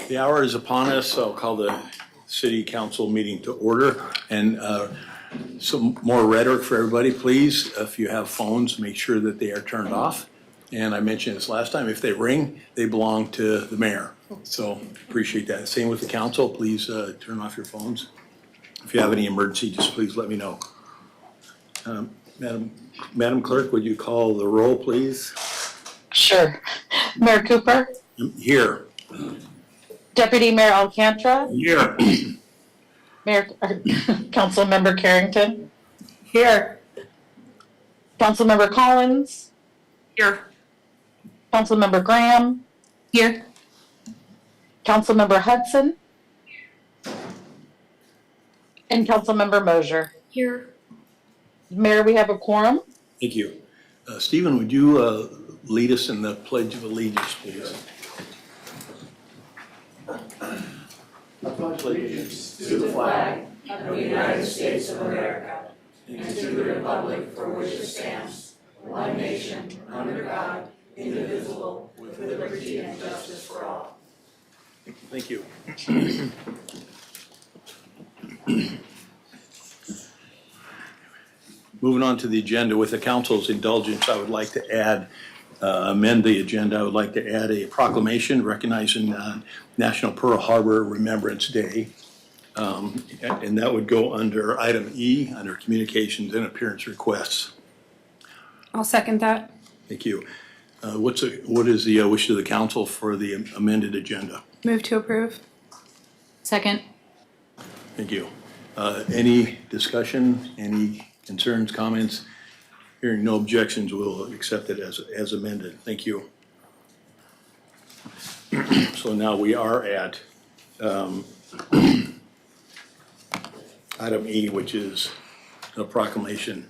The hour is upon us, so I'll call the city council meeting to order. And some more rhetoric for everybody, please. If you have phones, make sure that they are turned off. And I mentioned this last time, if they ring, they belong to the mayor. So appreciate that. Same with the council, please turn off your phones. If you have any emergency, just please let me know. Madam Clerk, would you call the roll, please? Sure. Mayor Cooper? Here. Deputy Mayor Alcantara? Here. Councilmember Carrington? Here. Councilmember Collins? Here. Councilmember Graham? Here. Councilmember Hudson? And Councilmember Mosier. Here. Mayor, we have a quorum. Thank you. Stephen, would you lead us in the Pledge of Allegiance, please? I pledge allegiance to the flag of the United States of America and to the republic for which it stands, one nation, under God, indivisible, with liberty and justice for all. Thank you. Moving on to the agenda, with the council's indulgence, I would like to add, amend the agenda. I would like to add a proclamation recognizing National Pearl Harbor Remembrance Day. And that would go under item E, under communications and appearance requests. I'll second that. Thank you. What is the wish of the council for the amended agenda? Move to approve. Second. Thank you. Any discussion, any concerns, comments? Hearing no objections, we'll accept it as amended. Thank you. So now we are at item E, which is a proclamation.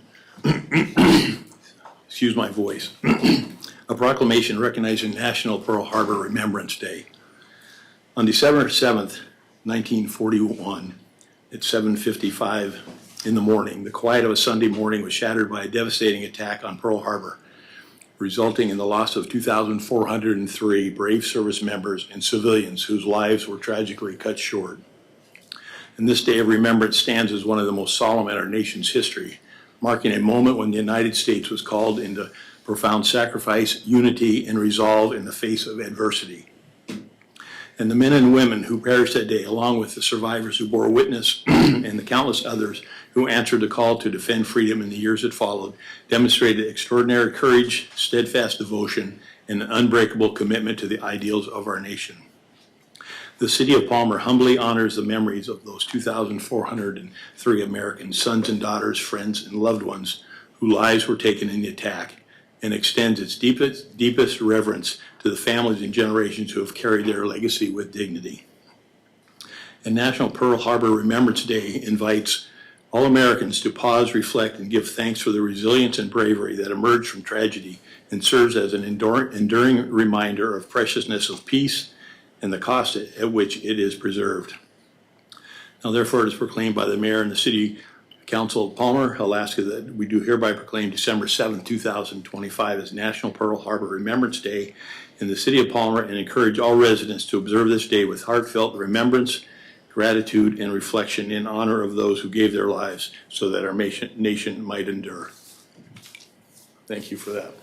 Excuse my voice. A proclamation recognizing National Pearl Harbor Remembrance Day. On December 7th, 1941, at 7:55 in the morning, the quiet of a Sunday morning was shattered by a devastating attack on Pearl Harbor, resulting in the loss of 2,403 brave service members and civilians whose lives were tragically cut short. And this day of remembrance stands as one of the most solemn in our nation's history, marking a moment when the United States was called into profound sacrifice, unity, and resolve in the face of adversity. And the men and women who perished that day, along with the survivors who bore witness and the countless others who answered the call to defend freedom in the years that followed, demonstrated extraordinary courage, steadfast devotion, and an unbreakable commitment to the ideals of our nation. The city of Palmer humbly honors the memories of those 2,403 American sons and daughters, friends, and loved ones whose lives were taken in the attack, and extends its deepest reverence to the families and generations who have carried their legacy with dignity. And National Pearl Harbor Remembrance Day invites all Americans to pause, reflect, and give thanks for the resilience and bravery that emerged from tragedy, and serves as an enduring reminder of preciousness of peace and the cost at which it is preserved. Now therefore it is proclaimed by the mayor and the city council of Palmer, Alaska, that we do hereby proclaim December 7, 2025 as National Pearl Harbor Remembrance Day in the city of Palmer, and encourage all residents to observe this day with heartfelt remembrance, gratitude, and reflection in honor of those who gave their lives so that our nation might endure. Thank you for that.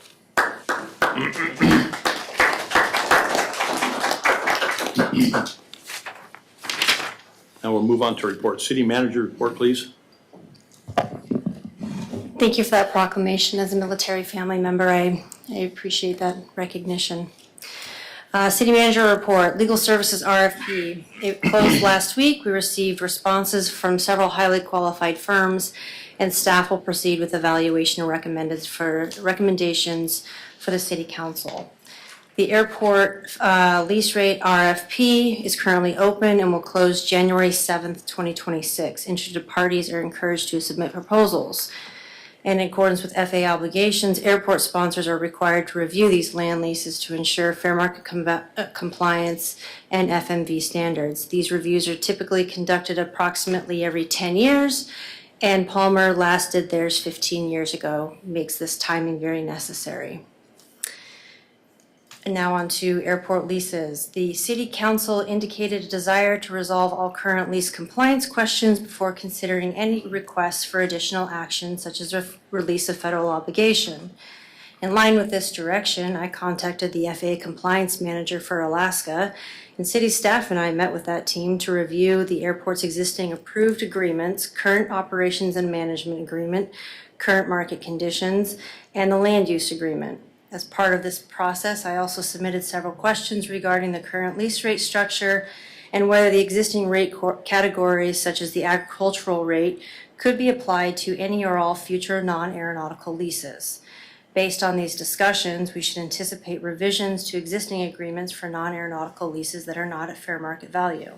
Now we'll move on to reports. City manager report, please. Thank you for that proclamation. As a military family member, I appreciate that recognition. City manager report, legal services RFP. It closed last week. We received responses from several highly qualified firms, and staff will proceed with evaluation and recommendations for the city council. The airport lease rate RFP is currently open and will close January 7th, 2026. Interested parties are encouraged to submit proposals. In accordance with FAA obligations, airport sponsors are required to review these land leases to ensure fair market compliance and FMV standards. These reviews are typically conducted approximately every 10 years, and Palmer last did theirs 15 years ago, makes this timing very necessary. And now on to airport leases. The City Council indicated a desire to resolve all current lease compliance questions before considering any requests for additional action, such as release of federal obligation. In line with this direction, I contacted the FAA compliance manager for Alaska, and city staff and I met with that team to review the airport's existing approved agreements, current operations and management agreement, current market conditions, and the land use agreement. As part of this process, I also submitted several questions regarding the current lease rate structure and whether the existing rate categories, such as the agricultural rate, could be applied to any or all future non-aeronautical leases. Based on these discussions, we should anticipate revisions to existing agreements for non-aeronautical leases that are not at fair market value.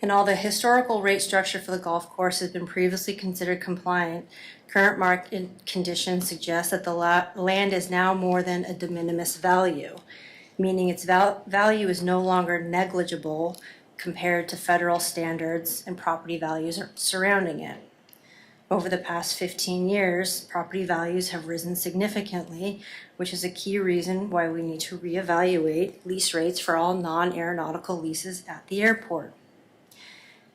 And although the historical rate structure for the golf course has been previously considered compliant, current market conditions suggest that the land is now more than a de minimis value, meaning its value is no longer negligible compared to federal standards and property values surrounding it. Over the past 15 years, property values have risen significantly, which is a key reason why we need to reevaluate lease rates for all non-aeronautical leases at the airport.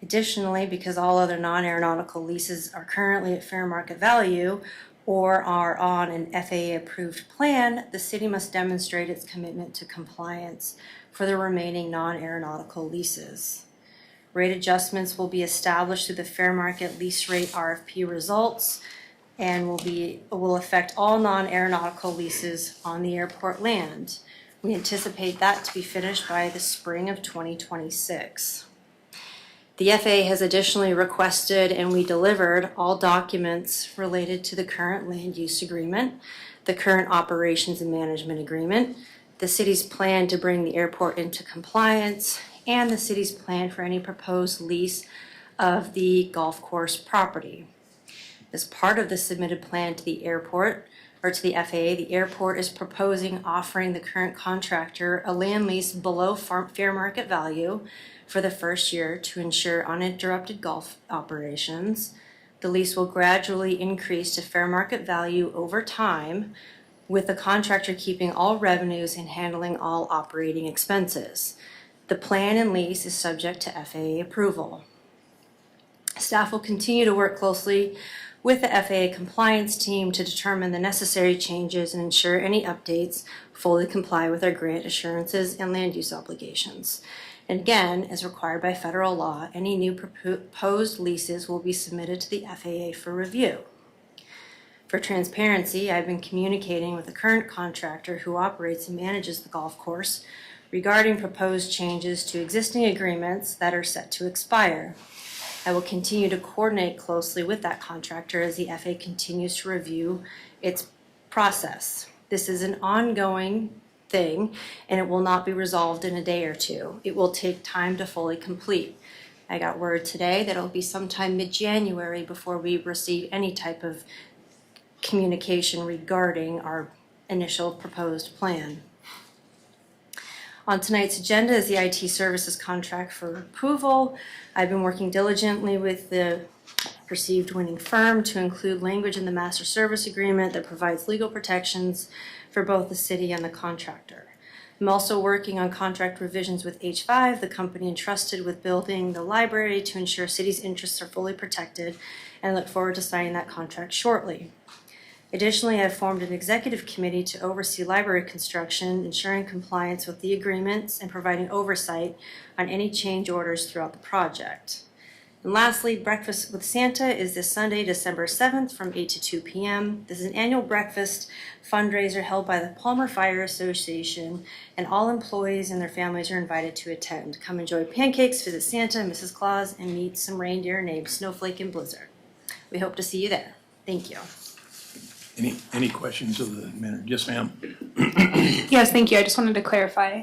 Additionally, because all other non-aeronautical leases are currently at fair market value or are on an FAA-approved plan, the city must demonstrate its commitment to compliance for the remaining non-aeronautical leases. Rate adjustments will be established through the fair market lease rate RFP results and will affect all non-aeronautical leases on the airport land. We anticipate that to be finished by the spring of 2026. The FAA has additionally requested and we delivered all documents related to the current land use agreement, the current operations and management agreement, the city's plan to bring the airport into compliance, and the city's plan for any proposed lease of the golf course property. As part of the submitted plan to the airport, or to the FAA, the airport is proposing offering the current contractor a land lease below fair market value for the first year to ensure uninterrupted golf operations. The lease will gradually increase to fair market value over time, with the contractor keeping all revenues and handling all operating expenses. The plan and lease is subject to FAA approval. Staff will continue to work closely with the FAA compliance team to determine the necessary changes and ensure any updates fully comply with our grant assurances and land use obligations. And again, as required by federal law, any new proposed leases will be submitted to the FAA for review. For transparency, I've been communicating with the current contractor who operates and manages the golf course regarding proposed changes to existing agreements that are set to expire. I will continue to coordinate closely with that contractor as the FAA continues to review its process. This is an ongoing thing and it will not be resolved in a day or two. It will take time to fully complete. I got word today that it'll be sometime mid-January before we receive any type of communication regarding our initial proposed plan. On tonight's agenda is the IT services contract for approval. I've been working diligently with the perceived winning firm to include language in the master service agreement that provides legal protections for both the city and the contractor. I'm also working on contract revisions with H5, the company entrusted with building the library, to ensure city's interests are fully protected, and I look forward to signing that contract shortly. Additionally, I've formed an executive committee to oversee library construction, ensuring compliance with the agreements and providing oversight on any change orders throughout the project. And lastly, Breakfast with Santa is this Sunday, December 7th from 8 to 2 p.m. This is an annual breakfast fundraiser held by the Palmer Fire Association, and all employees and their families are invited to attend. Come enjoy pancakes, visit Santa and Mrs. Claus, and meet some reindeer named Snowflake and Blizzard. We hope to see you there. Thank you. Any questions of the manager? Yes, ma'am. Yes, thank you. I just wanted to clarify.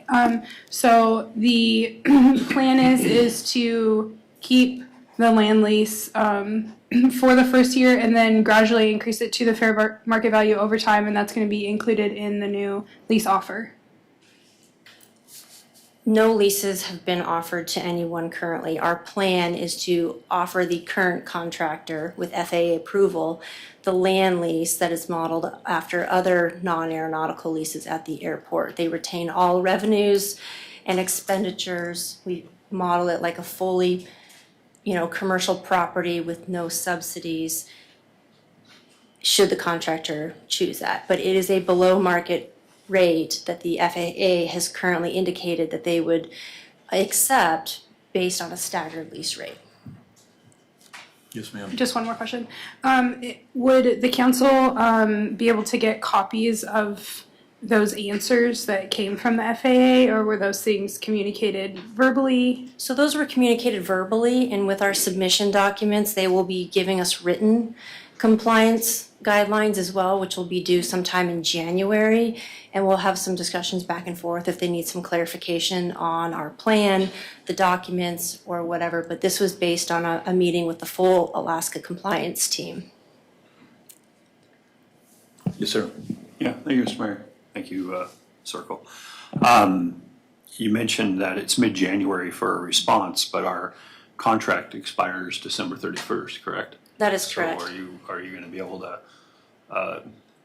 So the plan is to keep the land lease for the first year and then gradually increase it to the fair market value over time, and that's going to be included in the new lease offer. No leases have been offered to anyone currently. Our plan is to offer the current contractor with FAA approval the land lease that is modeled after other non-aeronautical leases at the airport. They retain all revenues and expenditures. We model it like a fully, commercial property with no subsidies, should the contractor choose that. But it is a below market rate that the FAA has currently indicated that they would accept based on a staggered lease rate. Yes, ma'am. Just one more question. Would the council be able to get copies of those answers that came from the FAA, or were those things communicated verbally? So those were communicated verbally, and with our submission documents, they will be giving us written compliance guidelines as well, which will be due sometime in January. And we'll have some discussions back and forth if they need some clarification on our plan, the documents, or whatever. But this was based on a meeting with the full Alaska compliance team. Yes, sir. Yeah, thank you, Mr. Mayor. Thank you, Circle. You mentioned that it's mid-January for a response, but our contract expires December 31st, correct? That is correct. So are you going to be able to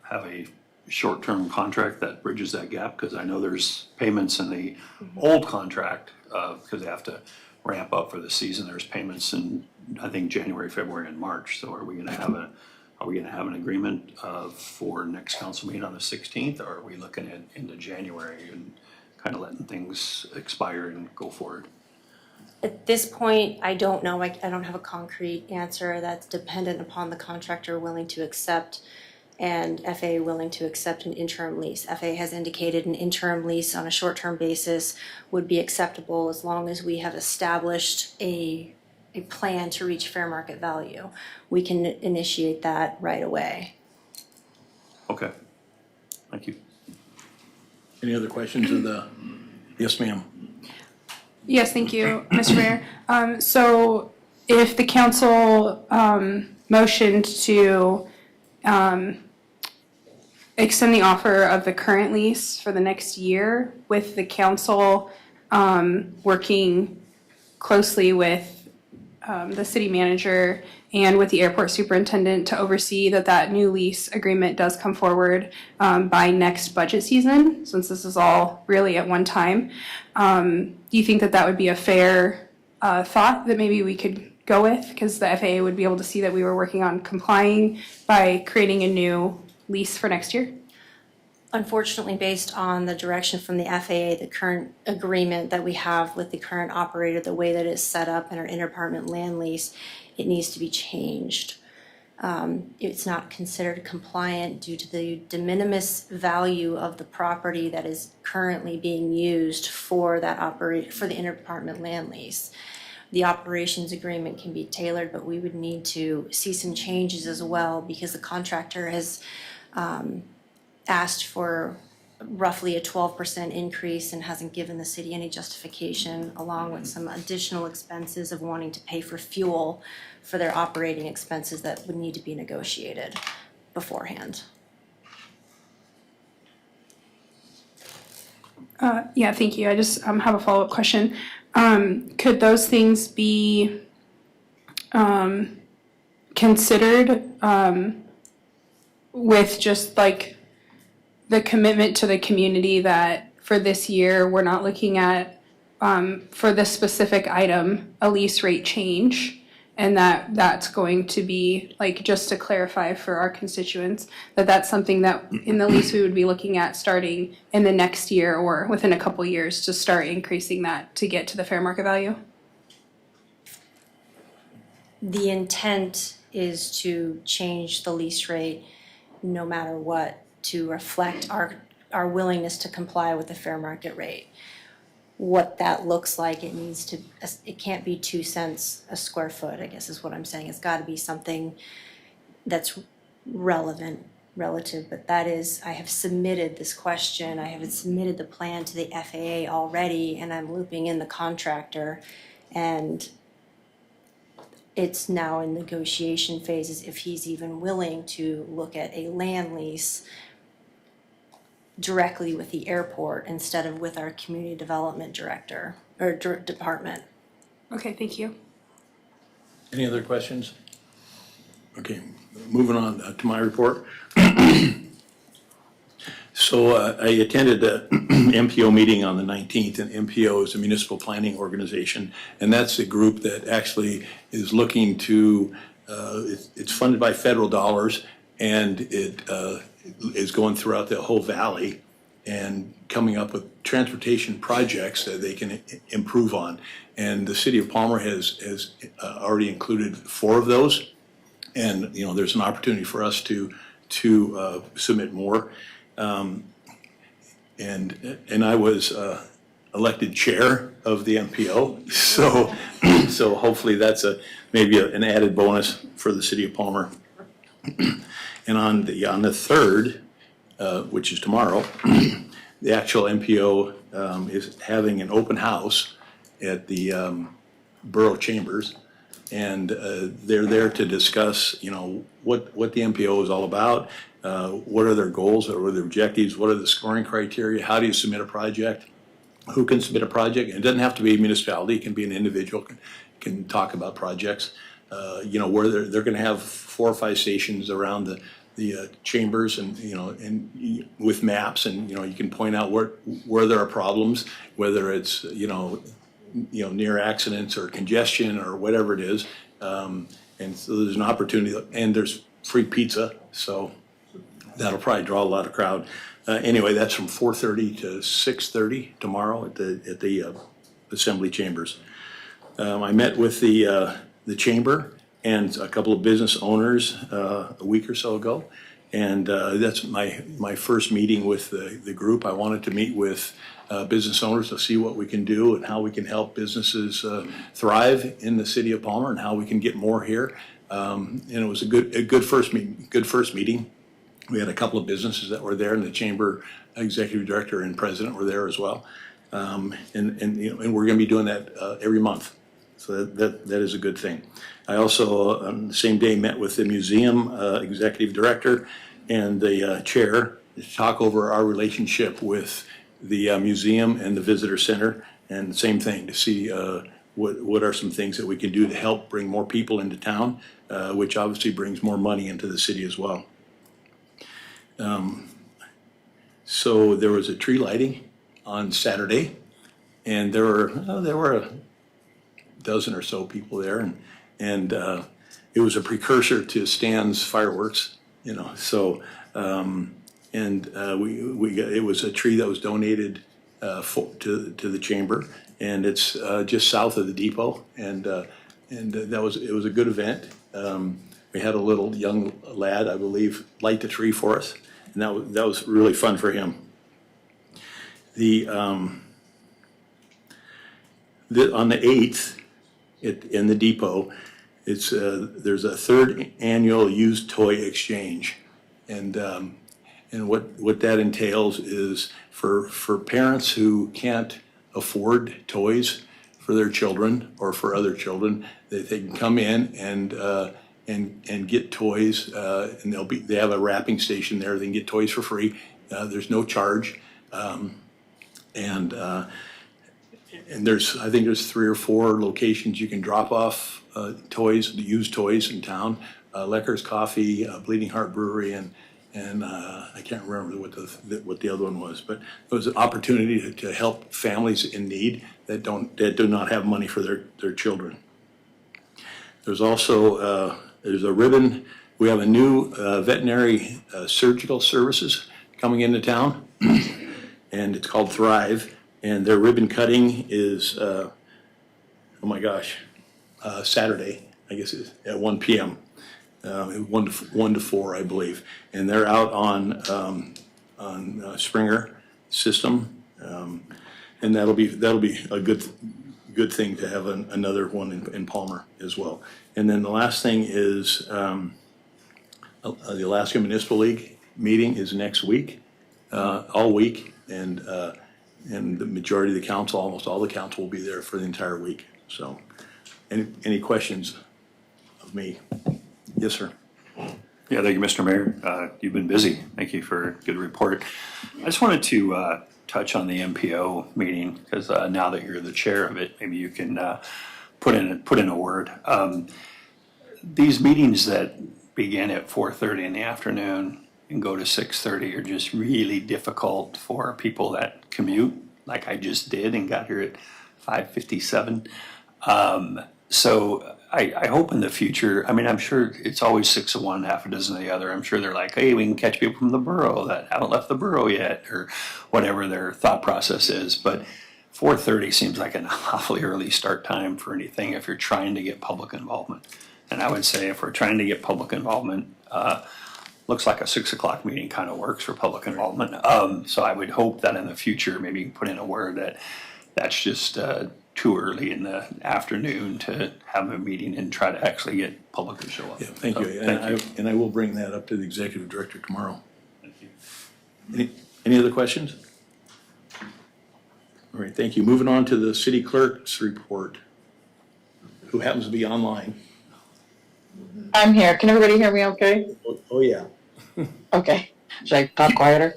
have a short-term contract that bridges that gap? Because I know there's payments in the old contract because they have to ramp up for the season. There's payments in, I think, January, February, and March. So are we going to have an agreement for next council meeting on the 16th, or are we looking at into January and kind of letting things expire and go forward? At this point, I don't know. I don't have a concrete answer. That's dependent upon the contractor willing to accept and FAA willing to accept an interim lease. FAA has indicated an interim lease on a short-term basis would be acceptable as long as we have established a plan to reach fair market value. We can initiate that right away. Okay, thank you. Any other questions of the, yes, ma'am. Yes, thank you, Mr. Mayor. So if the council motioned to extend the offer of the current lease for the next year, with the council working closely with the city manager and with the airport superintendent to oversee that new lease agreement does come forward by next budget season, since this is all really at one time. Do you think that would be a fair thought that maybe we could go with? Because the FAA would be able to see that we were working on complying by creating a new lease for next year? Unfortunately, based on the direction from the FAA, the current agreement that we have with the current operator, the way that it's set up in our inter-department land lease, it needs to be changed. It's not considered compliant due to the de minimis value of the property that is currently being used for for the inter-department land lease. The operations agreement can be tailored, but we would need to see some changes as well because the contractor has asked for roughly a 12% increase and hasn't given the city any justification, along with some additional expenses of wanting to pay for fuel for their operating expenses that would need to be negotiated beforehand. Yeah, thank you. I just have a follow-up question. Could those things be considered with just like the commitment to the community that for this year, we're not looking at, for this specific item, a lease rate change, and that's going to be, like, just to clarify for our constituents, that's something that in the lease we would be looking at starting in the next year or within a couple years to start increasing that to get to the fair market value? The intent is to change the lease rate no matter what, to reflect our willingness to comply with the fair market rate. What that looks like, it can't be 2 cents a square foot, I guess is what I'm saying. It's got to be something that's relative, but that is, I have submitted this question, I have submitted the plan to the FAA already, and I'm looping in the contractor, and it's now in negotiation phases if he's even willing to look at a land lease directly with the airport instead of with our community development director or department. Okay, thank you. Any other questions? Okay, moving on to my report. So I attended the MPO meeting on the 19th, and MPO is a municipal planning organization, and that's a group that actually is looking to, it's funded by federal dollars, and it is going throughout the whole valley and coming up with transportation projects that they can improve on. And the city of Palmer has already included 4 of those, and there's an opportunity for us to submit more. And I was elected chair of the MPO, so hopefully that's maybe an added bonus for the city of Palmer. And on the 3rd, which is tomorrow, the actual MPO is having an open house at the Borough Chambers, and they're there to discuss, what the MPO is all about. What are their goals, what are their objectives, what are the scoring criteria, how do you submit a project, who can submit a project? And it doesn't have to be a municipality, it can be an individual, can talk about projects. Where they're gonna have 4 or 5 stations around the chambers, and and with maps, and you can point out where there are problems, whether it's near accidents or congestion or whatever it is. And so there's an opportunity, and there's free pizza, so that'll probably draw a lot of crowd. Anyway, that's from 4:30 to 6:30 tomorrow at the Assembly Chambers. I met with the chamber and a couple of business owners a week or so ago, and that's my first meeting with the group. I wanted to meet with business owners to see what we can do and how we can help businesses thrive in the city of Palmer, and how we can get more here. And it was a good first meeting. We had a couple of businesses that were there, and the chamber executive director and president were there as well. And we're going to be doing that every month. So that is a good thing. I also, on the same day, met with the museum executive director and the chair to talk over our relationship with the museum and the visitor center, and the same thing, to see what are some things that we can do to help bring more people into town, which obviously brings more money into the city as well. So there was a tree lighting on Saturday, and there were a dozen or so people there, and it was a precursor to Stan's fireworks, So it was a tree that was donated to the chamber, and it's just south of the depot, and it was a good event. We had a little young lad, I believe, light the tree for us, and that was really fun for him. On the 8th, in the depot, there's a 3rd annual used toy exchange, and what that entails is for parents who can't afford toys for their children or for other children, they can come in and get toys, and they have a wrapping station there. They can get toys for free. There's no charge, and I think there's 3 or 4 locations you can drop off used toys in town. Lecker's Coffee, Bleeding Heart Brewery, and I can't remember what the other one was, but it was an opportunity to help families in need that do not have money for their children. There's also there's a ribbon. We have a new veterinary surgical services coming into town, and it's called Thrive. And their ribbon cutting is, oh my gosh, Saturday, I guess it's at 1 p.m. 1 to 4, I believe. And they're out on Springer system, and that'll be a good thing to have another one in Palmer as well. And then the last thing is the Alaska Municipal League meeting is next week, all week, and the majority of the council, almost all the council, will be there for the entire week. So, any questions of me? Yes, sir. Yeah, thank you, Mr. Mayor. You've been busy. Thank you for a good report. I just wanted to touch on the MPO meeting because now that you're the chair of it, maybe you can put in a word. These meetings that begin at 4:30 in the afternoon and go to 6:30 are just really difficult for people that commute, like I just did and got here at 5:57. So I hope in the future, I mean, I'm sure it's always 6 of one, half a dozen of the other. I'm sure they're like, hey, we can catch people from the borough that haven't left the borough yet, or whatever their thought process is. But 4:30 seems like an awfully early start time for anything if you're trying to get public involvement. And I would say if we're trying to get public involvement, looks like a 6 o'clock meeting kind of works for public involvement. So I would hope that in the future, maybe you can put in a word that that's just too early in the afternoon to have a meeting and try to actually get public to show up. Yeah, thank you. So, And I will bring that up to the executive director tomorrow. Thank you. Any other questions? All right, thank you. Moving on to the city clerk's report, who happens to be online. I'm here. Can everybody hear me okay? Oh, yeah. Okay. Should I talk quieter?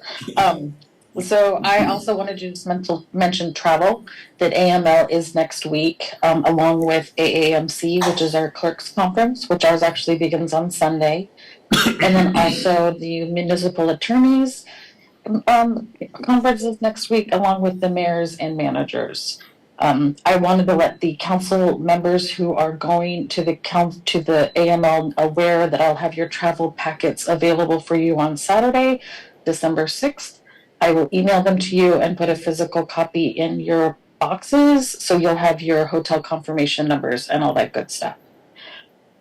So I also wanted to just mention travel, that AML is next week, along with AAMC, which is our clerks conference, which ours actually begins on Sunday. And then also the municipal attorneys conference is next week, along with the mayors and managers. I wanted to let the council members who are going to the AML aware that I'll have your travel packets available for you on Saturday, December 6th. I will email them to you and put a physical copy in your boxes, so you'll have your hotel confirmation numbers and all that good stuff.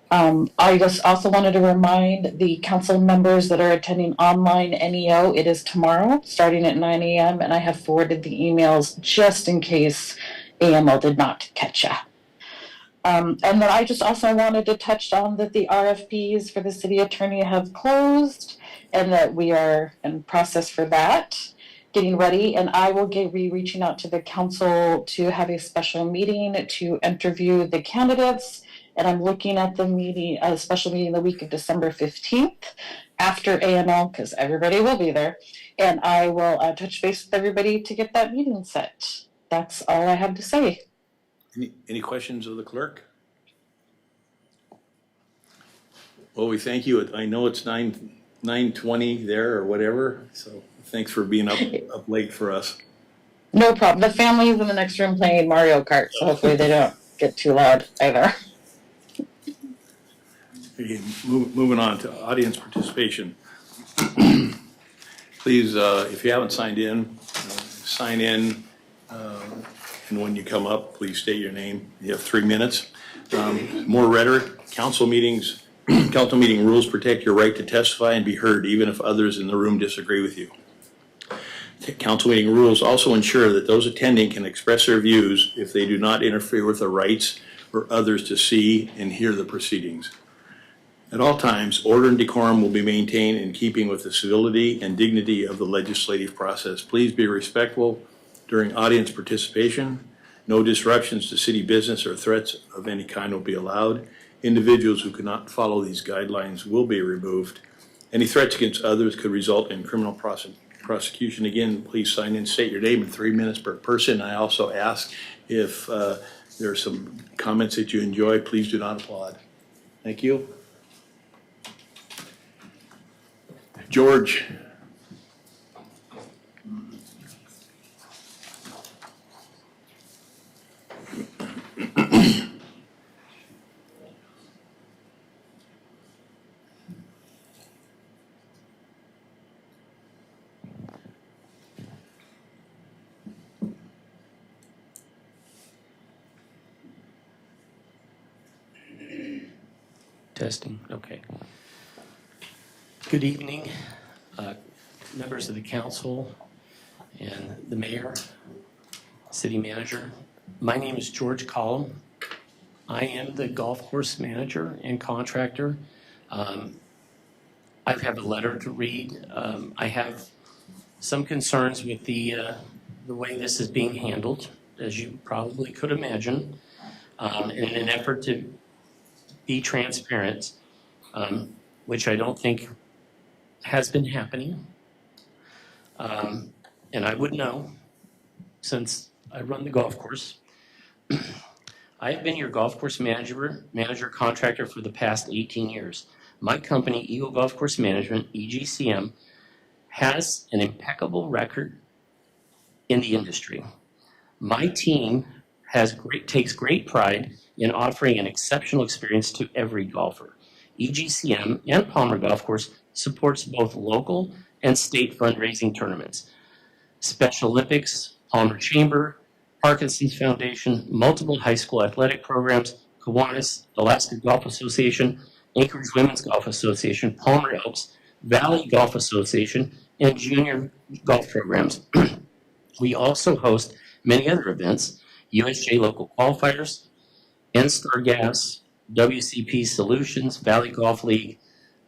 I just also wanted to remind the council members that are attending online NEO, it is tomorrow, starting at 9 a.m., and I have forwarded the emails just in case AML did not catch ya. And then I just also wanted to touch on that the RFPs for the city attorney have closed and that we are in process for that, getting ready. And I will be reaching out to the council to have a special meeting to interview the candidates. And I'm looking at the meeting, a special meeting the week of December 15th after AML, because everybody will be there. And I will touch base with everybody to get that meeting set. That's all I have to say. Any questions of the clerk? Well, we thank you. I know it's 9:20 there or whatever, so thanks for being up late for us. No problem. The family's in the next room playing Mario Kart, so hopefully they don't get too loud either. Okay, moving on to audience participation. Please, if you haven't signed in, sign in. And when you come up, please state your name. You have 3 minutes. More rhetoric. Council meeting rules protect your right to testify and be heard, even if others in the room disagree with you. Council meeting rules also ensure that those attending can express their views if they do not interfere with the rights for others to see and hear the proceedings. At all times, order and decorum will be maintained in keeping with the civility and dignity of the legislative process. Please be respectful during audience participation. No disruptions to city business or threats of any kind will be allowed. Individuals who cannot follow these guidelines will be removed. Any threats against others could result in criminal prosecution. Again, please sign in, state your name in 3 minutes per person. I also ask if there are some comments that you enjoy, please do not applaud. Thank you. George. Testing, okay. Good evening, members of the council and the mayor, city manager. My name is George Collum. I am the golf course manager and contractor. I have a letter to read. I have some concerns with the way this is being handled, as you probably could imagine. In an effort to be transparent, which I don't think has been happening. And I would know since I run the golf course. I have been your golf course manager contractor for the past 18 years. My company, Eagle Golf Course Management, EGCM, has an impeccable record in the industry. My team takes great pride in offering an exceptional experience to every golfer. EGCM and Palmer Golf Course supports both local and state fundraising tournaments. Special Olympics, Palmer Chamber, Parkinson's Foundation, multiple high school athletic programs, Kiwanis, Alaska Golf Association, Anchorage Women's Golf Association, Palmer Elks, Valley Golf Association, and junior golf programs. We also host many other events, USJ local qualifiers, NSTAR Gas, WCP Solutions, Valley Golf League,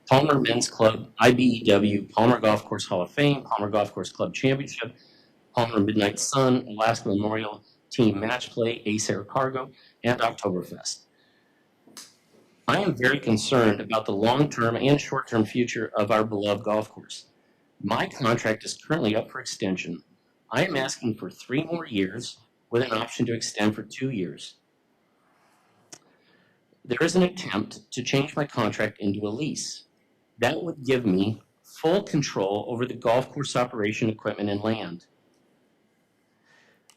Palmer Men's Club, IBEW, Palmer Golf Course Hall of Fame, Palmer Golf Course Club Championship, Palmer Midnight Sun, Alaska Memorial Team Match Play, Ace Air Cargo, and Oktoberfest. I am very concerned about the long-term and short-term future of our beloved golf course. My contract is currently up for extension. I am asking for 3 more years with an option to extend for 2 years. There is an attempt to change my contract into a lease. That would give me full control over the golf course operation, equipment, and land.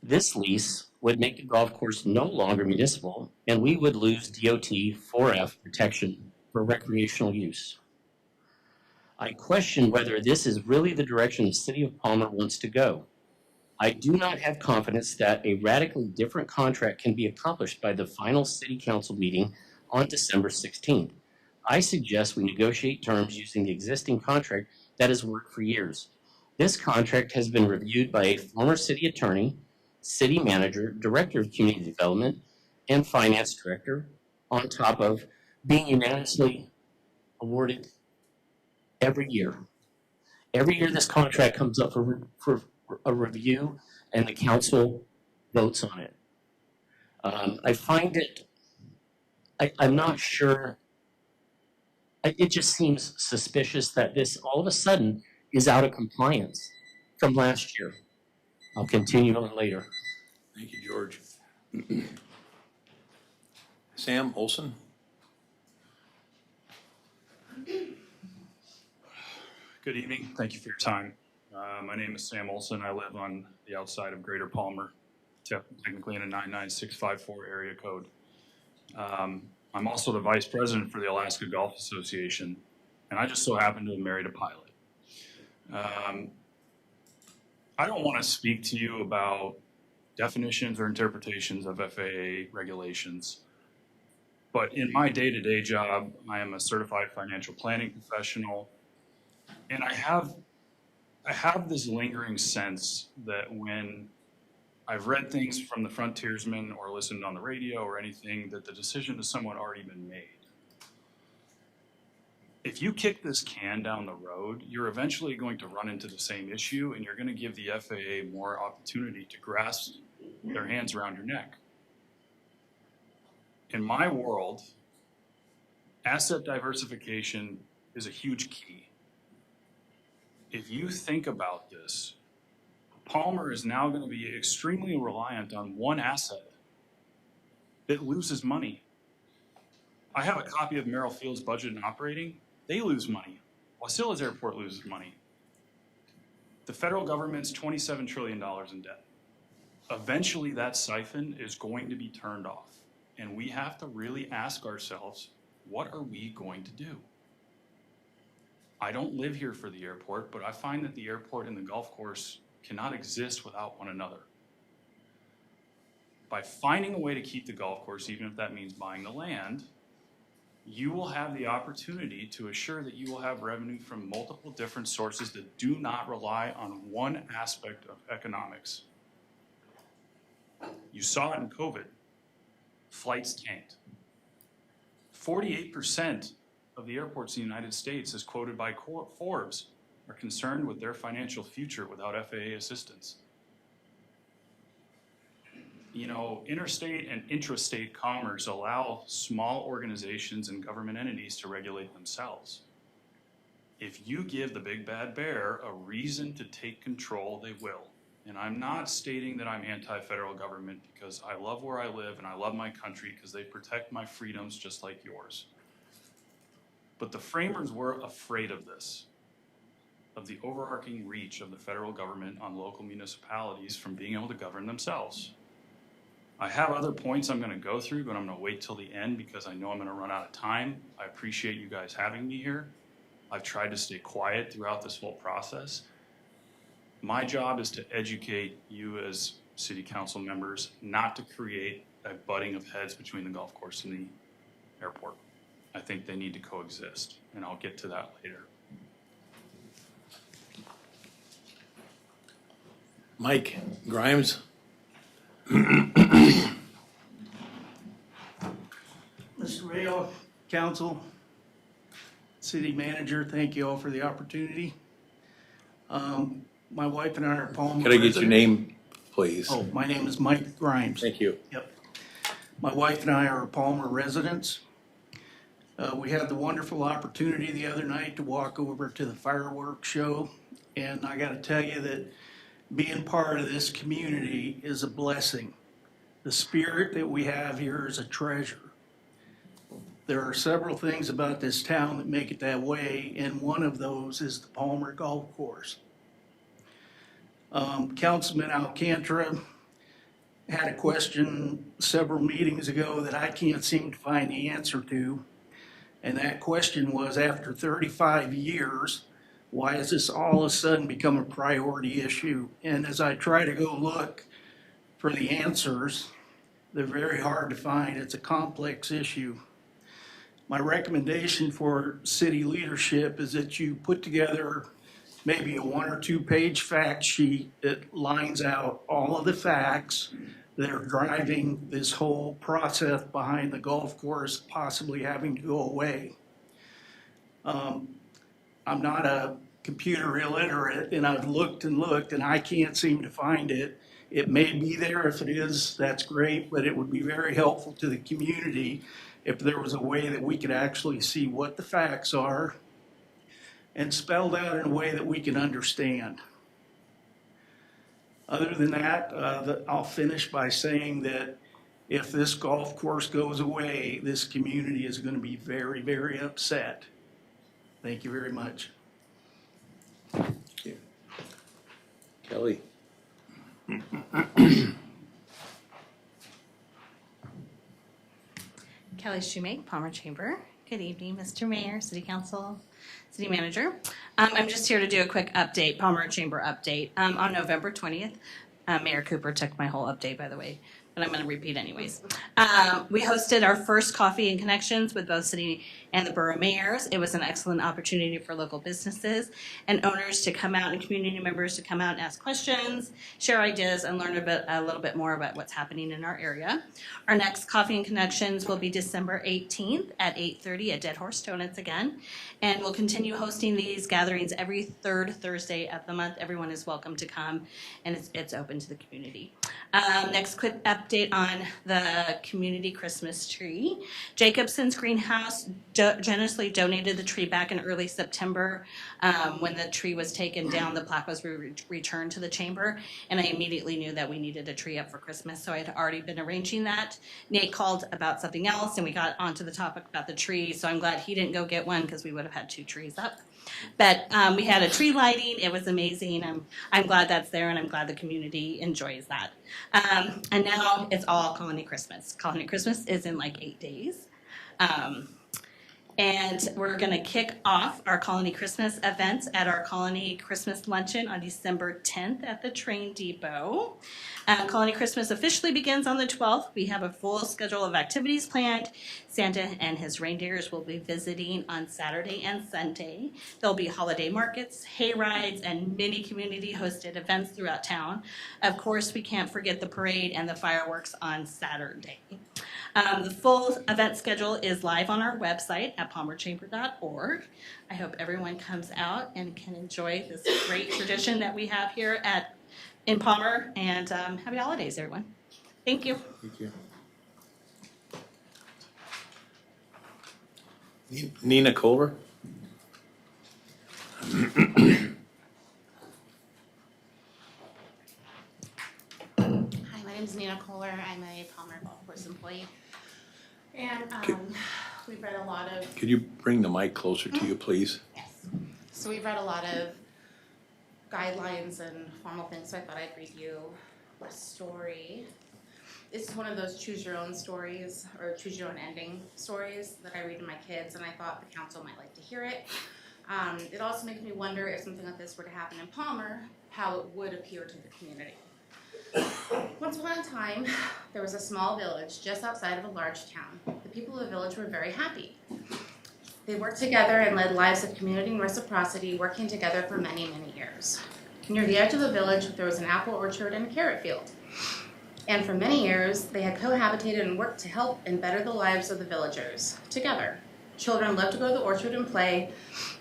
This lease would make the golf course no longer municipal, and we would lose DOT 4F protection for recreational use. I question whether this is really the direction the City of Palmer wants to go. I do not have confidence that a radically different contract can be accomplished by the final City Council meeting on December 16th. I suggest we negotiate terms using the existing contract that has worked for years. This contract has been reviewed by a former city attorney, city manager, director of community development, and finance director, on top of being unanimously awarded every year. Every year this contract comes up for a review and the council votes on it. I find it, I'm not sure, it just seems suspicious that this all of a sudden is out of compliance from last year. I'll continue on later. Thank you, George. Sam Olson? Good evening. Thank you for your time. My name is Sam Olson. I live on the outside of Greater Palmer, technically in a 99654 area code. I'm also the vice president for the Alaska Golf Association, and I just so happen to have married a pilot. I don't want to speak to you about definitions or interpretations of FAA regulations, but in my day-to-day job, I am a certified financial planning professional, and I have this lingering sense that when I've read things from the frontiersmen or listened on the radio or anything, that the decision has somewhat already been made. If you kick this can down the road, you're eventually going to run into the same issue, and you're going to give the FAA more opportunity to grasp their hands around your neck. In my world, asset diversification is a huge key. If you think about this, Palmer is now going to be extremely reliant on one asset that loses money. I have a copy of Merrill Field's budget and operating. They lose money. Wasila's airport loses money. The federal government's $27 trillion in debt. Eventually that siphon is going to be turned off. And we have to really ask ourselves, what are we going to do? I don't live here for the airport, but I find that the airport and the golf course cannot exist without one another. By finding a way to keep the golf course, even if that means buying the land, you will have the opportunity to assure that you will have revenue from multiple different sources that do not rely on one aspect of economics. You saw it in COVID. Flights tanked. 48% of the airports in the United States, as quoted by Forbes, are concerned with their financial future without FAA assistance. You know, interstate and intrastate commerce allow small organizations and government entities to regulate themselves. If you give the big bad bear a reason to take control, they will. And I'm not stating that I'm anti-federal government, because I love where I live and I love my country because they protect my freedoms just like yours. But the framers were afraid of this, of the overarching reach of the federal government on local municipalities from being able to govern themselves. I have other points I'm gonna go through, but I'm gonna wait till the end because I know I'm gonna run out of time. I appreciate you guys having me here. I've tried to stay quiet throughout this whole process. My job is to educate you as city council members, not to create a butting of heads between the golf course and the airport. I think they need to coexist, and I'll get to that later. Mike Grimes? Mr. Mayor, council, city manager, thank you all for the opportunity. My wife and I are Palmer. Could I get your residents. name, please? Oh, my name is Mike Grimes. Thank you. Yep. My wife and I are Palmer residents. We had the wonderful opportunity the other night to walk over to the fireworks show. And I gotta tell you that being part of this community is a blessing. The spirit that we have here is a treasure. There are several things about this town that make it that way, and one of those is the Palmer Golf Course. Councilman Alcantara had a question several meetings ago that I can't seem to find the answer to. And that question was, after 35 years, why has this all of a sudden become a priority issue? And as I try to go look for the answers, they're very hard to find. It's a complex issue. My recommendation for city leadership is that you put together maybe a 1 or 2 page fact sheet that lines out all of the facts that are driving this whole process behind the golf course possibly having to go away. I'm not a computer illiterate, and I've looked and looked and I can't seem to find it. It may be there. If it is, that's great, but it would be very helpful to the community if there was a way that we could actually see what the facts are and spelled out in a way that we can understand. Other than that, I'll finish by saying that if this golf course goes away, this community is going to be very, very upset. Thank you very much. Thank you. Kelly? Kelly Shoemake, Palmer Chamber. Good evening, Mr. Mayor, City Council, City Manager. I'm just here to do a quick update, Palmer Chamber update. On November 20th, Mayor Cooper took my whole update, by the way, but I'm going to repeat anyways. We hosted our first coffee and connections with both city and the borough mayors. It was an excellent opportunity for local businesses and owners to come out and community members to come out and ask questions, share ideas, and learn a little bit more about what's happening in our area. Our next coffee and connections will be December 18th at 8:30 at Dead Horse Donuts again. And we'll continue hosting these gatherings every third Thursday of the month. Everyone is welcome to come, and it's open to the community. Next quick update on the community Christmas tree. Jacobson's Greenhouse generously donated the tree back in early September. When the tree was taken down, the plaque was returned to the chamber, and I immediately knew that we needed a tree up for Christmas, so I had already been arranging that. Nate called about something else, and we got onto the topic about the tree, so I'm glad he didn't go get one because we would have had 2 trees up. But we had a tree lighting. It was amazing. I'm glad that's there, and I'm glad the community enjoys that. And now it's all Colony Christmas. Colony Christmas is in like 8 days. And we're going to kick off our Colony Christmas events at our Colony Christmas Luncheon on December 10th at the train depot. Colony Christmas officially begins on the 12th. We have a full schedule of activities planned. Santa and his reindeers will be visiting on Saturday and Sunday. There'll be holiday markets, hay rides, and many community-hosted events throughout town. Of course, we can't forget the parade and the fireworks on Saturday. The full event schedule is live on our website at palmerchamber.org. I hope everyone comes out and can enjoy this great tradition that we have here in Palmer, and happy holidays, everyone. Thank you. Thank you. Nina Kohler? Hi, my name is Nina Kohler. I'm a Palmer Golf Course employee. And we've read a lot of, Could you bring the mic closer to you, please? yes. So we've read a lot of guidelines and formal things, so I thought I'd read you a story. This is one of those choose your own stories or choose your own ending stories that I read to my kids, and I thought the council might like to hear it. It also makes me wonder if something like this were to happen in Palmer, how it would appear to the community. Once upon a time, there was a small village just outside of a large town. The people of the village were very happy. They worked together and led lives of community and reciprocity, working together for many, many years. Near the edge of the village, there was an apple orchard and a carrot field. And for many years, they had cohabitated and worked to help and better the lives of the villagers together. Children loved to go to the orchard and play.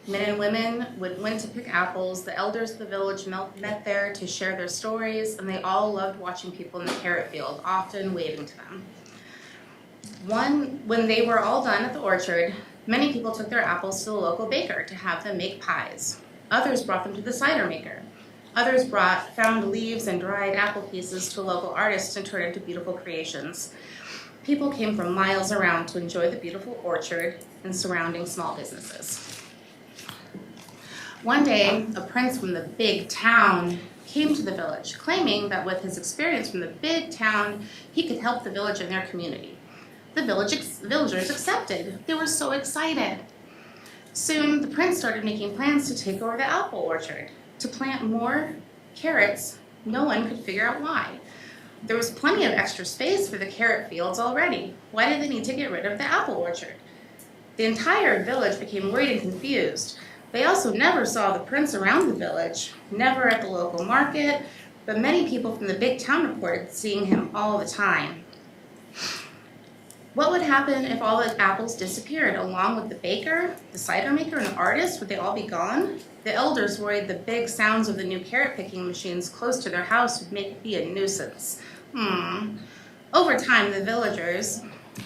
Men and women went to pick apples. The elders of the village met there to share their stories, and they all loved watching people in the carrot field, often waving to them. When they were all done at the orchard, many people took their apples to the local baker to have them make pies. Others brought them to the cider maker. Others found leaves and dried apple pieces to a local artist and turned into beautiful creations. People came from miles around to enjoy the beautiful orchard and surrounding small businesses. One day, a prince from the big town came to the village, claiming that with his experience from the big town, he could help the village and their community. The villagers accepted. They were so excited. Soon, the prince started making plans to take over the apple orchard, to plant more carrots. No one could figure out why. There was plenty of extra space for the carrot fields already. Why did they need to get rid of the apple orchard? The entire village became worried and confused. They also never saw the prince around the village, never at the local market, but many people from the big town reported seeing him all the time. What would happen if all the apples disappeared, along with the baker, the cider maker, and the artist? Would they all be gone? The elders worried the big sounds of the new carrot picking machines close to their house would make it be a nuisance. Over time, the villagers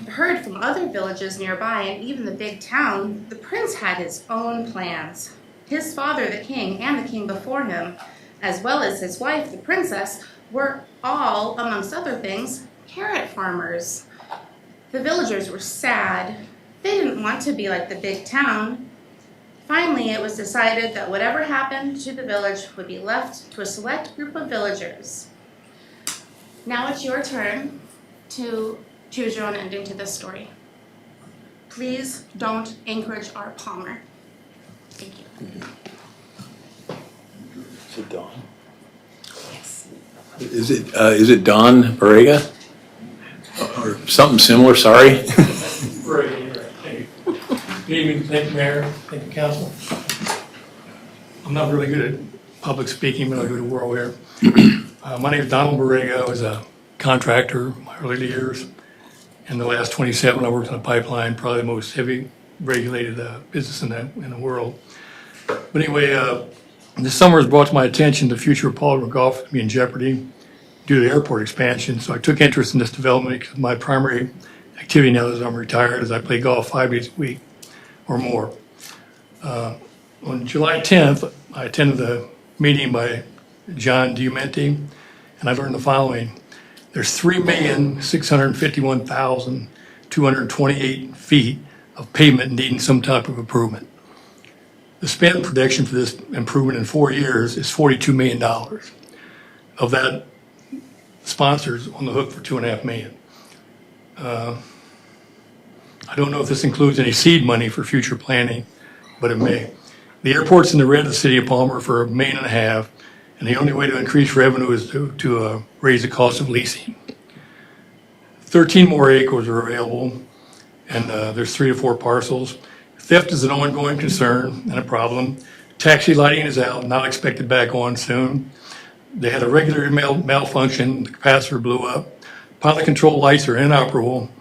heard from other villages nearby, and even the big town. The prince had his own plans. His father, the king, and the king before him, as well as his wife, the princess, were all, amongst other things, carrot farmers. The villagers were sad. They didn't want to be like the big town. Finally, it was decided that whatever happened to the village would be left to a select group of villagers. Now it's your turn to choose your own ending to this story. Please don't encourage our Palmer. Thank you. Is it Dawn? Yes. Is it Dawn Barrega? Or something similar, sorry? Right, thank you. Good evening, thank you, Mayor, thank you, Council. I'm not really good at public speaking, but I'll do the world here. My name is Donald Borrego. I was a contractor in my early years. In the last 27, I worked on a pipeline, probably the most heavy regulated business in the world. But anyway, this summer has brought to my attention the future of Palmer Golf to be in jeopardy due to the airport expansion. So I took interest in this development because my primary activity now that I'm retired is I play golf 5 days a week or more. On July 10th, I attended the meeting by John Diamenti, and I learned the following. There's 3,651,228 feet of pavement needing some type of improvement. The spend projection for this improvement in 4 years is $42 million. Of that, sponsors on the hook for $2.5 million. I don't know if this includes any seed money for future planning, but it may. The airport's in the red of the city of Palmer for $1.5 million, and the only way to increase revenue is to raise the cost of leasing. 13 more acres are available, and there's 3 to 4 parcels. Theft is an ongoing concern and a problem. Taxi lighting is out, not expected back on soon. They had a regular malfunction, the capacitor blew up. Pilot control lights are inoperable.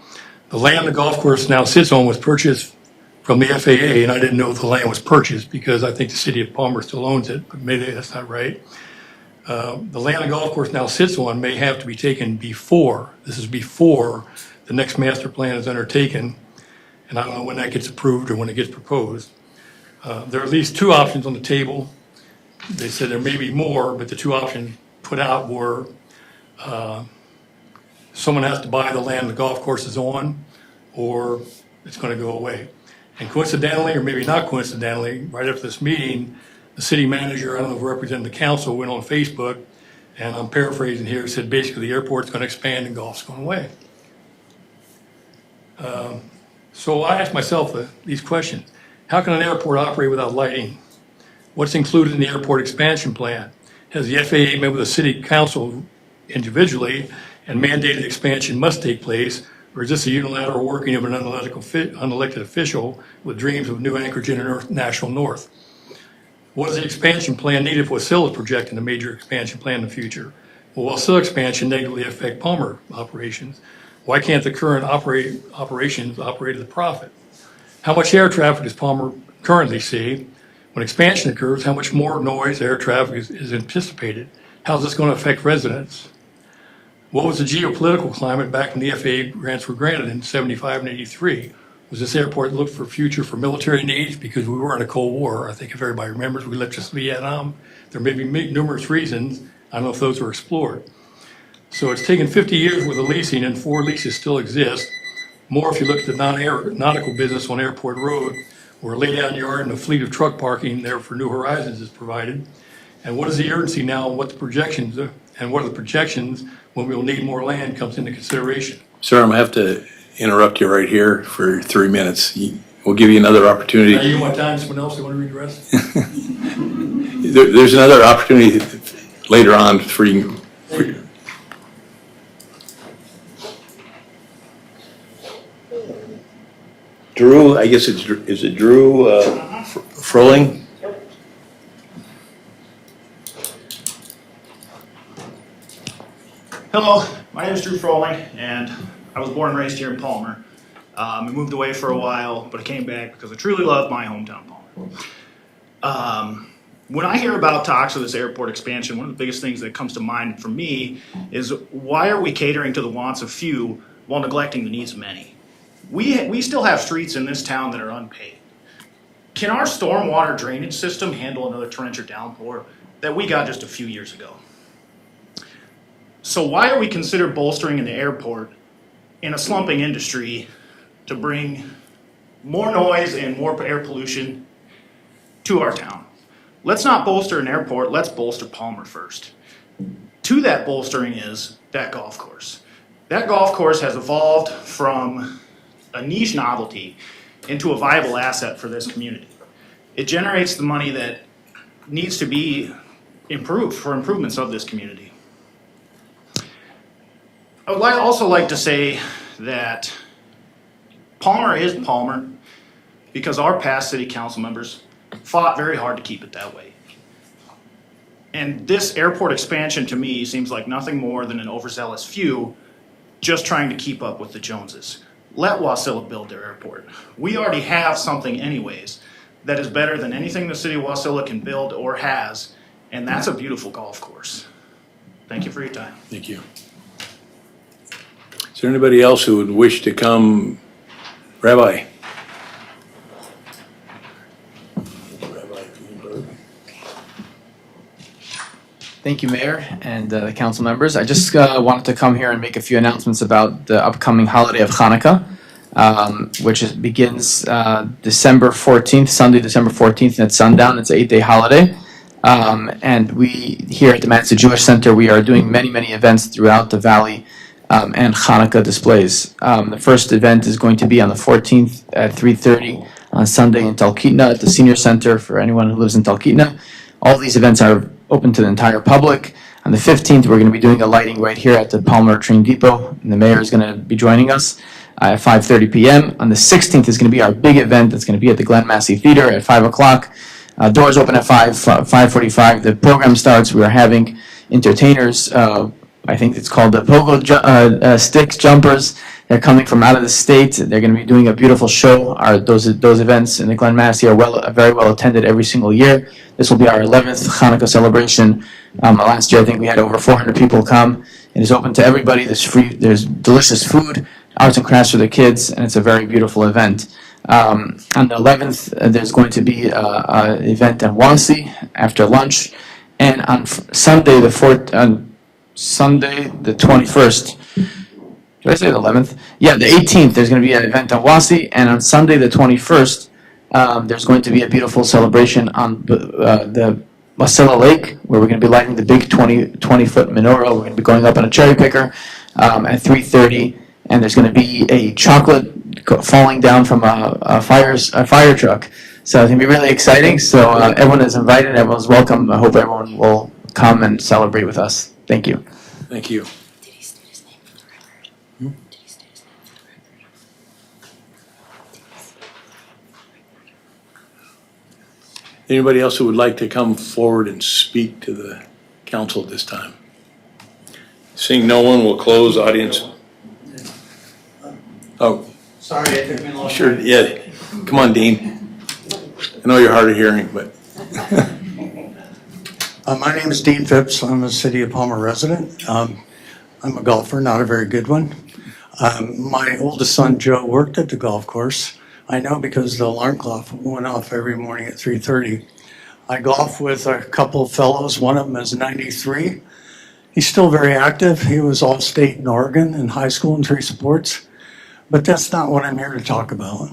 The land the golf course now sits on was purchased from the FAA, and I didn't know if the land was purchased because I think the city of Palmer still owns it, but maybe that's not right. The land the golf course now sits on may have to be taken before the next master plan is undertaken, and I don't know when that gets approved or when it gets proposed. There are at least two options on the table. They said there may be more, but the two options put out were someone has to buy the land the golf course is on, or it's going to go away. And coincidentally, or maybe not coincidentally, right after this meeting, the city manager, I don't know if representing the council, went on Facebook, and I'm paraphrasing here, said basically the airport's going to expand and golf's going away. So I asked myself these questions. How can an airport operate without lighting? What's included in the airport expansion plan? Has the FAA met with the city council individually and mandated expansion must take place, or is this a unilateral working of an unelected official with dreams of new Anchorage International North? What is the expansion plan needed if Wasilla is projecting a major expansion plan in the future? Will Wasilla expansion negatively affect Palmer operations? Why can't the current operations operate at a profit? How much air traffic does Palmer currently see? When expansion occurs, how much more noise, air traffic is anticipated? How is this going to affect residents? What was the geopolitical climate back when the FAA grants were granted in 75 and 83? Was this airport looked for future for military needs? Because we were in a Cold War. I think if everybody remembers, we left just Vietnam. There may be numerous reasons. I don't know if those were explored. So it's taken 50 years with the leasing, and 4 leases still exist. More if you look at the non-aeronautical business on Airport Road, where a lay-down yard and a fleet of truck parking there for New Horizons is provided. And what is the urgency now, and what the projections, and what are the projections when we'll need more land comes into consideration? Sir, I'm going to have to interrupt you right here for 3 minutes. We'll give you another opportunity. Now, you want time, someone else, they want to read the rest? There's another opportunity later on for you. Drew, I guess is it Drew Froling? Hello, my name is Drew Froling, and I was born and raised here in Palmer. I moved away for a while, but I came back because I truly love my hometown, Palmer. When I hear about talks of this airport expansion, one of the biggest things that comes to mind for me is why are we catering to the wants of few while neglecting the needs of many? We still have streets in this town that are unpaved. Can our stormwater drainage system handle another torrential downpour that we got just a few years ago? So why are we considered bolstering the airport in a slumping industry to bring more noise and more air pollution to our town? Let's not bolster an airport, let's bolster Palmer first. To that bolstering is that golf course. That golf course has evolved from a niche novelty into a viable asset for this community. It generates the money that needs to be improved for improvements of this community. I would also like to say that Palmer is Palmer because our past city council members fought very hard to keep it that way. And this airport expansion to me seems like nothing more than an overzealous few just trying to keep up with the Joneses. Let Wasilla build their airport. We already have something anyways that is better than anything the city of Wasilla can build or has, and that's a beautiful golf course. Thank you for your time. Thank you. Is there anybody else who would wish to come? Rabbi? Thank you, Mayor and the council members. I just wanted to come here and make a few announcements about the upcoming holiday of Hanukkah, which begins December 14th, Sunday, December 14th at sundown. It's an 8-day holiday. And we here at the Manchester Jewish Center, we are doing many, many events throughout the valley and Hanukkah displays. The first event is going to be on the 14th at 3:30 on Sunday in Talkeetna at the Senior Center for anyone who lives in Talkeetna. All these events are open to the entire public. On the 15th, we're going to be doing a lighting right here at the Palmer Train Depot, and the mayor is going to be joining us at 5:30 p.m. On the 16th is going to be our big event that's going to be at the Glen Massey Theater at 5 o'clock. Doors open at 5:45. The program starts. We are having entertainers. I think it's called the pogo sticks jumpers. They're coming from out of the state. They're going to be doing a beautiful show. Those events in the Glen Massey are very well attended every single year. This will be our 11th Hanukkah celebration. Last year, I think we had over 400 people come. It is open to everybody. There's delicious food, arts and crafts for the kids, and it's a very beautiful event. On the 11th, there's going to be an event in Wansea after lunch, and on Sunday the 21st. Did I say the 11th? Yeah, the 18th. There's going to be an event in Wansea, and on Sunday the 21st, there's going to be a beautiful celebration on the Wasilla Lake, where we're going to be lighting the big 20-foot menorah. We're going to be going up on a cherry picker at 3:30, and there's going to be a chocolate falling down from a fire truck. So it's going to be really exciting. So everyone is invited. Everyone's welcome. I hope everyone will come and celebrate with us. Thank you. Thank you. Did he state his name for the record? Did he state his name for the record? Anybody else who would like to come forward and speak to the council at this time? Seeing no one, will close audience. Oh, Sorry, it took me a long sure, time. yeah. Come on, Dean. I know you're hard of hearing, but. My name is Dean Phipps. I'm a City of Palmer resident. I'm a golfer, not a very good one. My oldest son, Joe, worked at the golf course. I know because the alarm clock went off every morning at 3:30. I golf with a couple of fellows. One of them is 93. He's still very active. He was all-state in Oregon in high school in 3 sports. But that's not what I'm here to talk about.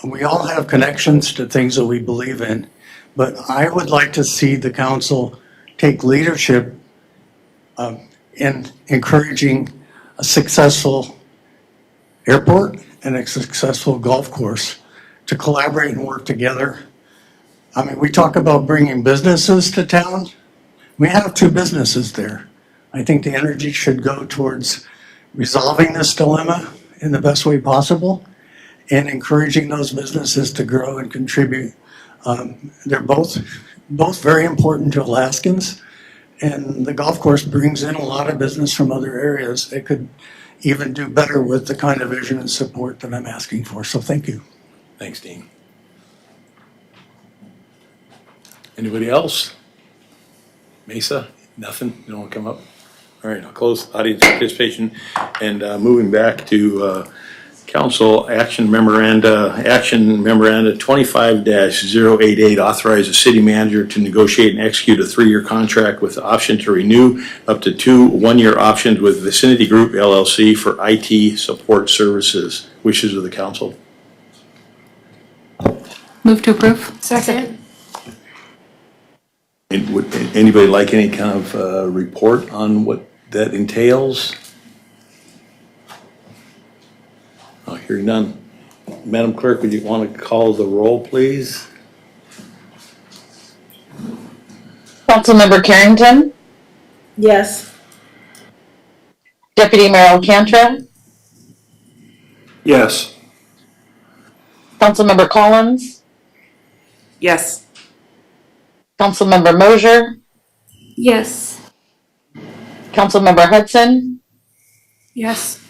We all have connections to things that we believe in, but I would like to see the council take leadership in encouraging a successful airport and a successful golf course to collaborate and work together. I mean, we talk about bringing businesses to town. We have 2 businesses there. I think the energy should go towards resolving this dilemma in the best way possible and encouraging those businesses to grow and contribute. They're both very important to Alaskans, and the golf course brings in a lot of business from other areas. It could even do better with the kind of vision and support that I'm asking for, so thank you. Thanks, Dean. Anybody else? Mesa? Nothing? You don't want to come up? All right, I'll close audience participation and moving back to council action memoranda 25-088 authorize the city manager to negotiate and execute a 3-year contract with the option to renew up to 2 one-year options with Vicinity Group LLC for IT support services. Wishes of the council. Move to approve. Second. And would anybody like any kind of report on what that entails? Oh, hearing none. Madam Clerk, would you want to call the roll, please? Councilmember Carrington, Yes. Deputy Mayor Alcantara, Yes. Councilmember Collins, Yes. Councilmember Mosier, Yes. Councilmember Hudson, Yes.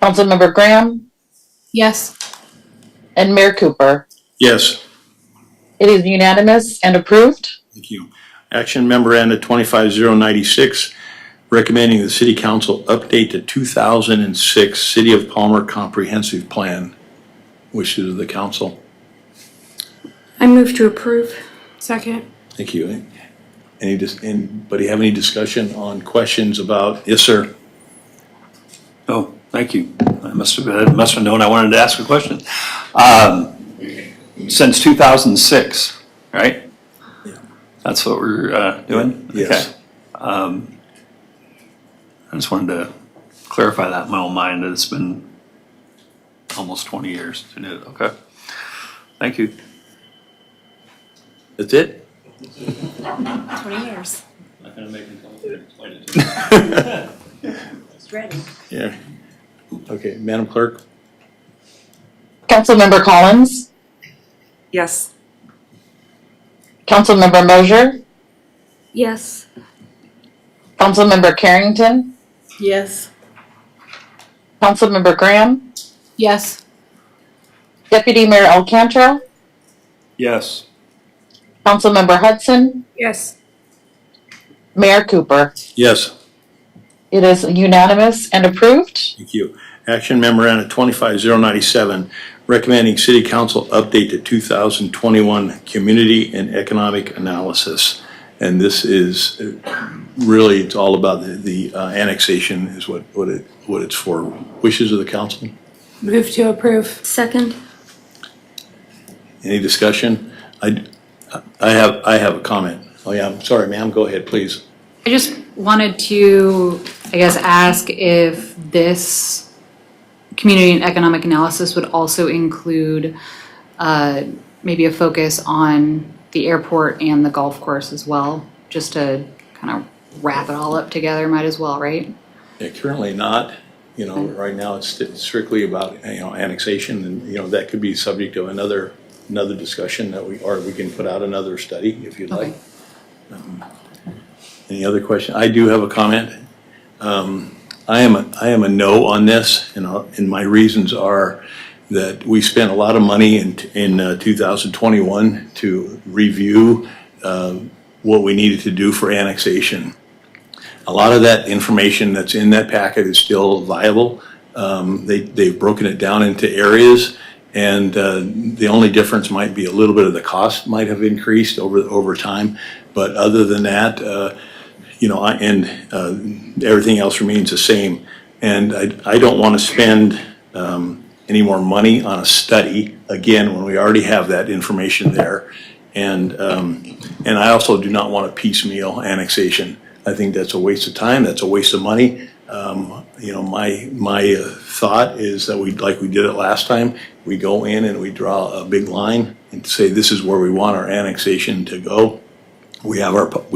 Councilmember Graham, Yes. and Mayor Cooper. Yes. It is unanimous and approved. Thank you. Action memoranda 25-096, recommending the city council update the 2006 City of Palmer Comprehensive Plan. Wishes of the council. I move to approve. Second. Thank you. Anybody have any discussion on questions about? Yes, sir. Oh, thank you. I must have known I wanted to ask a question. Since 2006, right? Yeah. That's what we're doing? Yes. Okay. I just wanted to clarify that in my own mind, that it's been almost 20 years to do it. Okay. Thank you. That's it? 20 years. Not gonna make me come up here and explain it to you. It's ready. Yeah. Okay, Madam Clerk? Councilmember Collins, Yes. Councilmember Mosier, Yes. Councilmember Carrington, Yes. Councilmember Graham, Yes. Deputy Mayor Alcantara, Yes. Councilmember Hudson, Yes. Mayor Cooper. Yes. It is unanimous and approved. Thank you. Action Memorandum 25097, recommending City Council update the 2021 Community and Economic Analysis. And this is really, it's all about the annexation is what it's for. Wishes of the council? Move to approve. Second. Any discussion? I have a comment. Oh yeah, I'm sorry, ma'am, go ahead, please. I just wanted to, I guess, ask if this community and economic analysis would also include maybe a focus on the airport and the golf course as well, just to kind of wrap it all up together, might as well, right? Yeah, currently not. You know, right now it's strictly about, you know, annexation, and, you know, that could be subject of another discussion that we can put out another study if you'd like. Any other question? I do have a comment. I am a no on this, and my reasons are that we spent a lot of money in 2021 to review what we needed to do for annexation. A lot of that information that's in that packet is still viable. They've broken it down into areas, and the only difference might be a little bit of the cost might have increased over time, but other than that, you know, everything else remains the same. And I don't want to spend any more money on a study again when we already have that information there, and I also do not want a piecemeal annexation. I think that's a waste of time. That's a waste of money. You know, my thought is that like we did it last time, we go in and we draw a big line and say this is where we want our annexation to go. We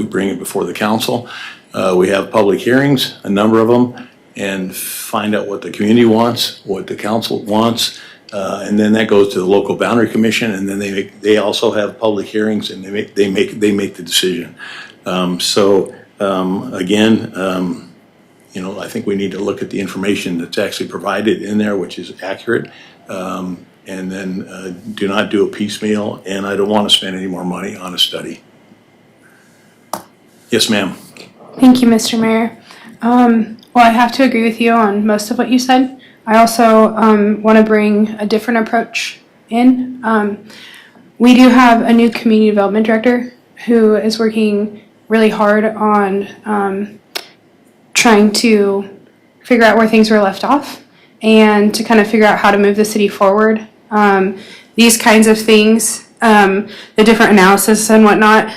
bring it before the council. We have public hearings, a number of them, and find out what the community wants, what the council wants, and then that goes to the local boundary commission, and then they also have public hearings, and they make the decision. Again, you know, I think we need to look at the information that's actually provided in there, which is accurate, and then do not do a piecemeal, and I don't want to spend any more money on a study. Yes, ma'am. Thank you, Mr. Mayor. Well, I have to agree with you on most of what you said. I also want to bring a different approach in. We do have a new community development director who is working really hard on trying to figure out where things were left off and to kind of figure out how to move the city forward. These kinds of things, the different analysis and whatnot,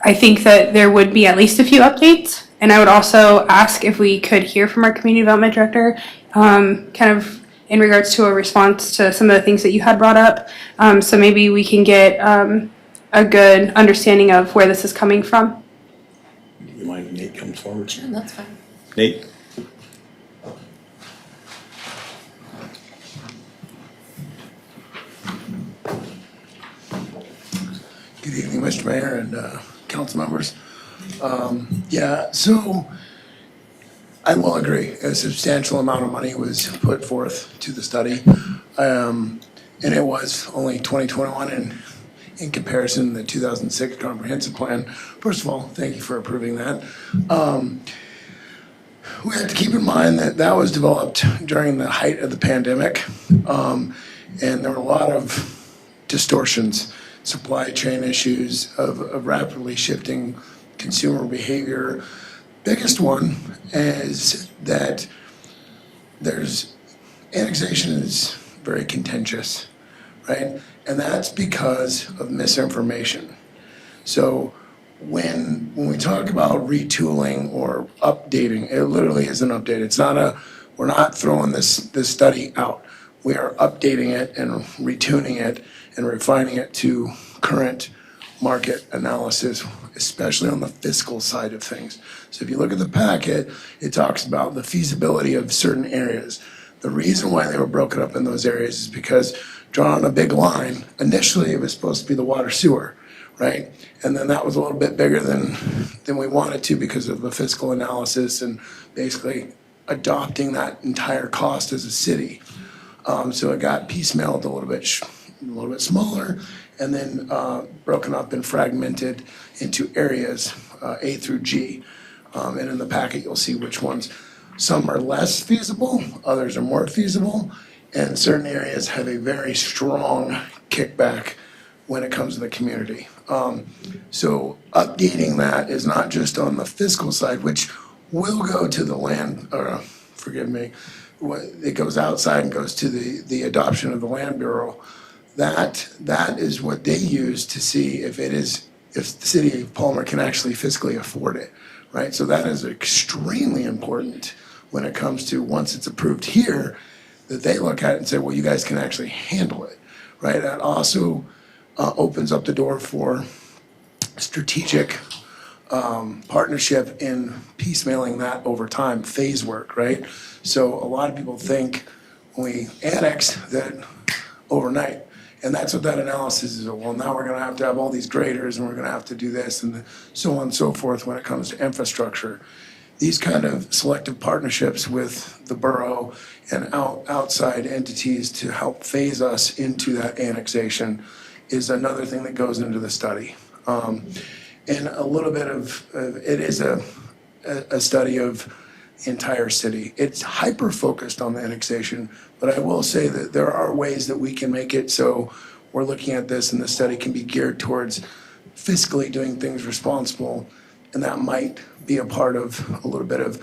I think that there would be at least a few updates, and I would also ask if we could hear from our community development director, kind of in regards to a response to some of the things that you had brought up. So maybe we can get a good understanding of where this is coming from. You mind if Nate comes forward? Sure, that's fine. Nate? Good evening, Mr. Mayor and council members. Yeah, so I will agree. A substantial amount of money was put forth to the study, and it was only 2021 in comparison to the 2006 comprehensive plan. First of all, thank you for approving that. We have to keep in mind that that was developed during the height of the pandemic, and there were a lot of distortions, supply chain issues of rapidly shifting consumer behavior. Biggest one is that annexation is very contentious, right? And that's because of misinformation. So when we talk about retooling or updating, it literally is an update. It's not we're not throwing this study out. We are updating it and retuning it and refining it to current market analysis, especially on the fiscal side of things. So if you look at the packet, it talks about the feasibility of certain areas. The reason why they were broken up in those areas is because drawn on a big line, initially it was supposed to be the water sewer, right? And then that was a little bit bigger than we wanted to because of the fiscal analysis and basically adopting that entire cost as a city. So it got piecemealed a little bit smaller, and then broken up and fragmented into areas A through G. And in the packet, you'll see which ones. Some are less feasible, others are more feasible, and certain areas have a very strong kickback when it comes to the community. So updating that is not just on the fiscal side, which will go to the land, or forgive me, it goes outside and goes to the adoption of the Land Bureau. That is what they use to see if the city of Palmer can actually fiscally afford it, right? So that is extremely important when it comes to, once it's approved here, that they look at it and say, well, you guys can actually handle it, right? That also opens up the door for strategic partnership in piecemealing that over time, phase work, right? So a lot of people think when we annex that overnight, and that's what that analysis is. Well, now we're gonna have to have all these graders and we're gonna have to do this and so on and so forth when it comes to infrastructure. These kind of selective partnerships with the borough and outside entities to help phase us into that annexation is another thing that goes into the study. And a little bit of it is a study of the entire city. It's hyper-focused on the annexation, but I will say that there are ways that we can make it so we're looking at this and the study can be geared towards fiscally doing things responsible, and that might be a part of a little bit of,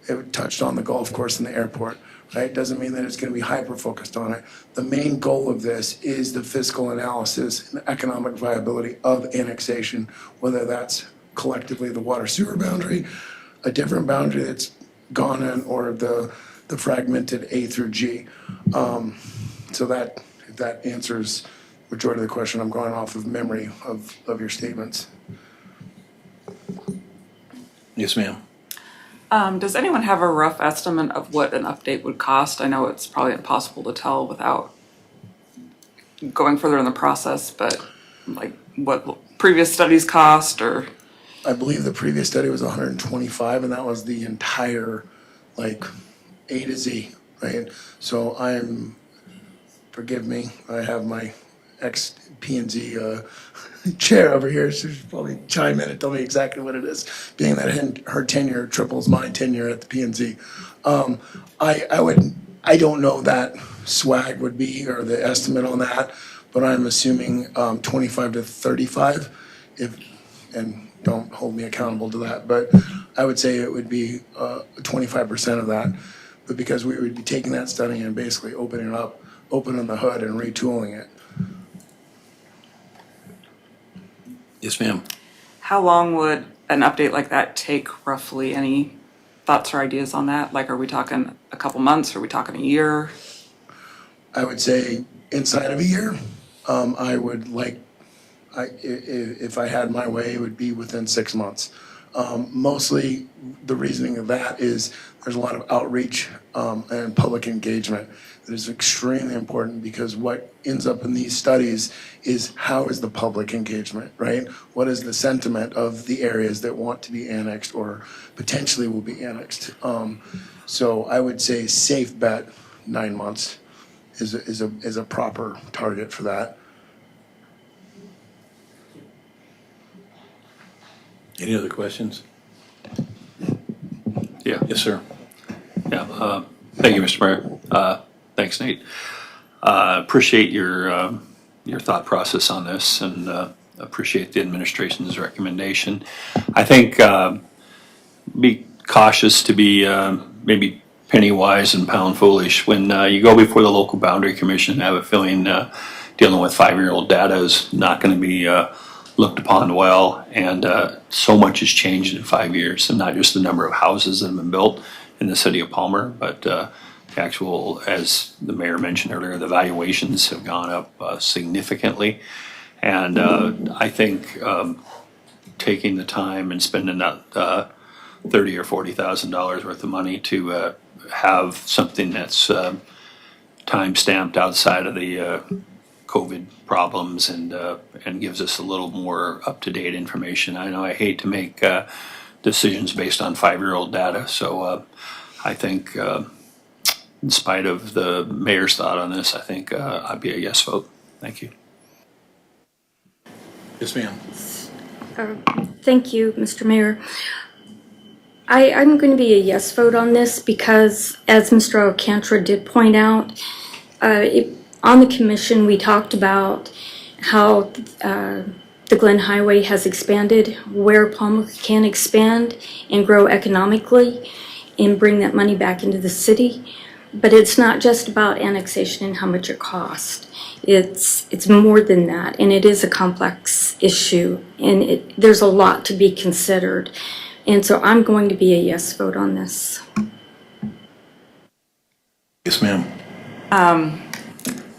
it touched on the golf course and the airport, right? Doesn't mean that it's gonna be hyper-focused on it. The main goal of this is the fiscal analysis and economic viability of annexation, whether that's collectively the water sewer boundary, a different boundary that's gone in, or the fragmented A through G. So that, if that answers majority of the question, I'm going off of memory of your statements. Yes, ma'am. Does anyone have a rough estimate of what an update would cost? I know it's probably impossible to tell without going further in the process, but like what previous studies cost, or? I believe the previous study was 125, and that was the entire, like, A to Z, right? So forgive me, I have my ex-P&Z chair over here. She should probably chime in and tell me exactly what it is, being that her tenure triples my tenure at the P&Z. I don't know that swag would be, or the estimate on that, but I'm assuming 25 to 35, and don't hold me accountable to that, but I would say it would be 25% of that. But because we would be taking that study and basically opening the hood and retooling it. Yes, ma'am. How long would an update like that take roughly? Any thoughts or ideas on that? Like, are we talking a couple months? Are we talking a year? I would say inside of a year. I would like, if I had my way, it would be within 6 months. Mostly the reasoning of that is there's a lot of outreach and public engagement that is extremely important, because what ends up in these studies is how is the public engagement, right? What is the sentiment of the areas that want to be annexed or potentially will be annexed? So I would say safe bet 9 months is a proper target for that. Any other questions? Yeah. Yes, sir. Yeah, thank you, Mr. Mayor. Thanks, Nate. Appreciate your thought process on this, and appreciate the administration's recommendation. I think be cautious to be maybe penny wise and pound foolish. When you go before the local boundary commission, I have a feeling dealing with 5-year-old data is not going to be looked upon well, and so much has changed in 5 years, and not just the number of houses that have been built in the city of Palmer, but actual, as the mayor mentioned earlier, the valuations have gone up significantly. And I think taking the time and spending that $30,000 or $40,000 worth of money to have something that's time stamped outside of the COVID problems, and gives us a little more up-to-date information. I know I hate to make decisions based on 5-year-old data, so I think in spite of the mayor's thought on this, I think I'd be a yes vote. Thank you. Yes, ma'am. Thank you, Mr. Mayor. I'm going to be a yes vote on this because, as Mr. Alcantara did point out, on the commission we talked about how the Glen Highway has expanded, where Palmer can expand and grow economically and bring that money back into the city. But it's not just about annexation and how much it costs. It's more than that, and it is a complex issue, and there's a lot to be considered. And so I'm going to be a yes vote on this. Yes, ma'am.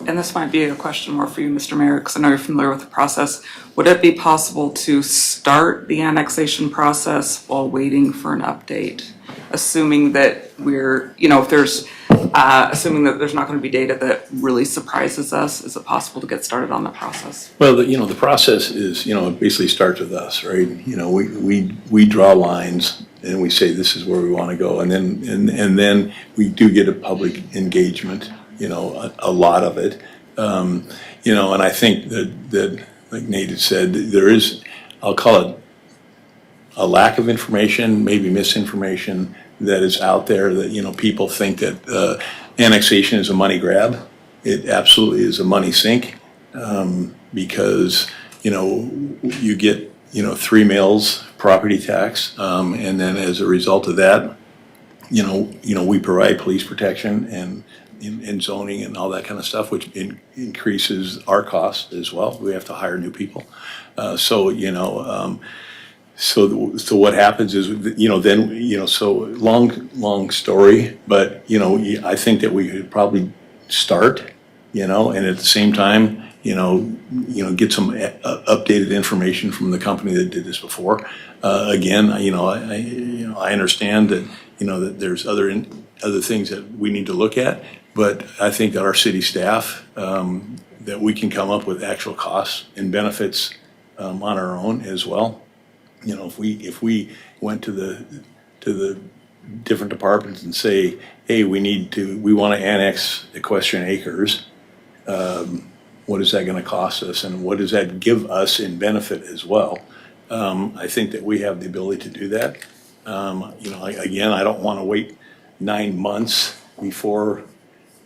And this might be a question more for you, Mr. Mayor, because I know you're familiar with the process. Would it be possible to start the annexation process while waiting for an update? Assuming that we're, if there's, assuming that there's not going to be data that really surprises us, is it possible to get started on the process? Well, the process is, it basically starts with us, right? We draw lines and we say this is where we want to go, and then we do get a public engagement, a lot of it, and I think that like Nate had said, there is, I'll call it a lack of information, maybe misinformation that is out there that, people think that annexation is a money grab. It absolutely is a money sink, because, you get, 3 mills property tax, and then as a result of that, we provide police protection and zoning and all that kind of stuff, which increases our costs as well. We have to hire new people. So what happens is, then, so long story, but, I think that we could probably start, and at the same time, get some updated information from the company that did this before. Again, I understand that, that there's other things that we need to look at, but I think that our city staff, that we can come up with actual costs and benefits on our own as well. If we went to the different departments and say, hey, we want to annex equestrian acres, what is that going to cost us, and what does that give us in benefit as well? I think that we have the ability to do that. Again, I don't want to wait 9 months before,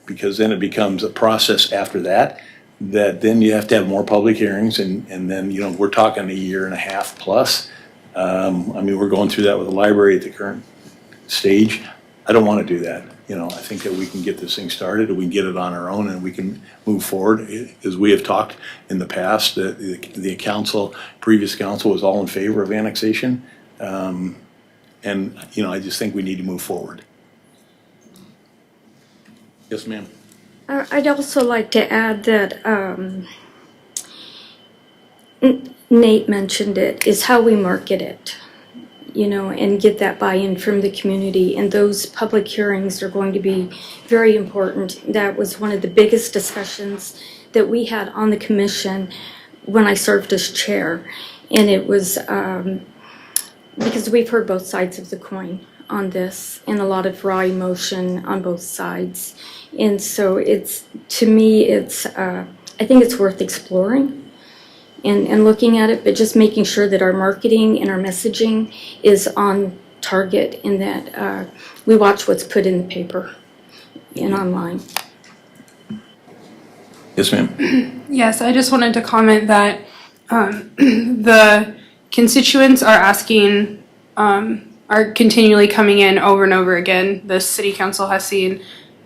because then it becomes a process after that then you have to have more public hearings, and then, we're talking 1.5 years plus. We're going through that with the library at the current stage. I don't want to do that. I think that we can get this thing started, and we can get it on our own, and we can move forward. As we have talked in the past, the previous council was all in favor of annexation. And, I just think we need to move forward. Yes, ma'am. I'd also like to add that Nate mentioned it, is how we market it, and get that buy-in from the community. And those public hearings are going to be very important. That was one of the biggest discussions that we had on the commission when I served as chair. And it was because we've heard both sides of the coin on this, and a lot of raw emotion on both sides. And so to me, I think it's worth exploring and looking at it, but just making sure that our marketing and our messaging is on target, and that we watch what's put in the paper and online. Yes, ma'am. Yes, I just wanted to comment that the constituents are asking, are continually coming in over and over again. The city council has seen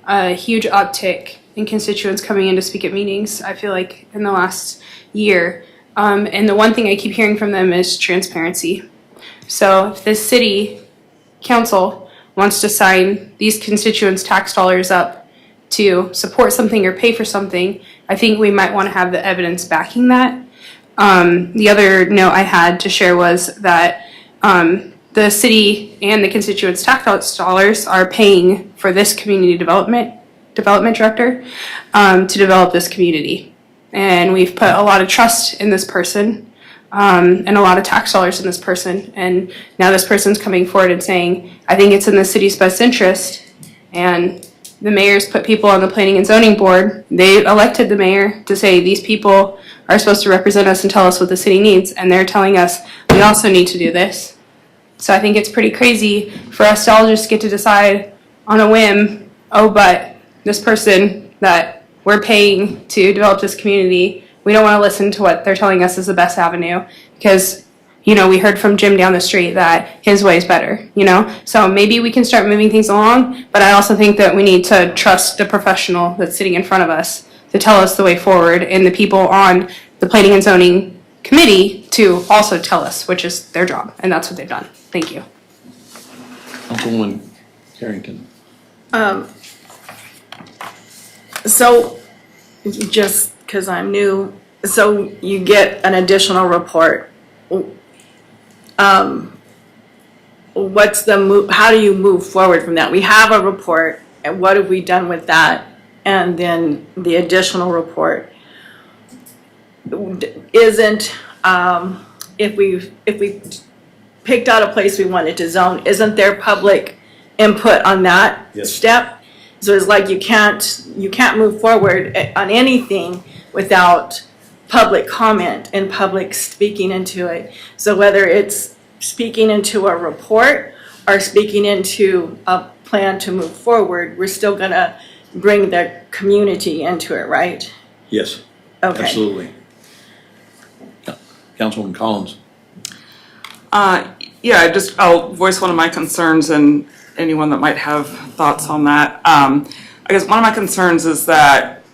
a huge uptick in constituents coming in to speak at meetings, I feel like, in the last year. And the one thing I keep hearing from them is transparency. So if the city council wants to sign these constituents' tax dollars up to support something or pay for something, I think we might want to have the evidence backing that. The other note I had to share was that the city and the constituents' tax dollars are paying for this community development director to develop this community. And we've put a lot of trust in this person and a lot of tax dollars in this person. And now this person's coming forward and saying, I think it's in the city's best interest. And the mayor's put people on the planning and zoning board. They elected the mayor to say these people are supposed to represent us and tell us what the city needs. And they're telling us we also need to do this. So I think it's pretty crazy for us to all just get to decide on a whim, oh, but this person that we're paying to develop this community, we don't want to listen to what they're telling us is the best avenue because, you know, we heard from Jim down the street that his way is better, you know? So maybe we can start moving things along, but I also think that we need to trust the professional that's sitting in front of us to tell us the way forward and the people on the Planning and Zoning Committee to also tell us, which is their job, and that's what they've done. Thank you. Councilwoman Carrington. So, just because I'm new, so you get an additional report. What's the how do you move forward from that? We have a report, and what have we done with that? And then the additional report isn't, if we picked out a place we wanted to zone, isn't there public input on that step? So it's like you can't move forward on anything without public comment and public speaking into it. So whether it's speaking into a report or speaking into a plan to move forward, we're still gonna bring the community into it, right? Yes. Okay. Absolutely. Councilwoman Collins. Yeah, I'll voice one of my concerns and anyone that might have thoughts on that. I guess one of my concerns is that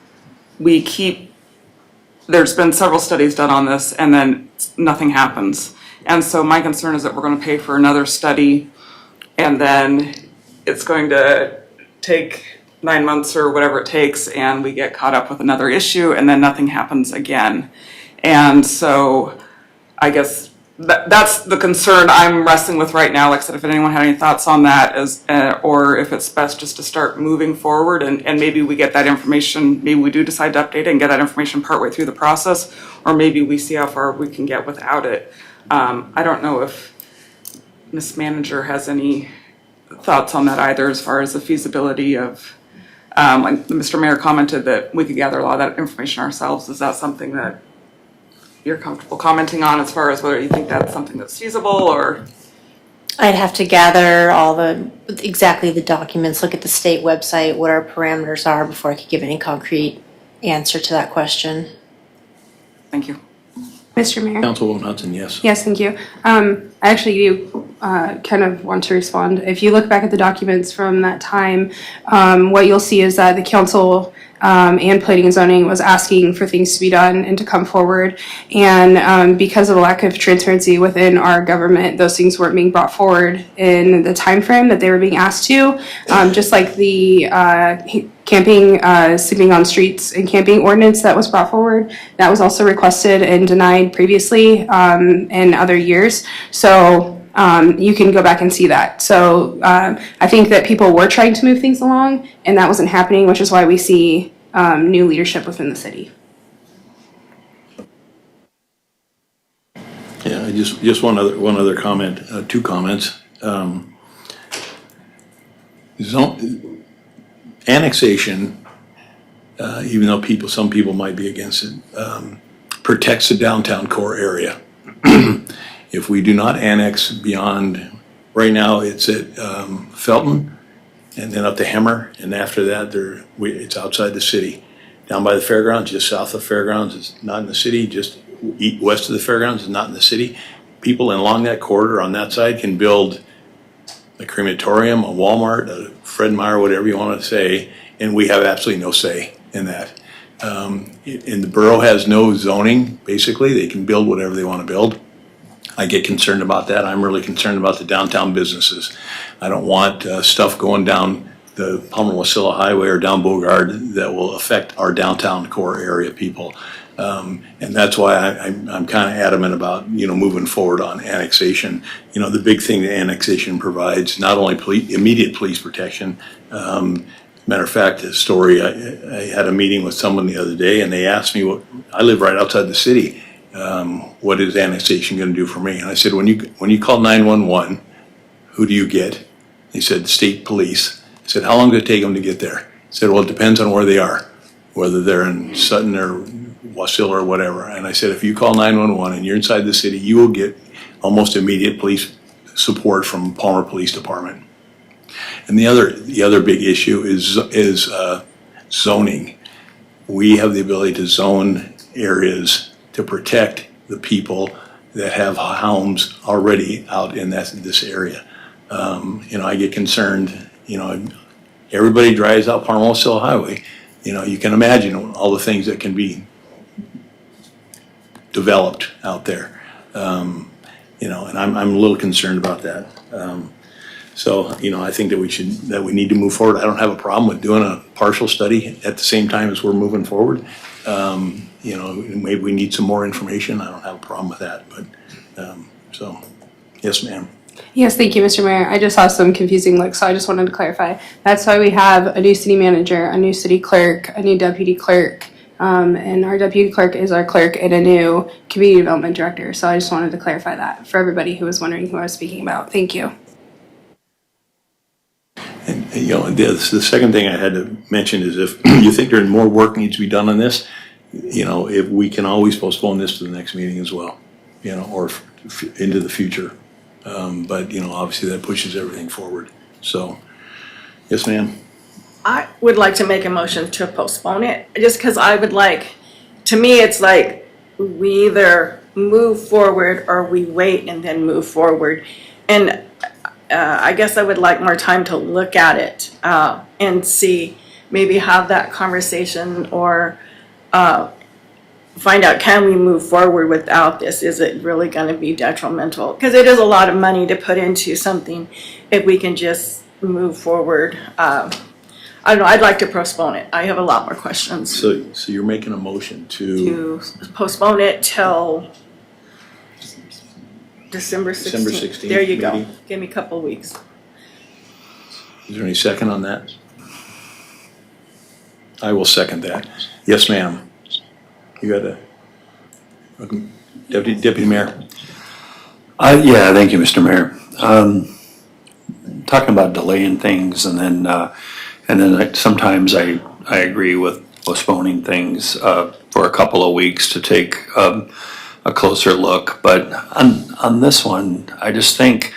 there's been several studies done on this and then nothing happens. And so my concern is that we're going to pay for another study and then it's going to take 9 months or whatever it takes and we get caught up with another issue and then nothing happens again. And so I guess that's the concern I'm wrestling with right now. Like I said, if anyone had any thoughts on that, or if it's best just to start moving forward and maybe we get that information, maybe we do decide to update it and get that information partway through the process, or maybe we see how far we can get without it. I don't know if Ms. Manager has any thoughts on that either, as far as the feasibility of, like Mr. Mayor commented that we could gather a lot of that information ourselves. Is that something that you're comfortable commenting on, as far as whether you think that's something that's feasible? Or I'd have to gather exactly the documents, look at the state website, what our parameters are before I could give any concrete answer to that question. Thank you. Mr. Mayor? Councilwoman Hudson, yes. Yes, thank you. I actually do kind of want to respond. If you look back at the documents from that time, what you'll see is that the council and planning and zoning was asking for things to be done and to come forward. And because of the lack of transparency within our government, those things weren't being brought forward in the time frame that they were being asked to. Just like the camping, sleeping on streets and camping ordinance that was brought forward, that was also requested and denied previously in other years. So you can go back and see that. So I think that people were trying to move things along and that wasn't happening, which is why we see new leadership within the city. Yeah, just one other comment, two comments. Annexation, even though some people might be against it, protects the downtown core area. If we do not annex beyond, right now it's at Felton and then up to Hemmer, and after that it's outside the city. Down by the fairgrounds, just south of the fairgrounds, it's not in the city, just west of the fairgrounds is not in the city. People along that corridor on that side can build a crematorium, a Walmart, a Fred Meyer, whatever you want to say, and we have absolutely no say in that. And the borough has no zoning, basically. They can build whatever they want to build. I get concerned about that. I'm really concerned about the downtown businesses. I don't want stuff going down the Palmer-Wasilla Highway or down Bogard that will affect our downtown core area people. And that's why I'm kind of adamant about, moving forward on annexation. The big thing that annexation provides, not only immediate police protection. Matter of fact, a story, I had a meeting with someone the other day and they asked me, I live right outside the city. What is annexation going to do for me? And I said, when you call 911, who do you get? He said, state police. I said, how long does it take them to get there? He said, well, it depends on where they are, whether they're in Sutton or Wasilla or whatever. And I said, if you call 911 and you're inside the city, you will get almost immediate police support from Palmer Police Department. And the other big issue is zoning. We have the ability to zone areas to protect the people that have homes already out in this area. I get concerned, everybody drives out PalmerCity Highway. You can imagine all the things that can be developed out there. And I'm a little concerned about that. So, I think that we need to move forward. I don't have a problem with doing a partial study at the same time as we're moving forward. Maybe we need some more information. I don't have a problem with that, but, yes, ma'am. Yes, thank you, Mr. Mayor. I just saw some confusing looks, so I just wanted to clarify. That's why we have a new city manager, a new city clerk, a new deputy clerk, and our deputy clerk is our clerk, and a new community development director. So I just wanted to clarify that for everybody who was wondering who I was speaking about. Thank you. And the second thing I had to mention is if you think there's more work needs to be done on this, if we can always postpone this to the next meeting as well, or into the future. But obviously that pushes everything forward. So, yes, ma'am. I would like to make a motion to postpone it, just because I would like, to me, it's like we either move forward or we wait and then move forward. And I guess I would like more time to look at it and see, maybe have that conversation or find out, can we move forward without this? Is it really going to be detrimental? Because it is a lot of money to put into something if we can just move forward. I don't know, I'd like to postpone it. I have a lot more questions. So you're making a motion to Postpone it till December 16th. December 16th There you go. meeting? Give me a couple of weeks. Is there any second on that? I will second that. Yes, ma'am. You got a Deputy Mayor. Yeah, thank you, Mr. Mayor. Talking about delaying things and then sometimes I agree with postponing things for a couple of weeks to take a closer look. But on this one, I just think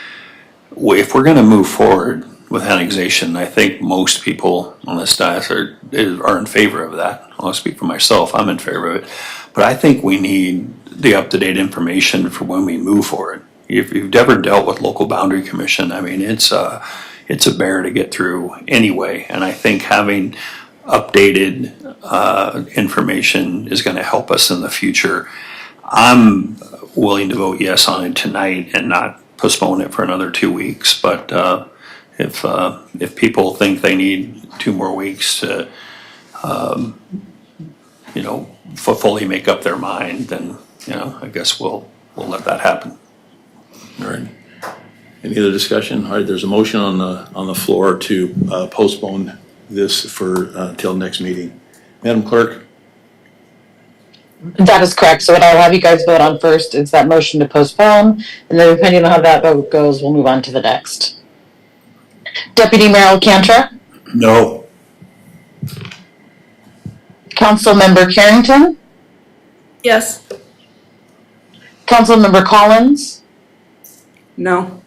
if we're going to move forward with annexation, I think most people on this dais are in favor of that. I'll speak for myself. I'm in favor of it. But I think we need the up-to-date information for when we move forward. If you've ever dealt with local boundary commission, I mean, it's a bear to get through anyway. And I think having updated information is going to help us in the future. I'm willing to vote yes on it tonight and not postpone it for another 2 weeks. But if people think they need 2 more weeks to, fully make up their mind, then I guess we'll let that happen. All right. Any other discussion? All right. There's a motion on the floor to postpone this for till next meeting. Madam Clerk. That is correct. So what I'll have you guys vote on first is that motion to postpone, and then depending on how that vote goes, we'll move on to the next. Deputy Mayor Alcantara? No. Councilmember Carrington? Yes. Councilmember Collins? No.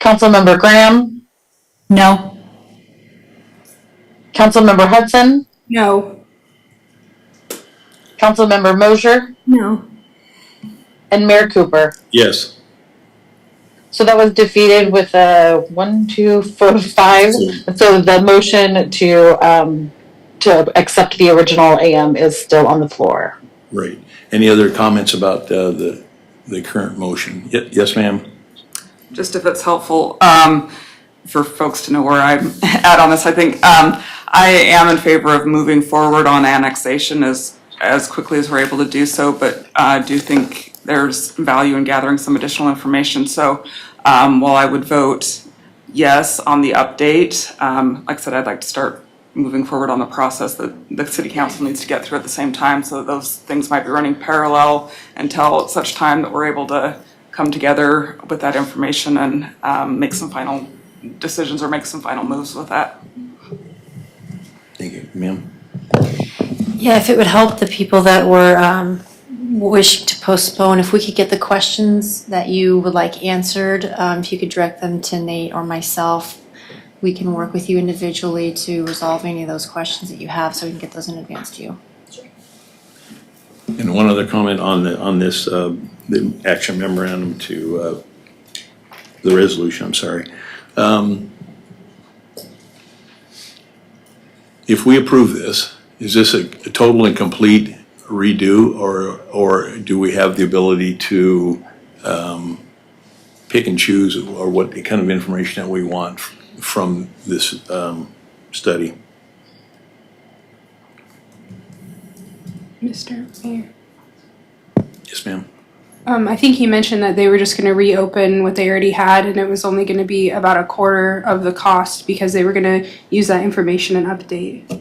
Councilmember Graham? No. Councilmember Hudson? No. Councilmember Mosier? No. And Mayor Cooper? Yes. So that was defeated with a 1, 2, 4, 5. So the motion to accept the original AM is still on the floor. Right. Any other comments about the current motion? Yes, ma'am. Just if it's helpful for folks to know where I'm at on this, I think I am in favor of moving forward on annexation as quickly as we're able to do so, but I do think there's value in gathering some additional information. So while I would vote yes on the update, like I said, I'd like to start moving forward on the process that the city council needs to get through at the same time, so those things might be running parallel until such time that we're able to come together with that information and make some final decisions or make some final moves with that. Thank you, ma'am. Yeah, if it would help the people that were wishing to postpone, if we could get the questions that you would like answered, if you could direct them to Nate or myself, we can work with you individually to resolve any of those questions that you have, so we can get those in advance to you. And one other comment on this, the action memorandum to the resolution, I'm sorry. If we approve this, is this a total and complete redo, or do we have the ability to pick and choose, or what kind of information that we want from this study? Mr. Mayor. Yes, ma'am. I think he mentioned that they were just going to reopen what they already had, and it was only going to be about a quarter of the cost because they were going to use that information and update.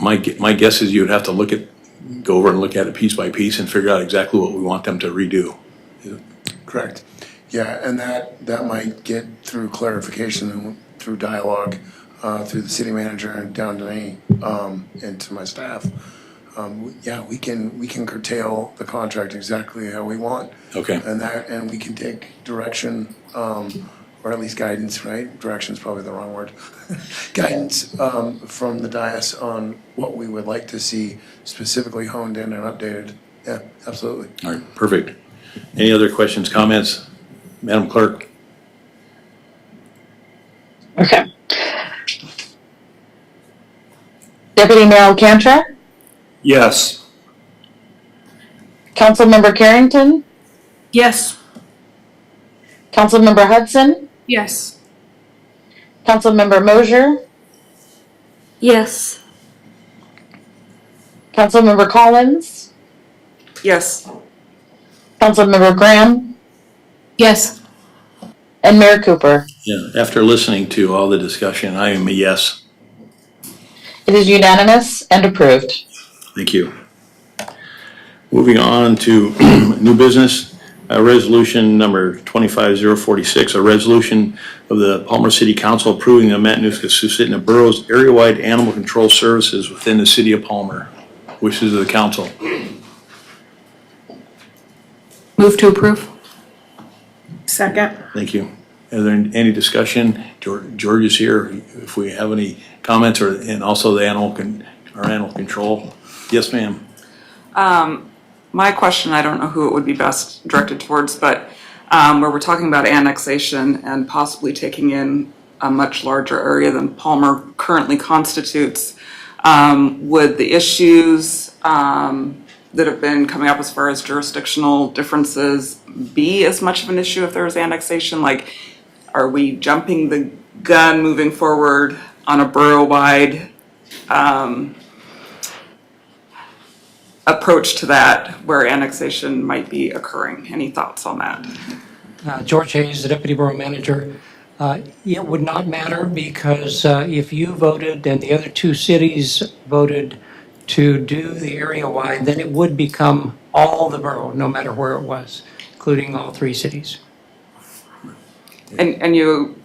My guess is you'd have to go over and look at it piece by piece and figure out exactly what we want them to redo. Correct. Yeah, and that might get through clarification and through dialogue through the city manager and down to me and to my staff. Yeah, we can curtail the contract exactly how we want. Okay. And we can take direction, or at least guidance, right? Direction is probably the wrong word. Guidance from the dais on what we would like to see specifically honed in and updated. Yeah, absolutely. All right, perfect. Any other questions, comments? Madam Clerk? Okay. Deputy Mayor Alcantara? Yes. Councilmember Carrington? Yes. Councilmember Hudson? Yes. Councilmember Mosier? Yes. Councilmember Collins? Yes. Councilmember Graham? Yes. And Mayor Cooper? Yeah, after listening to all the discussion, I am a yes. It is unanimous and approved. Thank you. Moving on to new business, resolution number 25046, a resolution of the Palmer City Council approving the Matanuska-Susitna Borough's area-wide animal control services within the city of Palmer. Wishes of the council. Move to approve. Second. Thank you. Is there any discussion? George is here if we have any comments, and also the animal control. Yes, ma'am. My question, I don't know who it would be best directed towards, but where we're talking about annexation and possibly taking in a much larger area than Palmer currently constitutes, would the issues that have been coming up as far as jurisdictional differences be as much of an issue if there was annexation? Like, are we jumping the gun moving forward on a borough-wide approach to that where annexation might be occurring? Any thoughts on that? George Hayes, the Deputy Borough Manager. It would not matter because if you voted and the other two cities voted to do the area-wide, then it would become all the borough, no matter where it was, including all three cities. And you,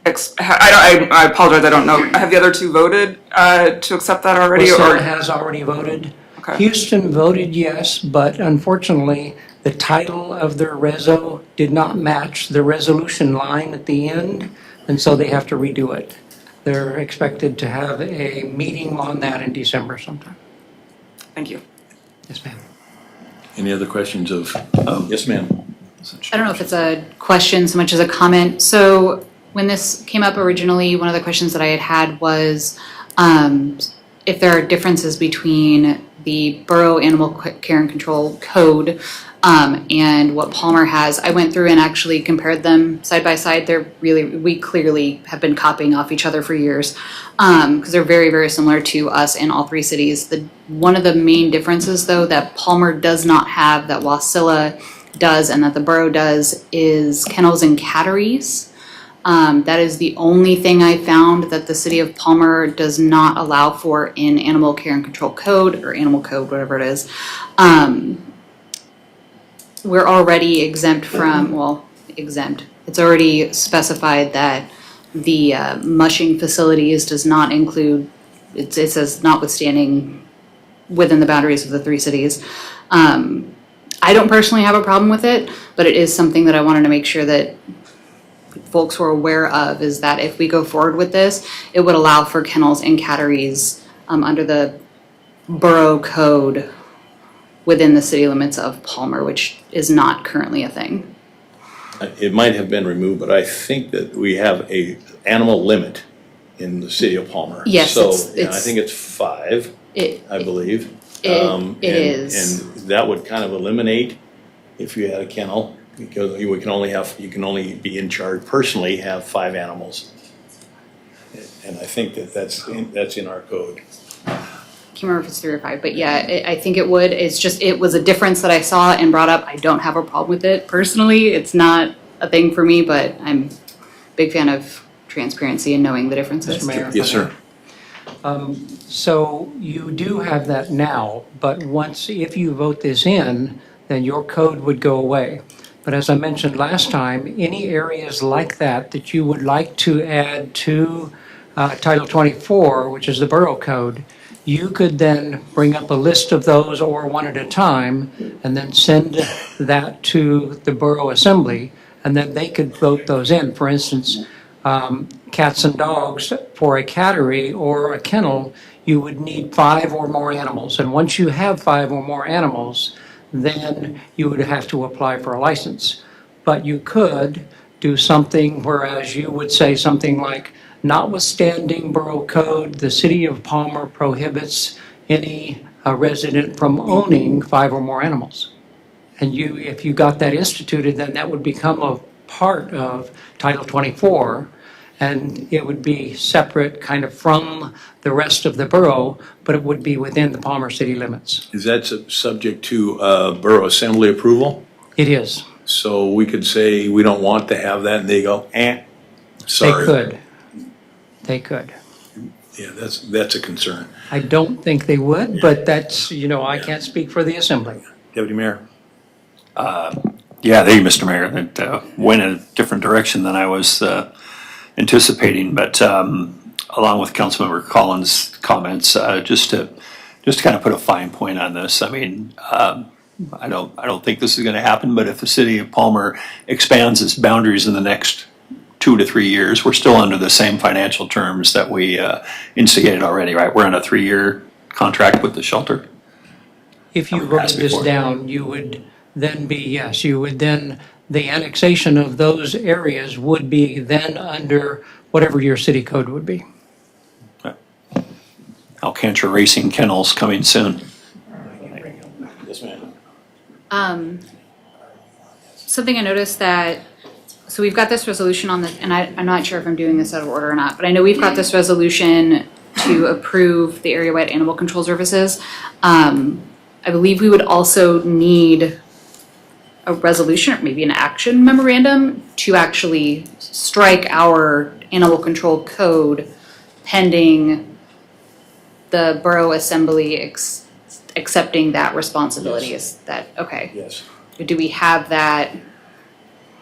I apologize, I don't know. Have the other two voted to accept that already? Wasilla has already voted. Okay. Houston voted yes, but unfortunately, the title of their reso did not match the resolution line at the end, and so they have to redo it. They're expected to have a meeting on that in December sometime. Thank you. Yes, ma'am. Any other questions of, yes, ma'am. I don't know if it's a question so much as a comment. So when this came up originally, one of the questions that I had was if there are differences between the Borough Animal Care and Control Code and what Palmer has. I went through and actually compared them side by side. We clearly have been copying off each other for years because they're very, very similar to us in all three cities. One of the main differences, though, that Palmer does not have, that Wasilla does and that the borough does, is kennels and catteries. That is the only thing I found that the city of Palmer does not allow for in Animal Care and Control Code or Animal Code, whatever it is. We're already exempt from, exempt. It's already specified that the mushing facilities does not include, it says notwithstanding within the boundaries of the 3 cities. I don't personally have a problem with it, but it is something that I wanted to make sure that folks were aware of, is that if we go forward with this, it would allow for kennels and catteries under the borough code within the city limits of Palmer, which is not currently a thing. It might have been removed, but I think that we have a animal limit in the city of Palmer. Yes, So, it's I think it's 5, I believe. It is. And that would kind of eliminate if you had a kennel, because you can only be in charge, personally, have 5 animals. And I think that's in our code. Can't remember if it's 3 or 5, but yeah, I think it would. It's just, it was a difference that I saw and brought up. I don't have a problem with it personally. It's not a thing for me, but I'm a big fan of transparency and knowing the differences. Mr. Mayor? Yes, sir. So you do have that now, but if you vote this in, then your code would go away. But as I mentioned last time, any areas like that you would like to add to Title 24, which is the borough code, you could then bring up a list of those, or one at a time, and then send that to the borough assembly, and then they could vote those in. For instance, cats and dogs, for a cattery or a kennel, you would need 5 or more animals. And once you have 5 or more animals, then you would have to apply for a license. But you could do something, whereas you would say something like, notwithstanding borough code, the city of Palmer prohibits any resident from owning 5 or more animals. And if you got that instituted, then that would become a part of Title 24, and it would be separate kind of from the rest of the borough, but it would be within the Palmer city limits. Is that subject to borough assembly approval? It is. So we could say we don't want to have that, and they go, sorry. They could. Yeah, that's a concern. I don't think they would, but that's, I can't speak for the assembly. Deputy Mayor? Yeah, thank you, Mr. Mayor. That went in a different direction than I was anticipating, but along with Councilmember Collins' comments, just to kind of put a fine point on this. I mean, I don't think this is going to happen, but if the city of Palmer expands its boundaries in the next 2 to 3 years, we're still under the same financial terms that we instigated already, right? We're on a 3-year contract with the shelter. If you wrote this down, you would then be, the annexation of those areas would be then under whatever your city code would be. Alcantara Racing Kennels coming soon. Yes, ma'am. Something I noticed so we've got this resolution on and I'm not sure if I'm doing this out of order or not, but I know we've got this resolution to approve the area-wide animal control services. I believe we would also need a resolution, or maybe an action memorandum, to actually strike our animal control code pending the borough assembly accepting that responsibility. Yes. Is that okay? Yes. Do we have that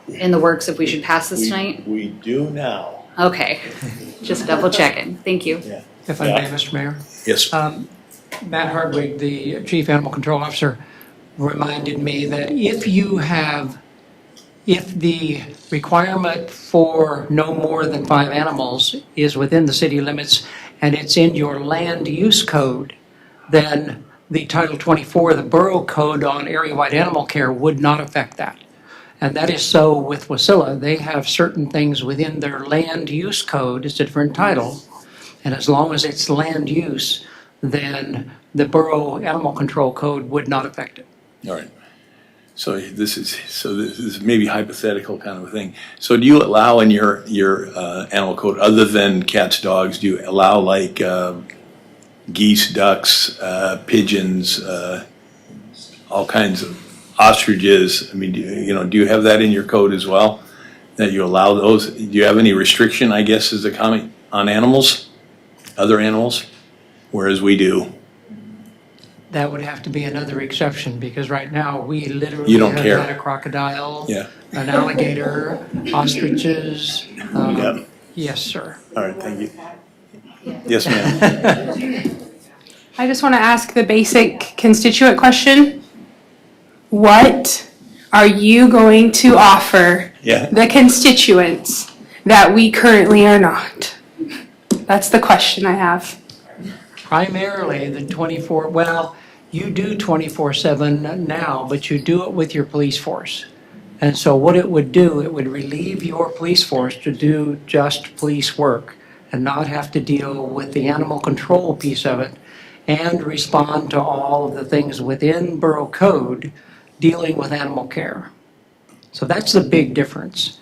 in the works if we should pass this tonight? We do now. Okay, just double checking. Thank you. Yeah. If I may, Mr. Mayor? Yes. Matt Hardwick, the Chief Animal Control Officer, reminded me that if the requirement for no more than 5 animals is within the city limits and it's in your land use code, then the Title 24, the borough code on area-wide animal care, would not affect that. And that is so with Wasilla. They have certain things within their land use code. It's a different title. And as long as it's land use, then the borough animal control code would not affect it. All right. So this is maybe hypothetical kind of a thing. So do you allow in your animal code, other than cats, dogs, do you allow like geese, ducks, pigeons, all kinds of ostriches? I mean, do you have that in your code as well? That you allow those? Do you have any restriction, I guess, is the comment on animals, other animals? Whereas we do. That would have to be another exception, because right now we literally You don't have care. had a crocodile, Yeah. an alligator, ostriches. Yeah. Yes, sir. All right, thank you. Yes, ma'am. I just want to ask the basic constituent question. What are you going to offer the constituents that we currently are not? That's the question I have. Primarily the 24, well, you do 24/7 now, but you do it with your police force. And so what it would do, it would relieve your police force to do just police work and not have to deal with the animal control piece of it and respond to all of the things within borough code dealing with animal care. So that's the big difference.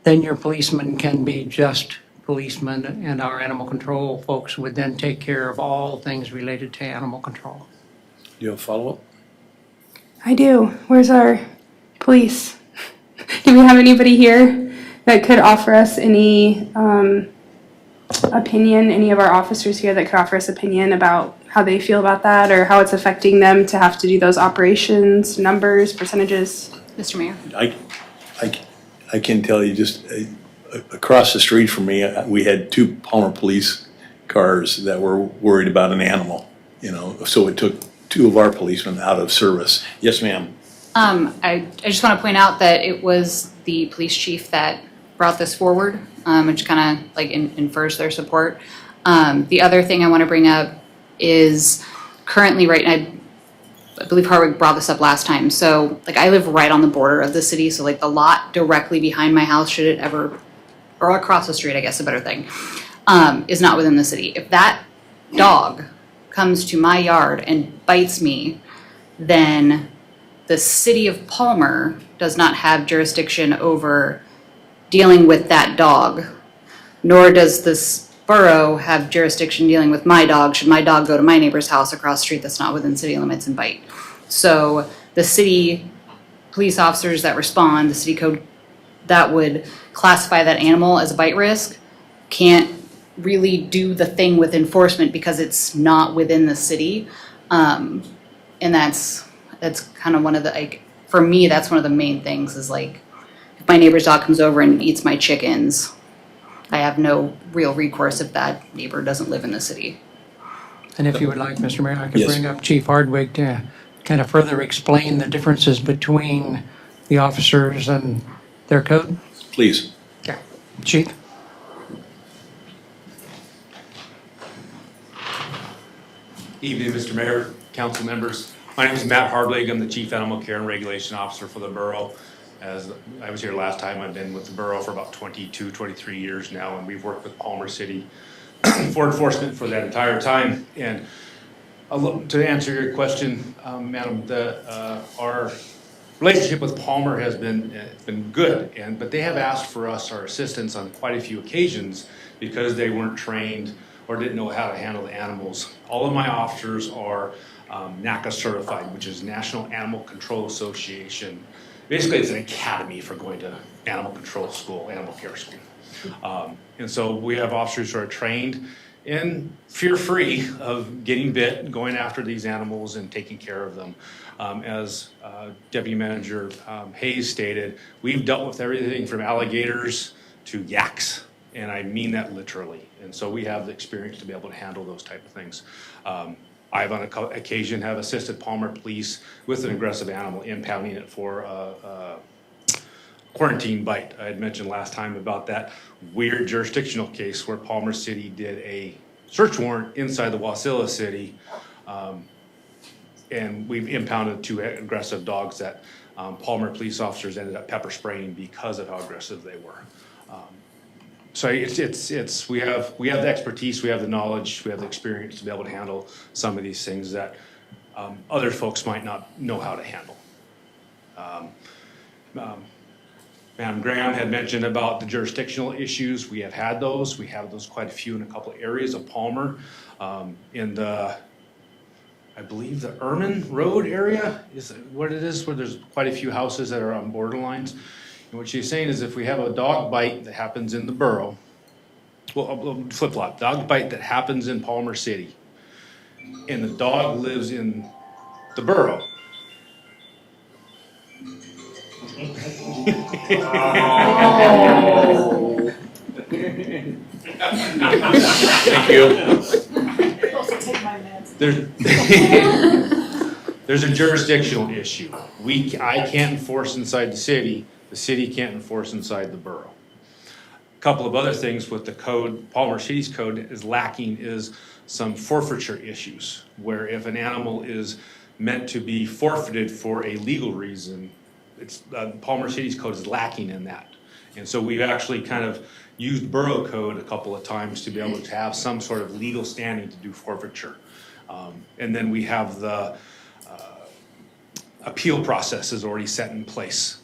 Then your policemen can be just policemen, and our animal control folks would then take care of all things related to animal control. Do you have a follow-up? I do. Where's our police? Do we have anybody here that could offer us any opinion, any of our officers here that could offer us opinion about how they feel about that or how it's affecting them to have to do those operations, numbers, percentages? Mr. Mayor? I can tell you just across the street from me, we had 2 Palmer police cars that were worried about an animal, so it took 2 of our policemen out of service. Yes, ma'am. I just want to point out that it was the police chief that brought this forward, which kind of like infers their support. The other thing I want to bring up is currently, right, I believe Harwick brought this up last time. So like I live right on the border of the city. So like the lot directly behind my house, should it ever, or across the street, I guess a better thing, is not within the city. If that dog comes to my yard and bites me, then the city of Palmer does not have jurisdiction over dealing with that dog, nor does this borough have jurisdiction dealing with my dog should my dog go to my neighbor's house across the street that's not within city limits and bite. So the city police officers that respond, the city code that would classify that animal as a bite risk can't really do the thing with enforcement because it's not within the city. And that's kind of one of the, like, for me, that's one of the main things is like, if my neighbor's dog comes over and eats my chickens, I have no real recourse if that neighbor doesn't live in the city. And if you would like, Mr. Mayor, I could Yes. bring up Chief Hardwick to kind of further explain the differences between the officers and their code. Please. Yeah. Chief? Evening, Mr. Mayor, council members. My name is Matt Hardwick. I'm the Chief Animal Care and Regulation Officer for the borough. As I was here last time, I've been with the borough for about 22, 23 years now, and we've worked with Palmer City for enforcement for that entire time. And to answer your question, Madam, our relationship with Palmer has been good, but they have asked for our assistance on quite a few occasions because they weren't trained or didn't know how to handle the animals. All of my officers are NACA certified, which is National Animal Control Association. Basically, it's an academy for going to animal control school, animal care school. And so we have officers who are trained and fear-free of getting bit, going after these animals and taking care of them. As Deputy Manager Hayes stated, we've dealt with everything from alligators to yaks, and I mean that literally. And so we have the experience to be able to handle those type of things. I've on occasion have assisted Palmer Police with an aggressive animal, impounding it for quarantine bite. I had mentioned last time about that weird jurisdictional case where Palmer City did a search warrant inside the Wasilla City, and we've impounded 2 aggressive dogs that Palmer police officers ended up pepper spraying because of how aggressive they were. So we have the expertise, we have the knowledge, we have the experience to be able to handle some of these things that other folks might not know how to handle. Madam Graham had mentioned about the jurisdictional issues. We have had those. We have those quite a few in a couple of areas of Palmer. In the, I believe the Erman Road area is what it is, where there's quite a few houses that are on borderlines. And what she's saying is if we have a dog bite that happens in the borough, well, flip-flop, dog bite that happens in Palmer City, and the dog lives in the borough. Thank you. There's there's a jurisdictional issue. I can't enforce inside the city can't enforce inside the borough. A couple of other things with the code, Palmer City's code is lacking is some forfeiture issues, where if an animal is meant to be forfeited for a legal reason, it's Palmer City's code is lacking in that. And so we've actually kind of used borough code a couple of times to be able to have some sort of legal standing to do forfeiture. And then we have the appeal process is already set in place.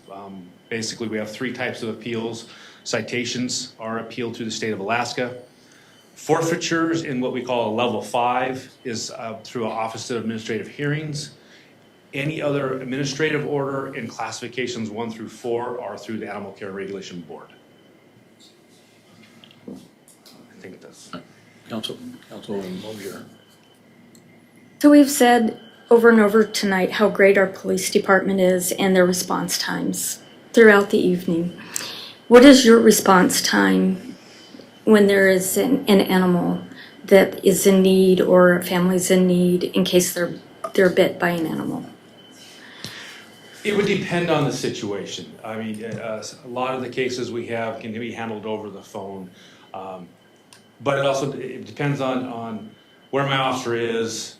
Basically, we have 3 types of appeals. Citations are appealed through the state of Alaska. Forfeitures in what we call a level 5 is through an Office of Administrative Hearings. Any other administrative order in classifications 1 through 4 are through the Animal Care Regulation Board. I think that's Councilwoman Mosier. So we've said over and over tonight how great our police department is and their response times throughout the evening. What is your response time when there is an animal that is in need or a family's in need in case they're bit by an animal? It would depend on the situation. I mean, a lot of the cases we have can be handled over the phone. But it depends on where my officer is,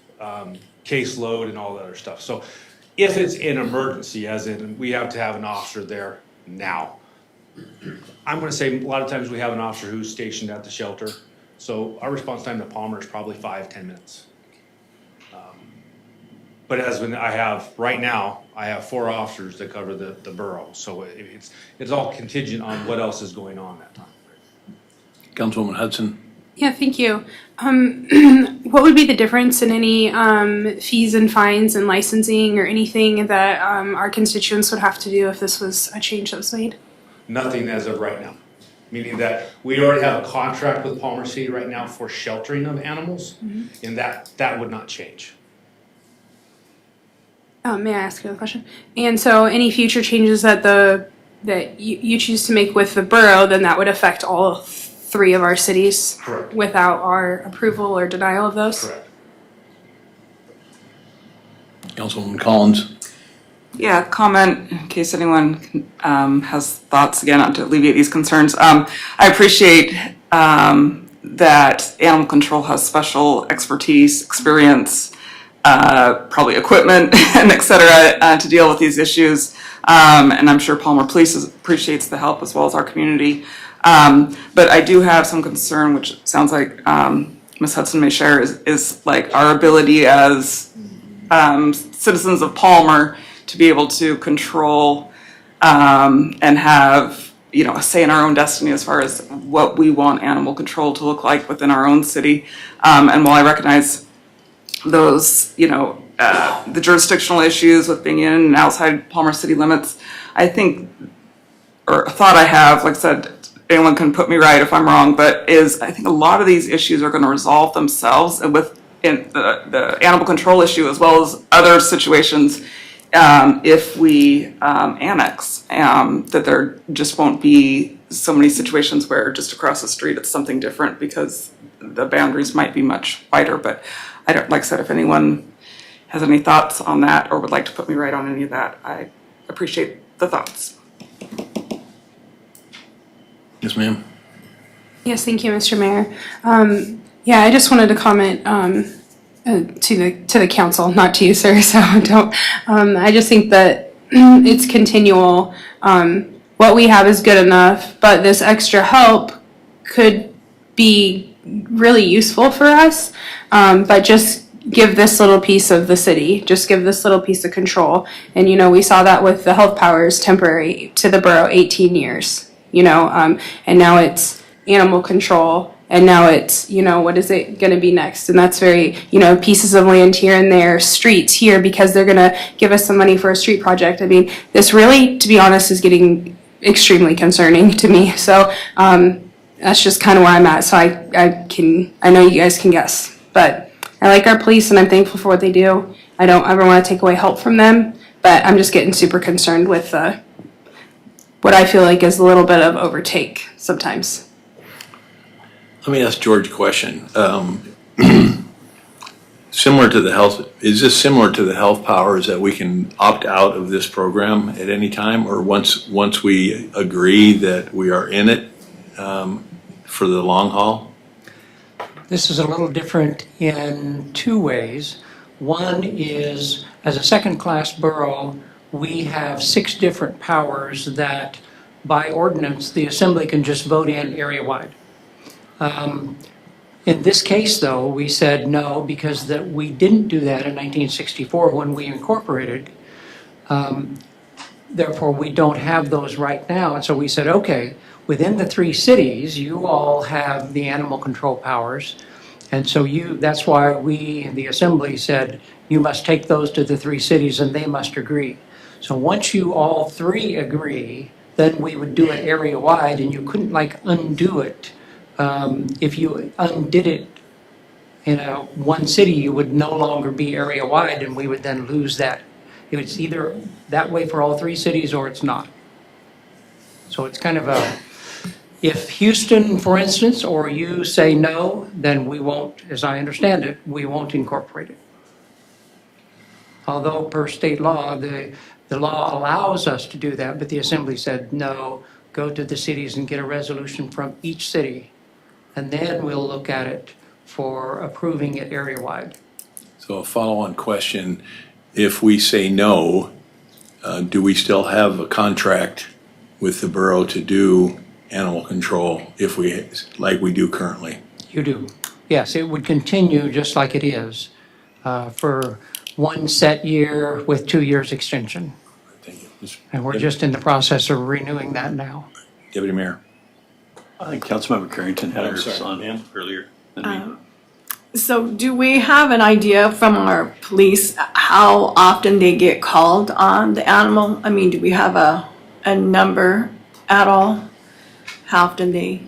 caseload and all that other stuff. So if it's an emergency, as in we have to have an officer there now, I'm going to say a lot of times we have an officer who's stationed at the shelter. So our response time to Palmer is probably 5-10 minutes. But as when right now, I have 4 officers that cover the borough. So it's all contingent on what else is going on that time. Councilwoman Hudson. Yeah, thank you. What would be the difference in any fees and fines and licensing or anything that our constituents would have to do if this was a change that was made? Nothing as of right now. Meaning that we already have a contract with Palmer City right now for sheltering of animals, and that would not change. May I ask you a question? And so any future changes that you choose to make with the borough, then that would affect all 3 of our cities? Correct. Without our approval or denial of those? Correct. Councilwoman Collins. Yeah, comment in case anyone has thoughts, again, to alleviate these concerns. I appreciate that animal control has special expertise, experience, probably equipment, and et cetera, to deal with these issues. And I'm sure Palmer Police appreciates the help as well as our community. But I do have some concern, which sounds like Ms. Hudson may share, is like our ability as citizens of Palmer to be able to control and have a say in our own destiny as far as what we want animal control to look like within our own city. And while I recognize those, the jurisdictional issues with being in and outside Palmer city limits, I think, or a thought I have, like I said, anyone can put me right if I'm wrong, but I think a lot of these issues are going to resolve themselves within the animal control issue as well as other situations if we annex, that there just won't be so many situations where just across the street it's something different because the boundaries might be much wider. But I don't, like I said, if anyone has any thoughts on that or would like to put me right on any of that, I appreciate the thoughts. Yes, ma'am. Yes, thank you, Mr. Mayor. Yeah, I just wanted to comment to the council, not to you, sir. So don't. I just think that it's continual. What we have is good enough, but this extra help could be really useful for us. But just give this little piece of the city, just give this little piece of control. And we saw that with the health powers temporary to the borough, 18 years. And now it's animal control, and now it's, what is it going to be next? And that's very, pieces of land here and there, streets here, because they're going to give us some money for a street project. I mean, this really, to be honest, is getting extremely concerning to me. So that's just kind of where I'm at. So I know you guys can guess, but I like our police and I'm thankful for what they do. I don't ever want to take away help from them, but I'm just getting super concerned with what I feel like is a little bit of overtake sometimes. Let me ask George a question. similar to the health, is this similar to the health powers that we can opt out of this program at any time? Or once we agree that we are in it for the long haul? This is a little different in two ways. One is, as a second-class borough, we have 6 different powers that, by ordinance, the Assembly can just vote in area-wide. In this case, though, we said no because we didn't do that in 1964 when we incorporated. Therefore, we don't have those right now. And so we said, okay, within the 3 cities, you all have the animal control powers. And so that's why we, the Assembly, said you must take those to the 3 cities and they must agree. So once you all 3 agree, then we would do it area-wide, and you couldn't undo it. If you undid it in one city, you would no longer be area-wide, and we would then lose that. It's either that way for all 3 cities or it's not. So it's kind of if Houston, for instance, or you say no, then we won't, as I understand it, we won't incorporate it. Although per state law, the law allows us to do that, but the Assembly said no, go to the cities and get a resolution from each city, and then we'll look at it for approving it area-wide. So a follow-on question, if we say no, do we still have a contract with the borough to do animal control like we do currently? You do. Yes, it would continue just like it is for 1 set year with 2 years extension. Thank you. And we're just in the process of renewing that now. Deputy Mayor. I think Councilmember Carrington had I'm her sorry, on ma'am. earlier than me. So do we have an idea from our police how often they get called on the animal? I mean, do we have a number at all? How often they?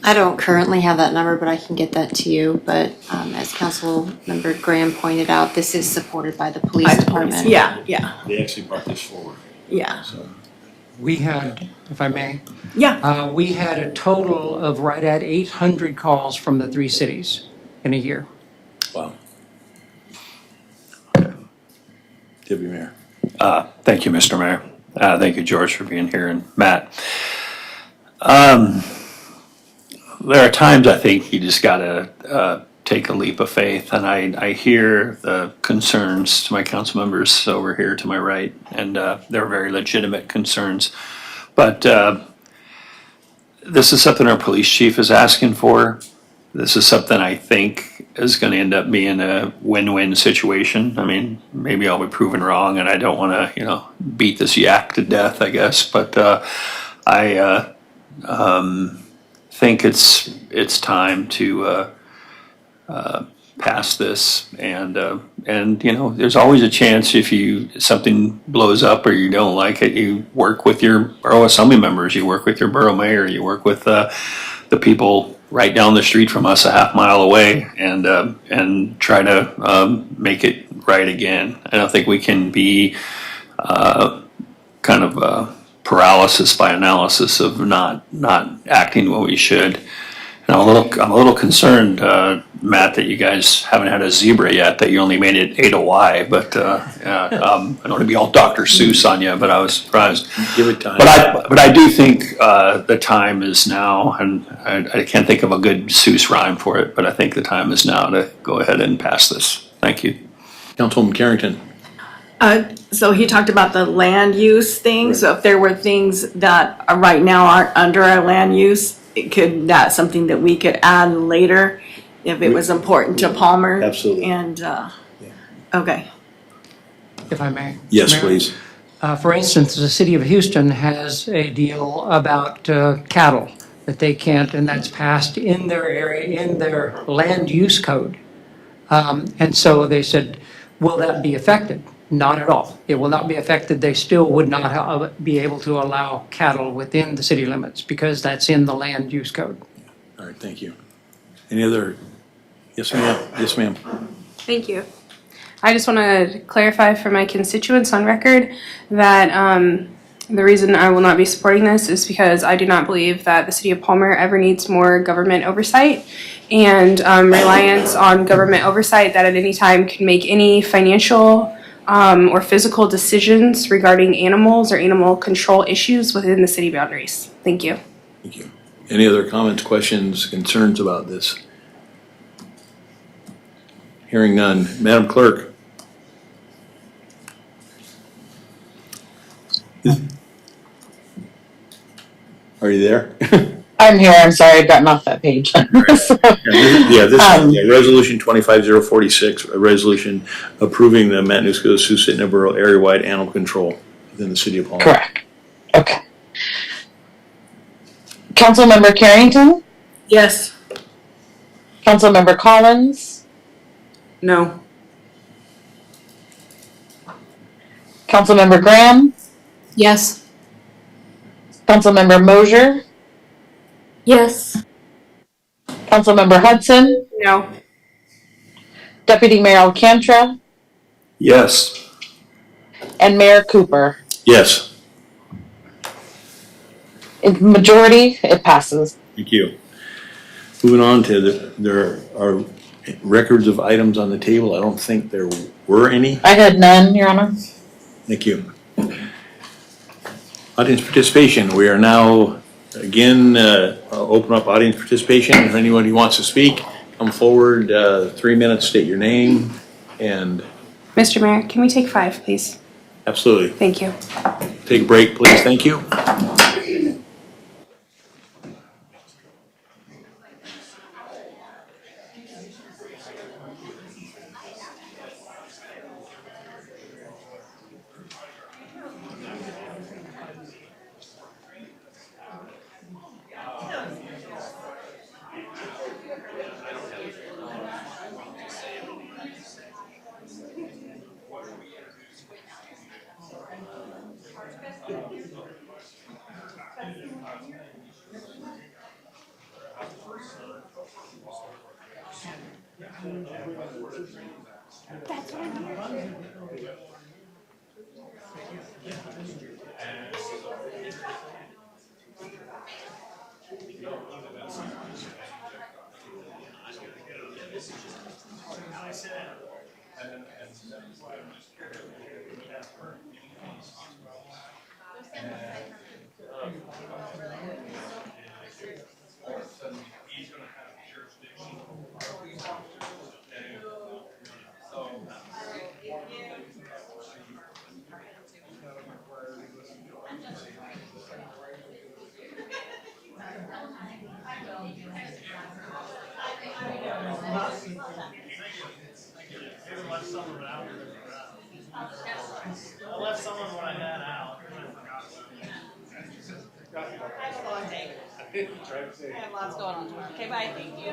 I don't currently have that number, but I can get that to you. But as Councilmember Graham pointed out, this is supported by the police department. Yeah. They actually brought this forward. Yeah. So. We had, if I may. Yeah. We had a total of right at 800 calls from the 3 cities in a year. Wow. Deputy Mayor. Thank you, Mr. Mayor. Thank you, George, for being here, and Matt. There are times I think you just gotta take a leap of faith, and I hear the concerns to my council members over here to my right, and they're very legitimate concerns. But this is something our police chief is asking for. This is something I think is going to end up being a win-win situation. I mean, maybe I'll be proven wrong, and I don't want to, beat this yak to death, I guess. But I think it's time to pass this, and there's always a chance if something blows up or you don't like it, you work with your borough assembly members, you work with your borough mayor, you work with the people right down the street from us, a half mile away, and try to make it right again. I don't think we can be kind of paralysis by analysis of not acting what we should. And I'm a little concerned, Matt, that you guys haven't had a zebra yet, that you only made it A to Y, but I don't want to be all Dr. Seuss on you, but I was surprised. Give it time. But I do think the time is now, and I can't think of a good Seuss rhyme for it, but I think the time is now to go ahead and pass this. Thank you. Councilwoman Carrington. So he talked about the land use thing. Right. So if there were things that right now aren't under our land use, that's something that we could add later if it was important to Palmer. Absolutely. And okay. If I may. Yes, Mayor, please. For instance, the city of Houston has a deal about cattle that they can't, and that's passed in their area, in their land use code. And so they said, will that be affected? Not at all. It will not be affected. They still would not be able to allow cattle within the city limits because that's in the land use code. All right, thank you. Any other? Yes, ma'am. Yes, ma'am. Thank you. I just want to clarify for my constituents on record that The reason I will not be supporting this is because I do not believe that the city of Palmer ever needs more government oversight and reliance on government oversight that at any time can make any financial or physical decisions regarding animals or animal control issues within the city boundaries. Thank you. Thank you. Any other comments, questions, concerns about this? Hearing none. Madam Clerk? Are you there? I'm here. I'm sorry. I've gotten off that page. This is Resolution 25046, a resolution approving the Matanuska-Susitna Borough area-wide animal control within the city of Palmer. Correct. Okay. Councilmember Carrington? Yes. Councilmember Collins? No. Councilmember Graham? Yes. Councilmember Mosier? Yes. Councilmember Hudson? No. Deputy Mayor Alcantra? Yes. And Mayor Cooper? Yes. In majority, it passes. Thank you. Moving on to there are records of items on the table. I don't think there were any. I had none, Your Honor. Thank you. Audience participation. We are now again open up audience participation. If anybody wants to speak, come forward. 3 minutes. State your name and. Mr. Mayor, can we take 5, please? Absolutely. Thank you. Take a break, please. Thank you. I left some of what I had out. I have lots going on tomorrow. Okay, bye. Thank you.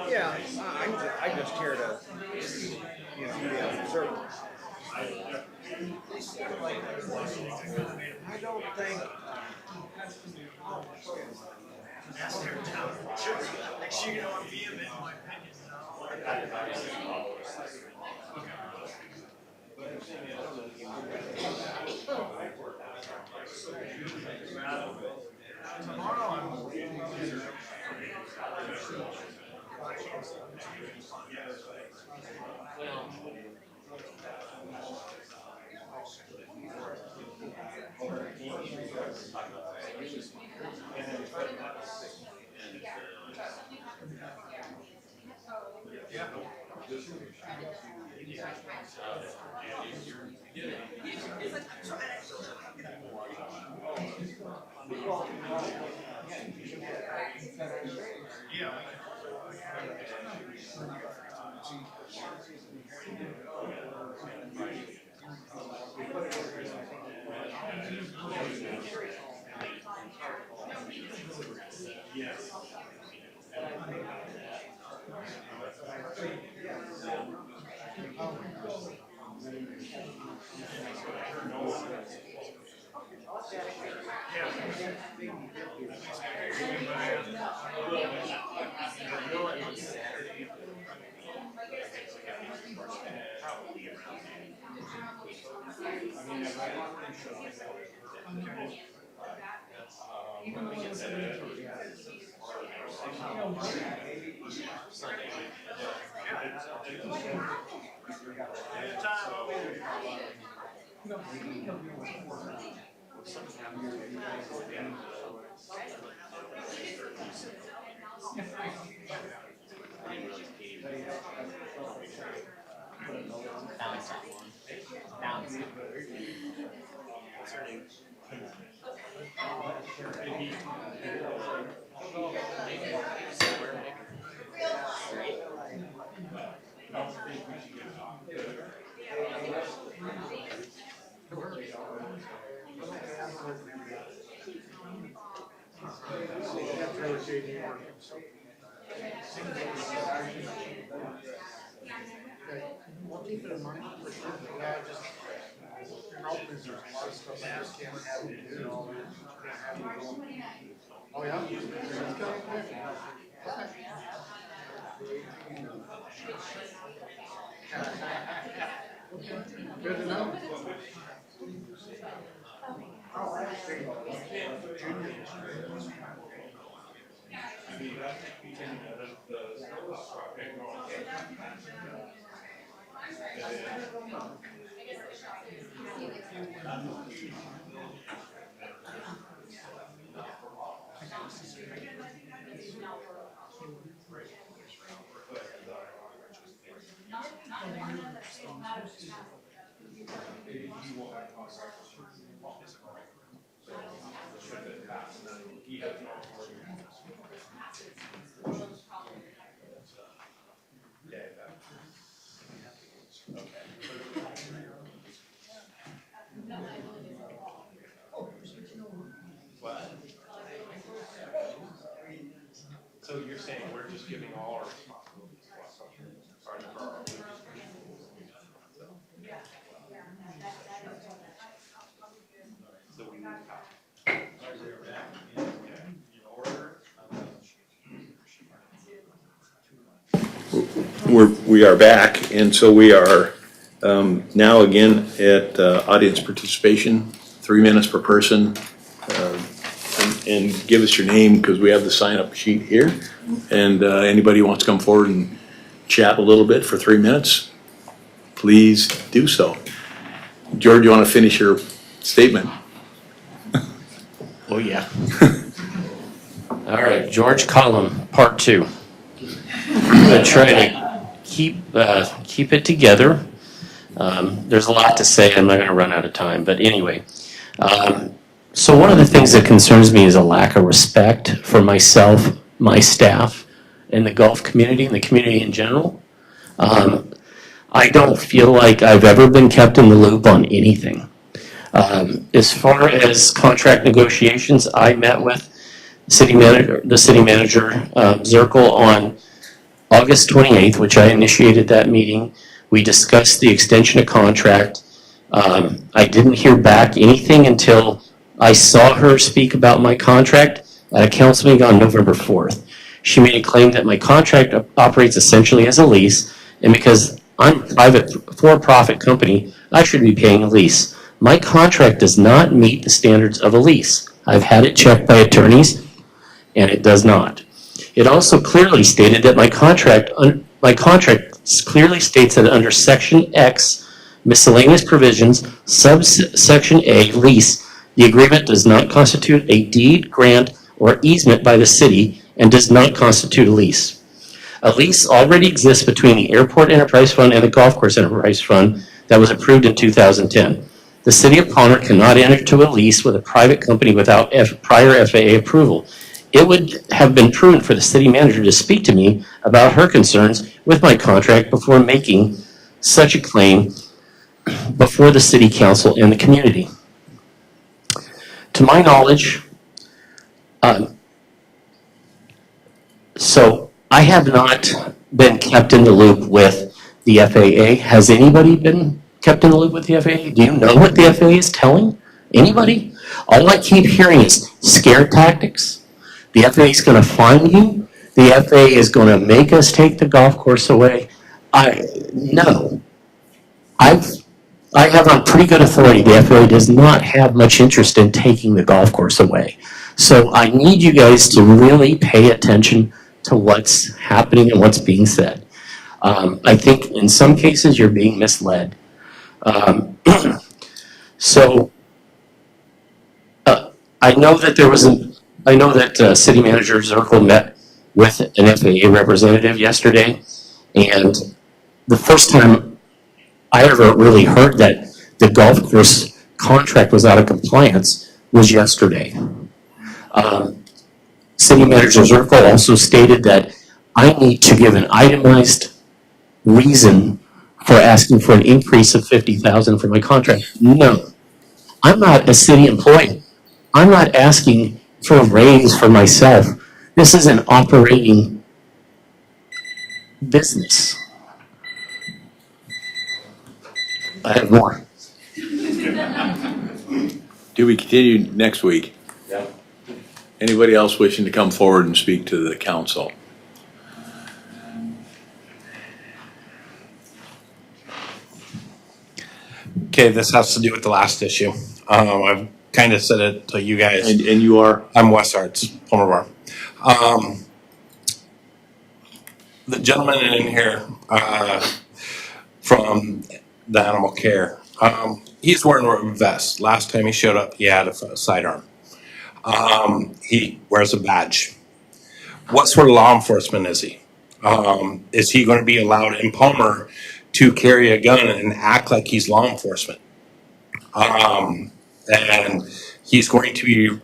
Yeah, I'm just here to, be an observer. I don't think. That's their town. Make sure you don't be in my We'll keep it in mind for sure. Yeah, just there's a lot of stuff I just can't have you do. Oh yeah. Good to know. So you're saying we're just giving all our responsibilities to our borough? So we We are back, and so we are now again at audience participation, 3 minutes per person. and give us your name, because we have the sign-up sheet here. And anybody who wants to come forward and chat a little bit for 3 minutes, please do so. George, you want to finish your statement? Oh, yeah. All right, George Collum, part 2. I'm going to try to keep it together. There's a lot to say. I'm not going to run out of time. But anyway, so one of the things that concerns me is a lack of respect for myself, my staff, and the golf community and the community in general. I don't feel like I've ever been kept in the loop on anything. As far as contract negotiations, I met with the city manager, Zirkle, on August 28th, which I initiated that meeting. We discussed the extension of contract. I didn't hear back anything until I saw her speak about my contract at a council meeting on November 4th. She made a claim that my contract operates essentially as a lease, and because I'm a private for-profit company, I should be paying a lease. My contract does not meet the standards of a lease. I've had it checked by attorneys, and it does not. It also clearly stated that my contract clearly states that under Section X, miscellaneous provisions, subsection A, lease, the agreement does not constitute a deed, grant, or easement by the city and does not constitute a lease. A lease already exists between the Airport Enterprise Fund and the Golf Course Enterprise Fund that was approved in 2010. The City of Palmer cannot enter into a lease with a private company without prior FAA approval. It would have been prudent for the city manager to speak to me about her concerns with my contract before making such a claim before the city council and the community. To my knowledge, so I have not been kept in the loop with the FAA. Has anybody been kept in the loop with the FAA? Do you know what the FAA is telling? Anybody? All I keep hearing is scare tactics. The FAA is going to fine you. The FAA is going to make us take the golf course away. No. I have on pretty good authority. The FAA does not have much interest in taking the golf course away. So I need you guys to really pay attention to what's happening and what's being said. I think in some cases you're being misled. So I know that City Manager Zirkle met with an FAA representative yesterday, and the first time I ever really heard that the golf course contract was out of compliance was yesterday. City Manager Zirkle also stated that I need to give an itemized reason for asking for an increase of $50,000 for my contract. No, I'm not a city employee. I'm not asking for a raise for myself. This is an operating business. I have more. Do we continue next week? Yeah. Anybody else wishing to come forward and speak to the council? Okay, this has to do with the last issue. I've kind of said it to you guys. And you are? I'm Wes Arts, Palmer Bar. The gentleman in here from the animal care, he's wearing a vest. Last time he showed up, he had a sidearm. He wears a badge. What sort of law enforcement is he? Is he going to be allowed in Palmer to carry a gun and act like he's law enforcement? And he's going to be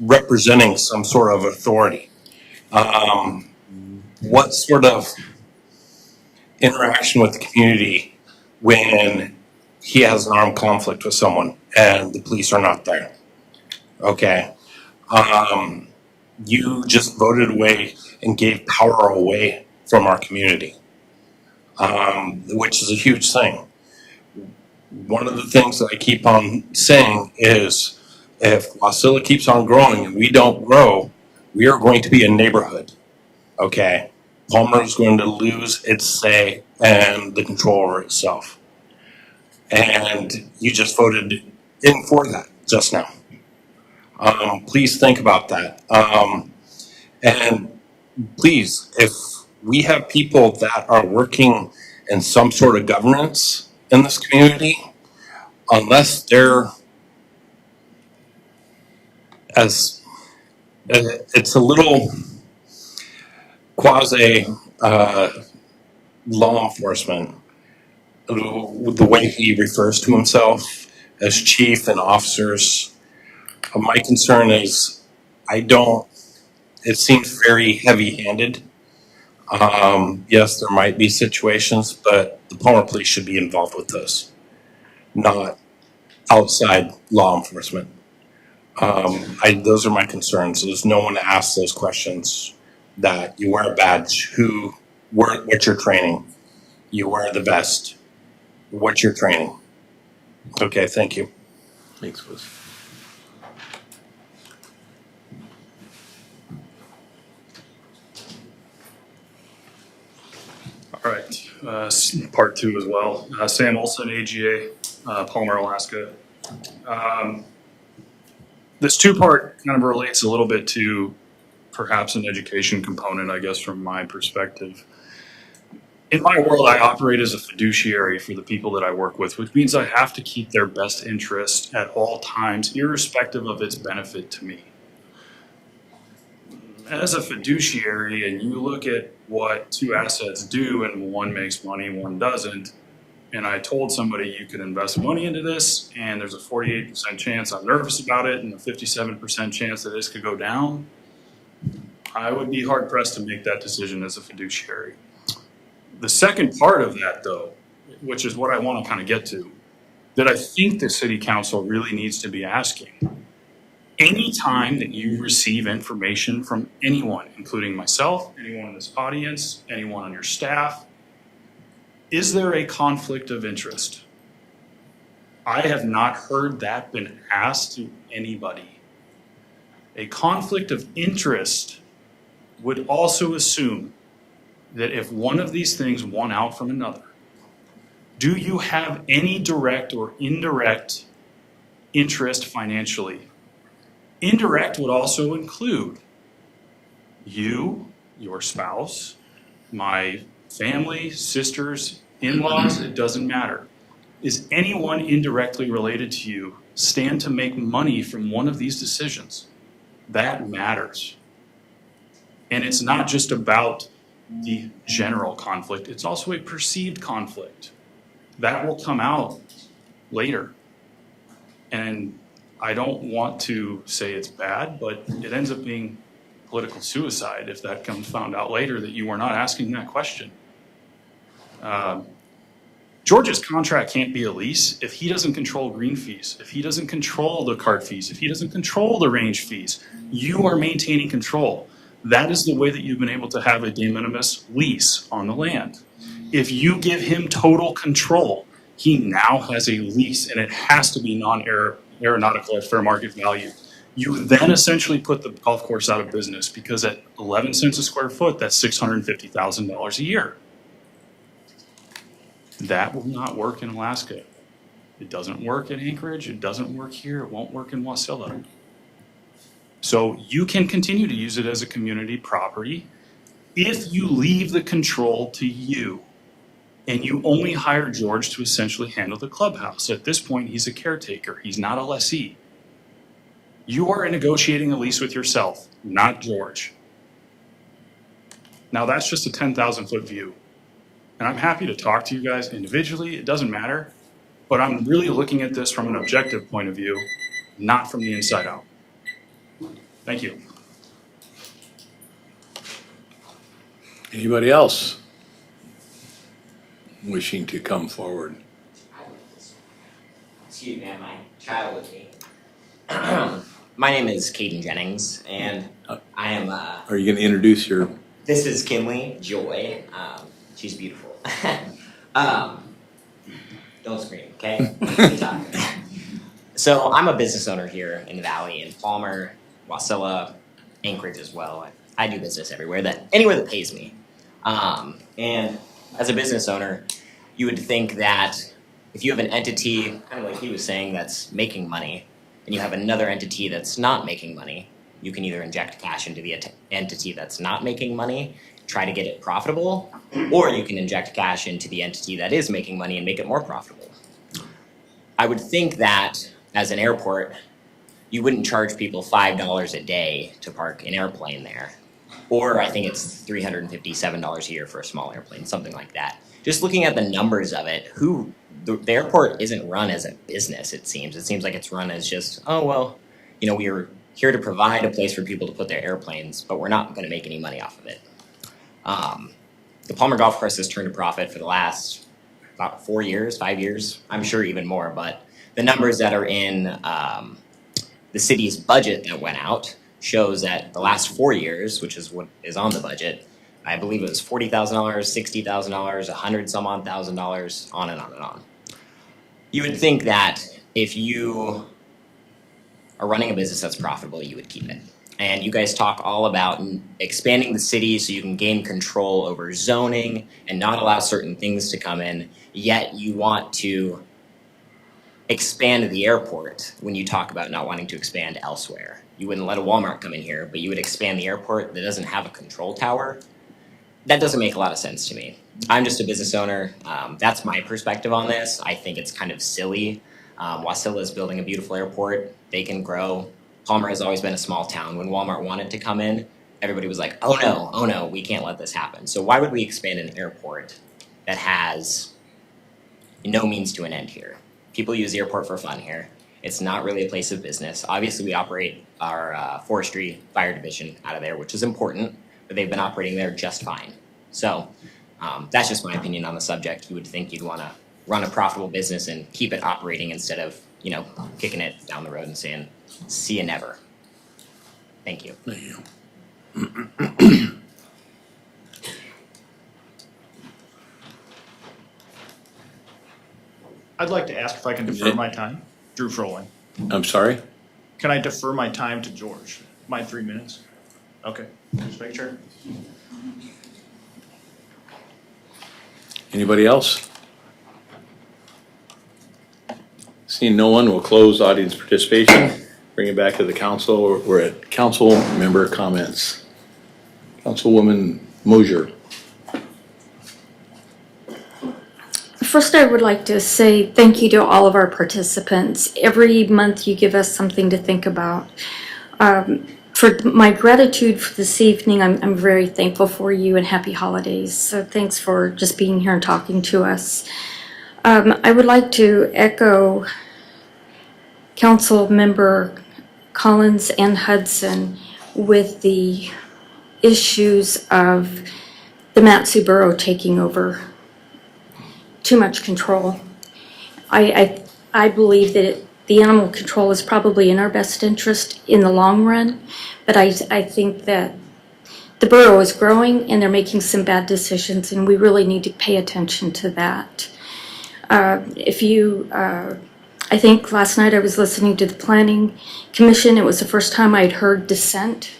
representing some sort of authority. What sort of interaction with the community when he has an armed conflict with someone and the police are not there? Okay. You just voted away and gave power away from our community, which is a huge thing. One of the things that I keep on saying is if Wasilla keeps on growing and we don't grow, we are going to be a neighborhood. Okay. Palmer is going to lose its say and the control over itself. And you just voted in for that just now. Please think about that. And please, if we have people that are working in some sort of governance in this community, unless they're as, it's a little quasi law enforcement, the way he refers to himself as chief and officers. My concern is, it seems very heavy-handed. Yes, there might be situations, but the Palmer Police should be involved with this, not outside law enforcement. Those are my concerns. There's no one to ask those questions. That you wear a badge, what's your training? You wear the vest, what's your training? Okay, thank you. Thanks, Liz. All right, part two as well. Sam Olson, AGA, Palmer, Alaska. This two-part kind of relates a little bit to perhaps an education component, I guess, from my perspective. In my world, I operate as a fiduciary for the people that I work with, which means I have to keep their best interest at all times, irrespective of its benefit to me. As a fiduciary, and you look at what two assets do, and one makes money, one doesn't, and I told somebody you could invest money into this, and there's a 48% chance I'm nervous about it, and a 57% chance that this could go down, I would be hard-pressed to make that decision as a fiduciary. The second part of that, though, which is what I want to kind of get to, that I think the city council really needs to be asking. Anytime that you receive information from anyone, including myself, anyone in this audience, anyone on your staff, is there a conflict of interest? I have not heard that been asked to anybody. A conflict of interest would also assume that if one of these things won out from another, do you have any direct or indirect interest financially? Indirect would also include you, your spouse, my family, sisters, in-laws, it doesn't matter. Is anyone indirectly related to you stand to make money from one of these decisions? That matters. And it's not just about the general conflict, it's also a perceived conflict. That will come out later. And I don't want to say it's bad, but it ends up being political suicide if that comes found out later that you were not asking that question. George's contract can't be a lease if he doesn't control green fees, if he doesn't control the cart fees, if he doesn't control the range fees. You are maintaining control. That is the way that you've been able to have a de minimis lease on the land. If you give him total control, he now has a lease, and it has to be non-aeronautical at fair market value. You then essentially put the golf course out of business because at 11 cents a square foot, that's $650,000 a year. That will not work in Alaska. It doesn't work in Anchorage. It doesn't work here. It won't work in Wasilla. So you can continue to use it as a community property if you leave the control to you and you only hire George to essentially handle the clubhouse. At this point, he's a caretaker. He's not a lessee. You are negotiating a lease with yourself, not George. Now that's just a 10,000-foot view. And I'm happy to talk to you guys individually. It doesn't matter. But I'm really looking at this from an objective point of view, not from the inside out. Thank you. Anybody else wishing to come forward? Excuse me, I have my child with me. My name is Kaden Jennings, and I am. Are you going to introduce your? This is Kinley Joy. She's beautiful. Don't scream, okay? So I'm a business owner here in the Valley, in Palmer, Wasilla, Anchorage as well. I do business anywhere that pays me. And as a business owner, you would think that if you have an entity, kind of like he was saying, that's making money, and you have another entity that's not making money, you can either inject cash into the entity that's not making money, try to get it profitable, or you can inject cash into the entity that is making money and make it more profitable. I would think that as an airport, you wouldn't charge people $5 a day to park an airplane there. Or I think it's $357 a year for a small airplane, something like that. Just looking at the numbers of it, the airport isn't run as a business, it seems. It seems like it's run as just, oh, well, you know, we're here to provide a place for people to put their airplanes, but we're not going to make any money off of it. The Palmer Golf Course has turned a profit for the last about 4 years, 5 years, I'm sure even more, but the numbers that are in the city's budget that went out shows that the last 4 years, which is what is on the budget, I believe it was $40,000, $60,000, $100 some odd $1,000, on and on and on. You would think that if you are running a business that's profitable, you would keep it. And you guys talk all about expanding the city so you can gain control over zoning and not allow certain things to come in, yet you want to expand the airport when you talk about not wanting to expand elsewhere. You wouldn't let a Walmart come in here, but you would expand the airport that doesn't have a control tower. That doesn't make a lot of sense to me. I'm just a business owner. That's my perspective on this. I think it's kind of silly. Wasilla is building a beautiful airport. They can grow. Palmer has always been a small town. When Walmart wanted to come in, everybody was like, oh no, we can't let this happen. So why would we expand an airport that has no means to an end here? People use the airport for fun here. It's not really a place of business. Obviously, we operate our forestry fire division out of there, which is important, but they've been operating there just fine. So that's just my opinion on the subject. You would think you'd want to run a profitable business and keep it operating instead of, you know, kicking it down the road and saying, see you never. Thank you. Thank you. I'd like to ask if I can defer my time. Drew Froling. I'm sorry? Can I defer my time to George? My 3 minutes? Okay, just make sure. Anybody else? Seeing no one, we'll close audience participation. Bring it back to the council. We're at council member comments. Councilwoman Mosier. First, I would like to say thank you to all of our participants. Every month you give us something to think about. For my gratitude for this evening, I'm very thankful for you and happy holidays. So thanks for just being here and talking to us. I would like to echo Council Member Collins and Hudson with the issues of the Matsu Borough taking over too much control. I believe that the animal control is probably in our best interest in the long run, but I think that the borough is growing and they're making some bad decisions, and we really need to pay attention to that. I think last night I was listening to the Planning Commission. It was the first time I'd heard dissent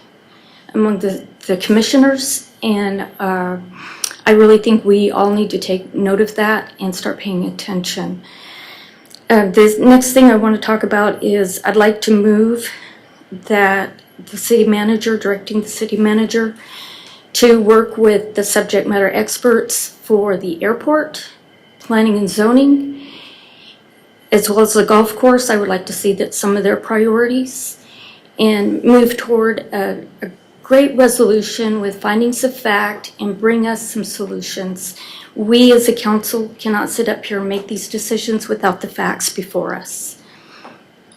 among the commissioners, and I really think we all need to take note of that and start paying attention. The next thing I want to talk about is I'd like to move that the city manager, directing the city manager to work with the subject matter experts for the airport, planning and zoning, as well as the golf course. I would like to see that some of their priorities and move toward a great resolution with findings of fact and bring us some solutions. We as a council cannot sit up here and make these decisions without the facts before us.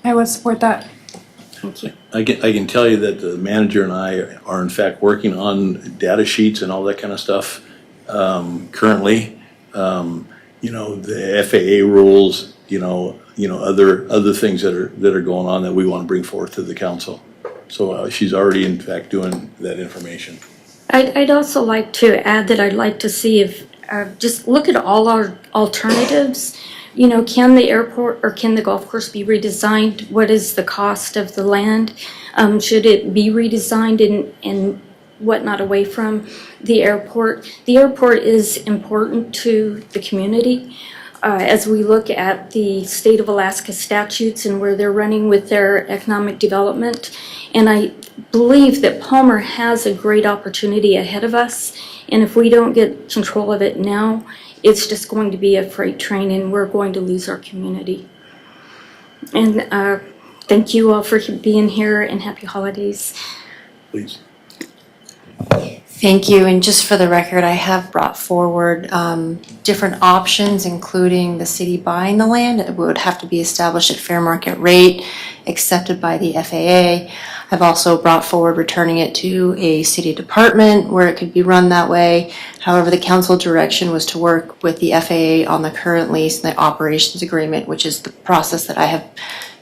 I would support that. Thank you. I can tell you that the manager and I are in fact working on data sheets and all that kind of stuff currently. You know, the FAA rules, other things that are going on that we want to bring forth to the council. So she's already in fact doing that information. I'd also like to add that I'd like to see if just look at all our alternatives. You know, can the airport or can the golf course be redesigned? What is the cost of the land? Should it be redesigned and whatnot away from the airport? The airport is important to the community. as we look at the state of Alaska statutes and where they're running with their economic development. And I believe that Palmer has a great opportunity ahead of us. And if we don't get control of it now, it's just going to be a freight train and we're going to lose our community. And thank you all for being here and happy holidays. Please. Thank you, and just for the record, I have brought forward different options, including the city buying the land. It would have to be established at fair market rate, accepted by the FAA. I've also brought forward returning it to a city department where it could be run that way. However, the council direction was to work with the FAA on the current lease and the operations agreement, which is the process that I have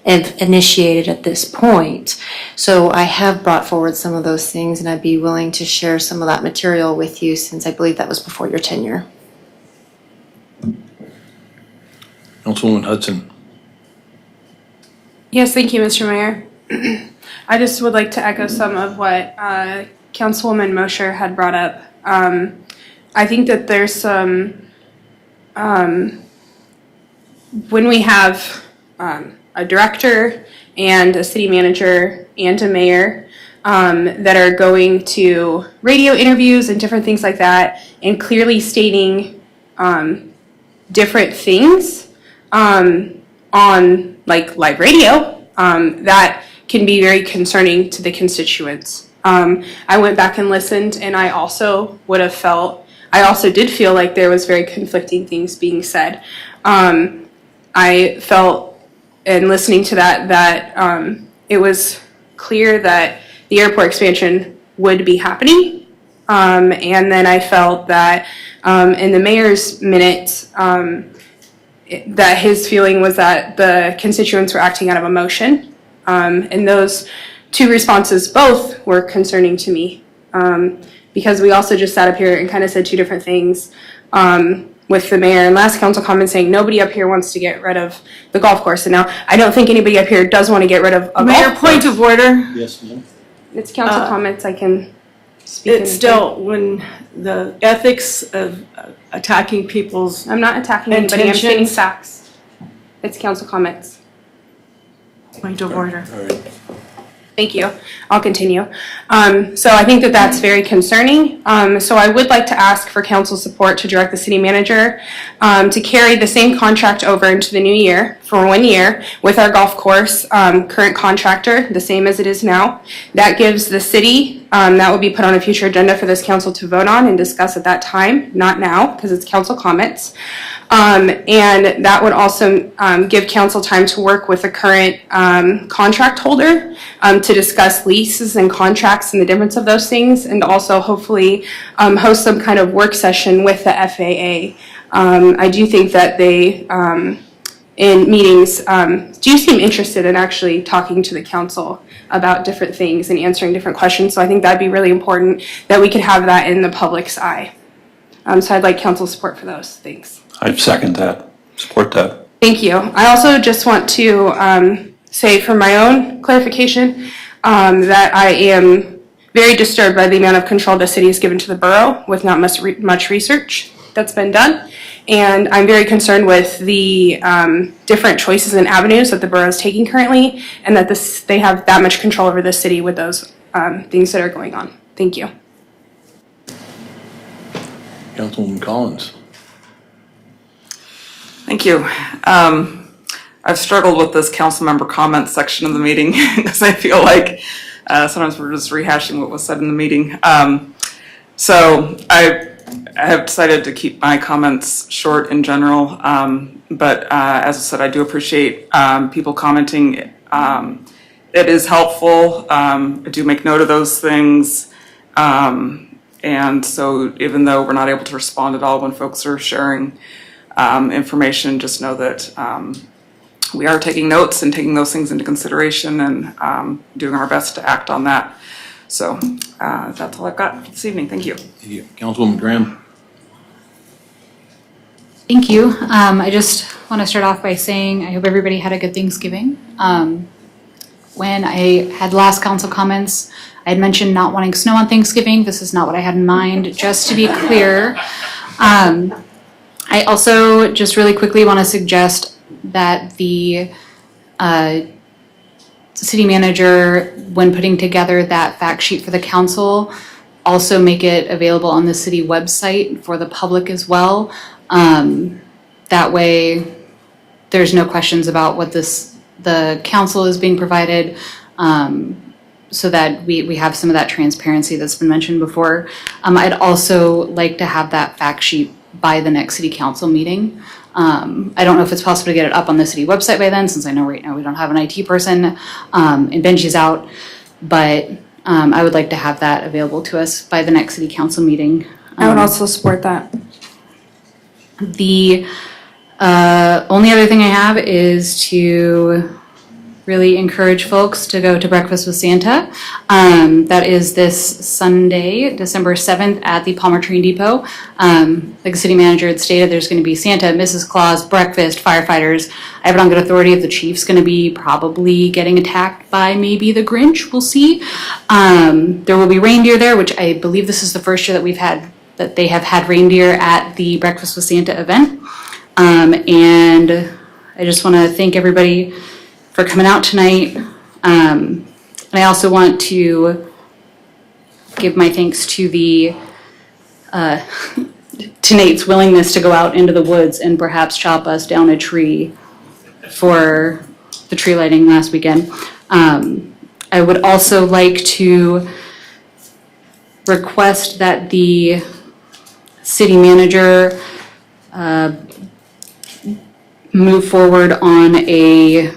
initiated at this point. So I have brought forward some of those things, and I'd be willing to share some of that material with you since I believe that was before your tenure. Councilwoman Hudson. Yes, thank you, Mr. Mayor. I just would like to echo some of what Councilwoman Mosher had brought up. I think that there's some, when we have a director and a city manager and a mayor that are going to radio interviews and different things like that and clearly stating different things on like live radio, that can be very concerning to the constituents. I went back and listened, and I also did feel like there was very conflicting things being said. I felt, and listening to that it was clear that the airport expansion would be happening. And then I felt that in the mayor's minutes, that his feeling was that the constituents were acting out of emotion. And those two responses both were concerning to me, because we also just sat up here and kind of said two different things with the mayor and last council comment saying nobody up here wants to get rid of the golf course. And now I don't think anybody up here does want to get rid of a Mayor, golf point course. of order. Yes, ma'am. It's council comments. I can speak. It's still when the ethics of attacking people's I'm not attacking anybody. I'm stating intentions. facts. It's council comments. Point of order. All right. Thank you. I'll continue. So I think that that's very concerning. So I would like to ask for council support to direct the city manager to carry the same contract over into the new year for 1 year with our golf course current contractor, the same as it is now. That gives the city, that will be put on a future agenda for this council to vote on and discuss at that time, not now, because it's council comments. And that would also give council time to work with the current contract holder to discuss leases and contracts and the difference of those things, and also hopefully host some kind of work session with the FAA. I do think that they, in meetings, do seem interested in actually talking to the council about different things and answering different questions. So I think that'd be really important that we could have that in the public's eye. So I'd like council support for those. Thanks. I second that, support that. Thank you. I also just want to say for my own clarification that I am very disturbed by the amount of control the city has given to the borough with not much research that's been done. And I'm very concerned with the different choices and avenues that the borough is taking currently, and that they have that much control over the city with those things that are going on. Thank you. Councilwoman Collins. Thank you. I've struggled with this council member comment section of the meeting because I feel like sometimes we're just rehashing what was said in the meeting. So I have decided to keep my comments short in general, but as I said, I do appreciate people commenting. It is helpful. I do make note of those things. And so even though we're not able to respond at all when folks are sharing information, just know that we are taking notes and taking those things into consideration and doing our best to act on that. So that's all I've got this evening. Thank you. Thank you. Councilwoman Graham. Thank you. I just want to start off by saying I hope everybody had a good Thanksgiving. When I had last council comments, I had mentioned not wanting snow on Thanksgiving. This is not what I had in mind. Just to be clear, I I also just really quickly want to suggest that the city manager, when putting together that fact sheet for the council, also make it available on the city website for the public as well. That way, there's no questions about what the council is being provided, so that we have some of that transparency that's been mentioned before. I'd also like to have that fact sheet by the next city council meeting. I don't know if it's possible to get it up on the city website by then, since I know right now we don't have an IT person, and Benji's out, but I would like to have that available to us by the next city council meeting. I would also support that. The only other thing I have is to really encourage folks to go to Breakfast with Santa. That is this Sunday, December 7th at the Palmer Train Depot. Like the city manager had stated, there's going to be Santa, Mrs. Claus, breakfast, firefighters. I have it on good authority if the chief's going to be probably getting attacked by maybe the Grinch. We'll see. There will be reindeer there, which I believe this is the first year that they have had reindeer at the Breakfast with Santa event. And I just want to thank everybody for coming out tonight. And I also want to give my thanks to to Nate's willingness to go out into the woods and perhaps chop us down a tree for the tree lighting last weekend. I would also like to request that the city manager move forward on I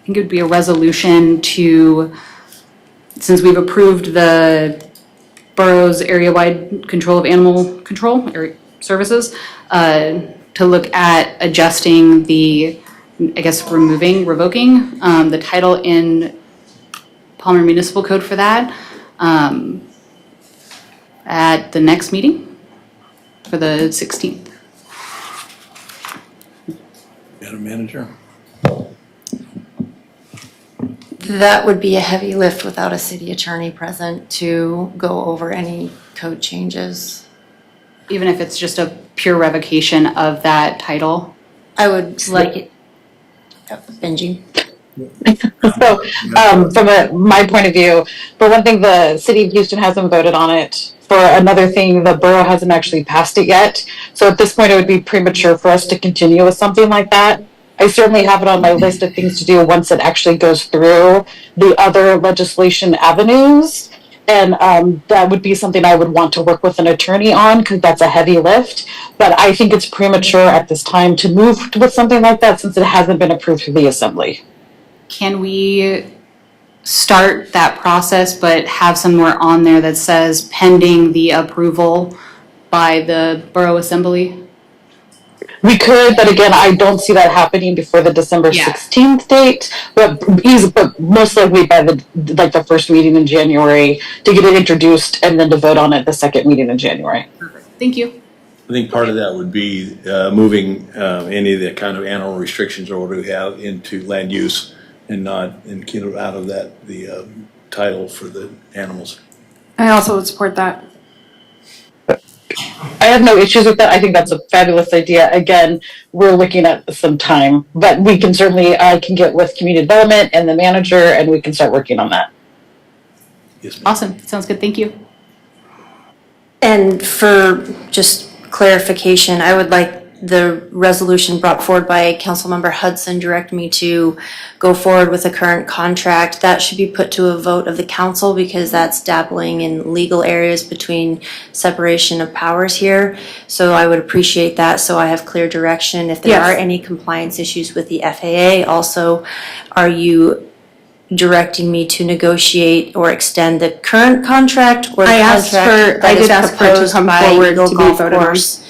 think it would be a resolution to, since we've approved the borough's area-wide control of animal control services, to look at adjusting revoking the title in Palmer Municipal Code for that at the next meeting for the 16th. Madam Manager? That would be a heavy lift without a city attorney present to go over any code changes. Even if it's just a pure revocation of that title? I would like it. Benji? So, from my point of view, for one thing, the city of Houston hasn't voted on it. For another thing, the borough hasn't actually passed it yet. So at this point, it would be premature for us to continue with something like that. I certainly have it on my list of things to do once it actually goes through the other legislation avenues. And that would be something I would want to work with an attorney on, because that's a heavy lift. But I think it's premature at this time to move with something like that, since it hasn't been approved through the assembly. Can we start that process but have somewhere on there that says pending the approval by the borough assembly? We could, but again, I don't see that happening before the December 16th date, but most likely by the first meeting in January to get it introduced and then to vote on it the second meeting in January. Perfect. Thank you. I think part of that would be moving any of the kind of animal restrictions or what we have into land use and get it out of the title for the animals. I also would support that. I have no issues with that. I think that's a fabulous idea. Again, we're looking at some time, but we can certainly, I can get with community development and the manager and we can start working on that. Yes, awesome. Sounds good. Thank you. And for just clarification, I would like the resolution brought forward by Councilmember Hudson direct me to go forward with the current contract. That should be put to a vote of the council because that's dabbling in legal areas between separation of powers here. So I would appreciate that so I have clear direction. If there are any compliance issues with the FAA, also, are you directing me to negotiate or extend the current contract or the contract that is proposed by Eagle Golf Course?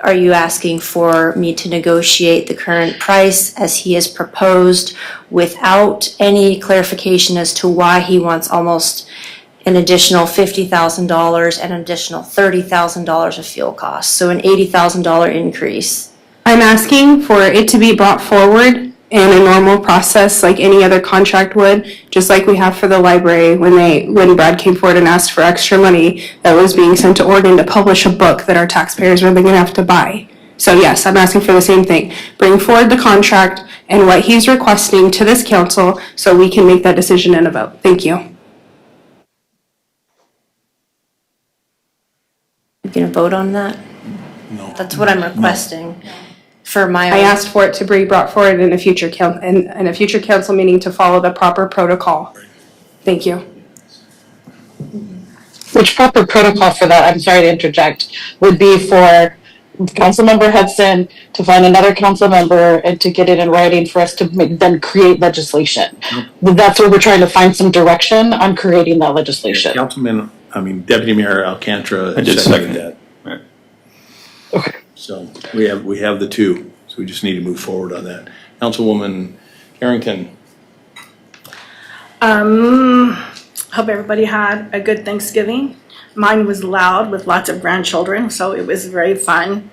Are you asking for me to negotiate the current price as he has proposed without any clarification as to why he wants almost an additional $50,000 and an additional $30,000 of fuel costs? So an $80,000 increase. I'm asking for it to be brought forward in a normal process like any other contract would, just like we have for the library when Brad came forward and asked for extra money that was being sent to Oregon to publish a book that our taxpayers were going to have to buy. So yes, I'm asking for the same thing. Bring forward the contract and what he's requesting to this council so we can make that decision in a vote. Thank you. You gonna vote on that? No. That's what I'm requesting for my. I asked for it to be brought forward in a future council meeting to follow the proper protocol. Thank you. Which proper protocol for that, I'm sorry to interject, would be for Councilmember Hudson to find another council member and to get it in writing for us to then create legislation. That's where we're trying to find some direction on creating that legislation. Deputy Mayor Alcantara I did second that. Right. Okay. So we have the two, so we just need to move forward on that. Councilwoman Carrington. Hope everybody had a good Thanksgiving. Mine was loud with lots of grandchildren, so it was very fun.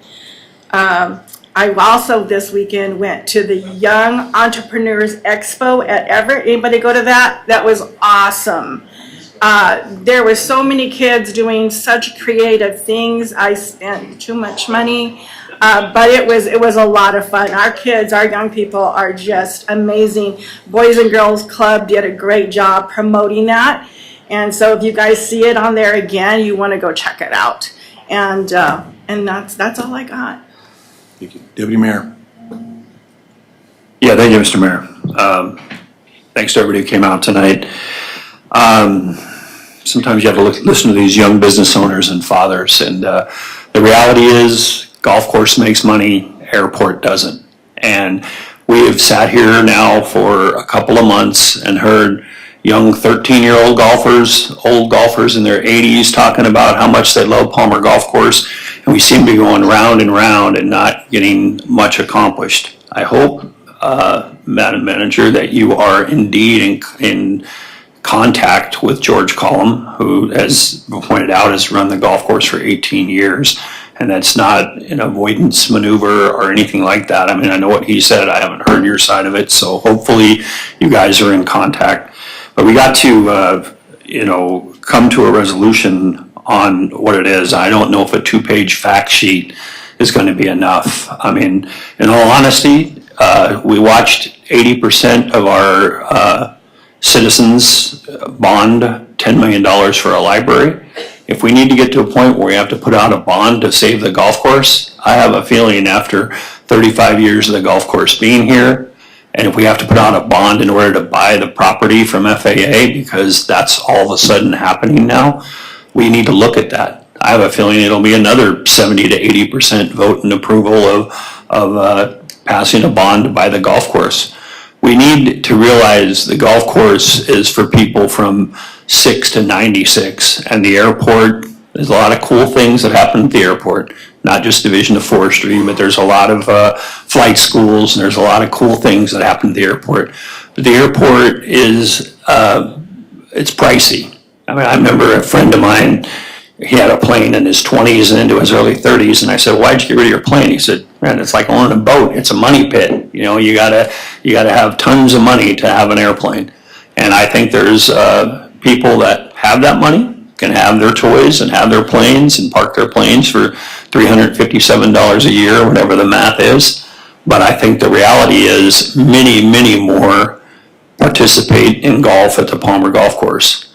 I also this weekend went to the Young Entrepreneurs Expo at Everett. Anybody go to that? That was awesome. There were so many kids doing such creative things. I spent too much money, but it was a lot of fun. Our kids, our young people are just amazing. Boys and Girls Club did a great job promoting that. And so if you guys see it on there again, you want to go check it out. And that's all I got. Thank you. Deputy Mayor. Yeah, thank you, Mr. Mayor. Thanks to everybody who came out tonight. Sometimes you have to listen to these young business owners and fathers, and the reality is golf course makes money, airport doesn't. And we have sat here now for a couple of months and heard young 13-year-old golfers, old golfers in their 80s talking about how much they love Palmer Golf Course, and we seem to be going round and round and not getting much accomplished. I hope, Madam Manager, that you are indeed in contact with George Cullum, who, as pointed out, has run the golf course for 18 years, and that's not an avoidance maneuver or anything like that. I mean, I know what he said. I haven't heard your side of it, so hopefully you guys are in contact. But we got to, come to a resolution on what it is. I don't know if a 2-page fact sheet is going to be enough. I mean, in all honesty, we watched 80% of our citizens bond $10 million for a library. If we need to get to a point where we have to put out a bond to save the golf course, I have a feeling after 35 years of the golf course being here, and if we have to put out a bond in order to buy the property from FAA, because that's all of a sudden happening now, we need to look at that. I have a feeling it'll be another 70 to 80% vote in approval of passing a bond to buy the golf course. We need to realize the golf course is for people from 6 to 96, and the airport, there's a lot of cool things that happen at the airport, not just Division of Forestry, but there's a lot of flight schools, and there's a lot of cool things that happen at the airport. But the airport is, it's pricey. I mean, I remember a friend of mine, he had a plane in his 20s and into his early 30s, and I said, "Why'd you get rid of your plane?" He said, "Man, it's like owning a boat. It's a money pit. You gotta have tons of money to have an airplane." And I think there's people that have that money, can have their toys and have their planes and park their planes for $357 a year, whatever the math is. But I think the reality is many, many more participate in golf at the Palmer Golf Course.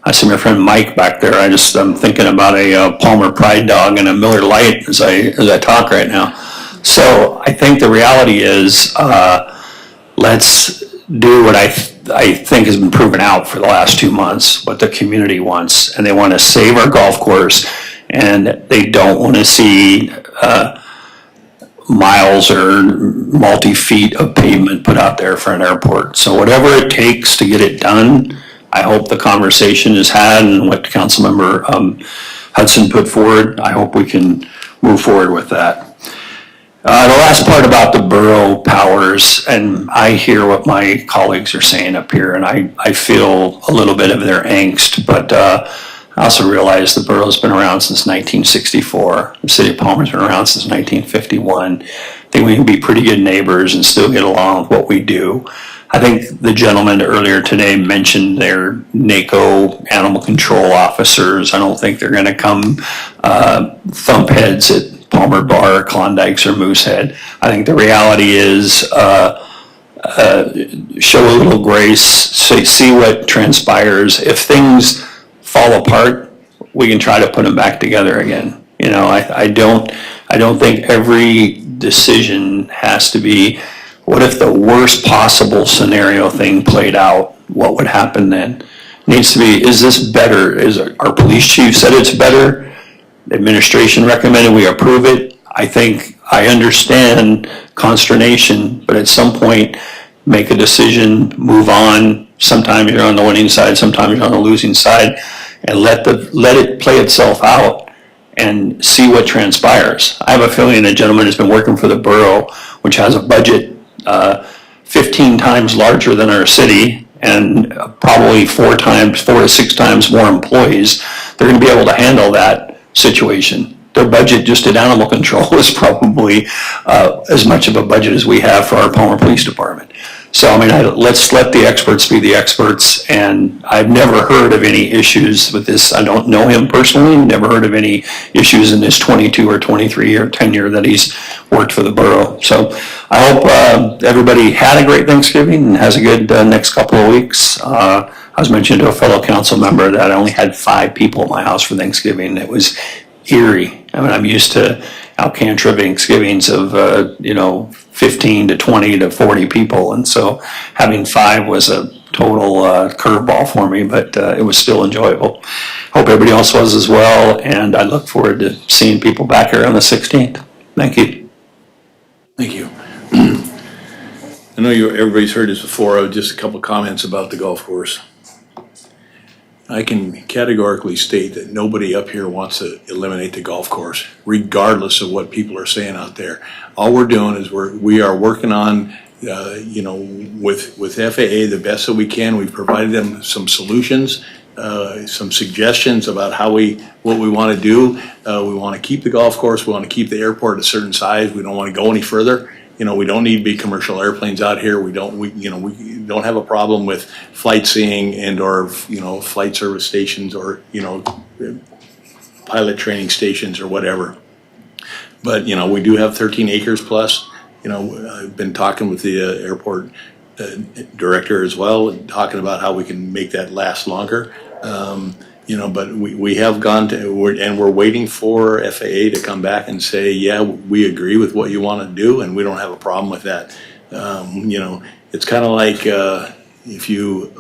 I see my friend Mike back there. I'm thinking about a Palmer Pride dog and a Miller Lite as I talk right now. So I think the reality is, let's do what I think has been proven out for the last 2 months, what the community wants, and they want to save our golf course, and they don't want to see miles or multi-feet of pavement put out there for an airport. So whatever it takes to get it done, I hope the conversation is had, and what Councilmember Hudson put forward, I hope we can move forward with that. The last part about the borough powers, and I hear what my colleagues are saying up here, and I feel a little bit of their angst, but I also realize the borough's been around since 1964. The city of Palmer's been around since 1951. think we can be pretty good neighbors and still get along with what we do. I think the gentleman earlier today mentioned their NACO animal control officers. I don't think they're going to come thump heads at Palmer Bar, Klondike's, or Moosehead. I think the reality is show a little grace, see what transpires. If things fall apart, we can try to put them back together again. You know, I don't think every decision has to be, what if the worst possible scenario thing played out? What would happen then? Needs to be, is this better? Is our police chief said it's better? The administration recommended we approve it. I think I understand consternation, but at some point, make a decision, move on. Sometimes you're on the winning side, sometimes you're on the losing side, and let it play itself out and see what transpires. I have a feeling the gentleman has been working for the borough, which has a budget 15 times larger than our city and probably 4 to 6 times more employees. They're going to be able to handle that situation. Their budget just at animal control is probably as much of a budget as we have for our Palmer Police Department. So, I mean, let's let the experts be the experts, and I've never heard of any issues with this. I don't know him personally, never heard of any issues in his 22 or 23 year tenure that he's worked for the borough. So I hope everybody had a great Thanksgiving and has a good next couple of weeks. I was mentioning to a fellow council member that I only had 5 people at my house for Thanksgiving. It was eerie. I mean, I'm used to Alcantara Thanksgivings of, 15 to 20 to 40 people. And so having 5 was a total curveball for me, but it was still enjoyable. Hope everybody else was as well. And I look forward to seeing people back here on the 16th. Thank you. Thank you. I know everybody's heard this before. Just a couple comments about the golf course. I can categorically state that nobody up here wants to eliminate the golf course, regardless of what people are saying out there. All we're doing is we are working on, with FAA the best that we can. We've provided them some solutions, some suggestions about what we want to do. We want to keep the golf course. We want to keep the airport at a certain size. We don't want to go any further. We don't need big commercial airplanes out here. We don't have a problem with flight seeing and or flight service stations or pilot training stations or whatever. But we do have 13 acres plus. I've been talking with the airport director as well, and talking about how we can make that last longer. But we have gone to, and we're waiting for FAA to come back and say, yeah, we agree with what you want to do, and we don't have a problem with that. It's kind of like if you're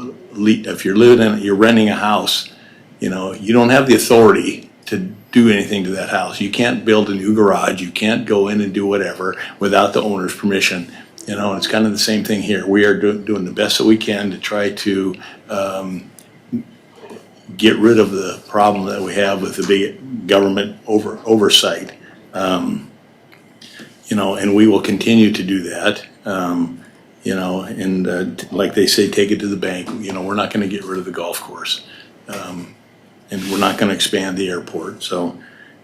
renting a house, you don't have the authority to do anything to that house. You can't build a new garage. You can't go in and do whatever without the owner's permission. And it's kind of the same thing here. We are doing the best that we can to try to get rid of the problem that we have with the big government oversight. And we will continue to do that. Like they say, take it to the bank. We're not going to get rid of the golf course. And we're not going to expand the airport. So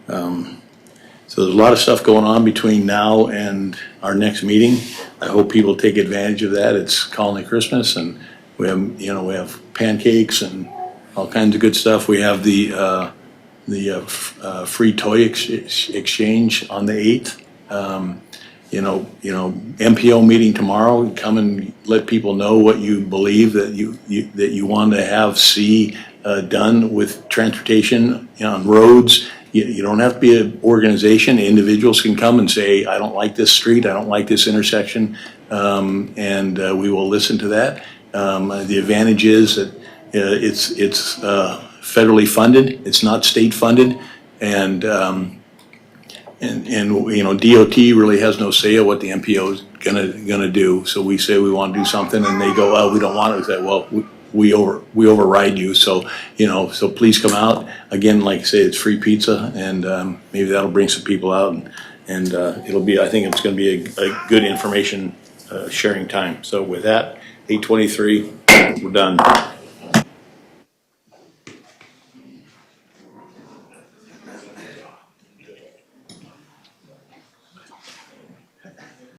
there's a lot of stuff going on between now and our next meeting. I hope people take advantage of that. It's Colony Christmas, and we have pancakes and all kinds of good stuff. We have the free toy exchange on the 8th. MPO meeting tomorrow. Come and let people know what you believe that you want to see done with transportation on roads. You don't have to be an organization. Individuals can come and say, I don't like this street, I don't like this intersection, and we will listen to that. The advantage is that it's federally funded, it's not state funded, and DOT really has no say of what the MPO is gonna do. So we say we want to do something, and they go, oh, we don't want it. We say, well, we override you. So so please come out. Again, like I say, it's free pizza, and maybe that'll bring some people out, and it'll be. I think it's going to be a good information sharing time. So with that, 8:23, we're done.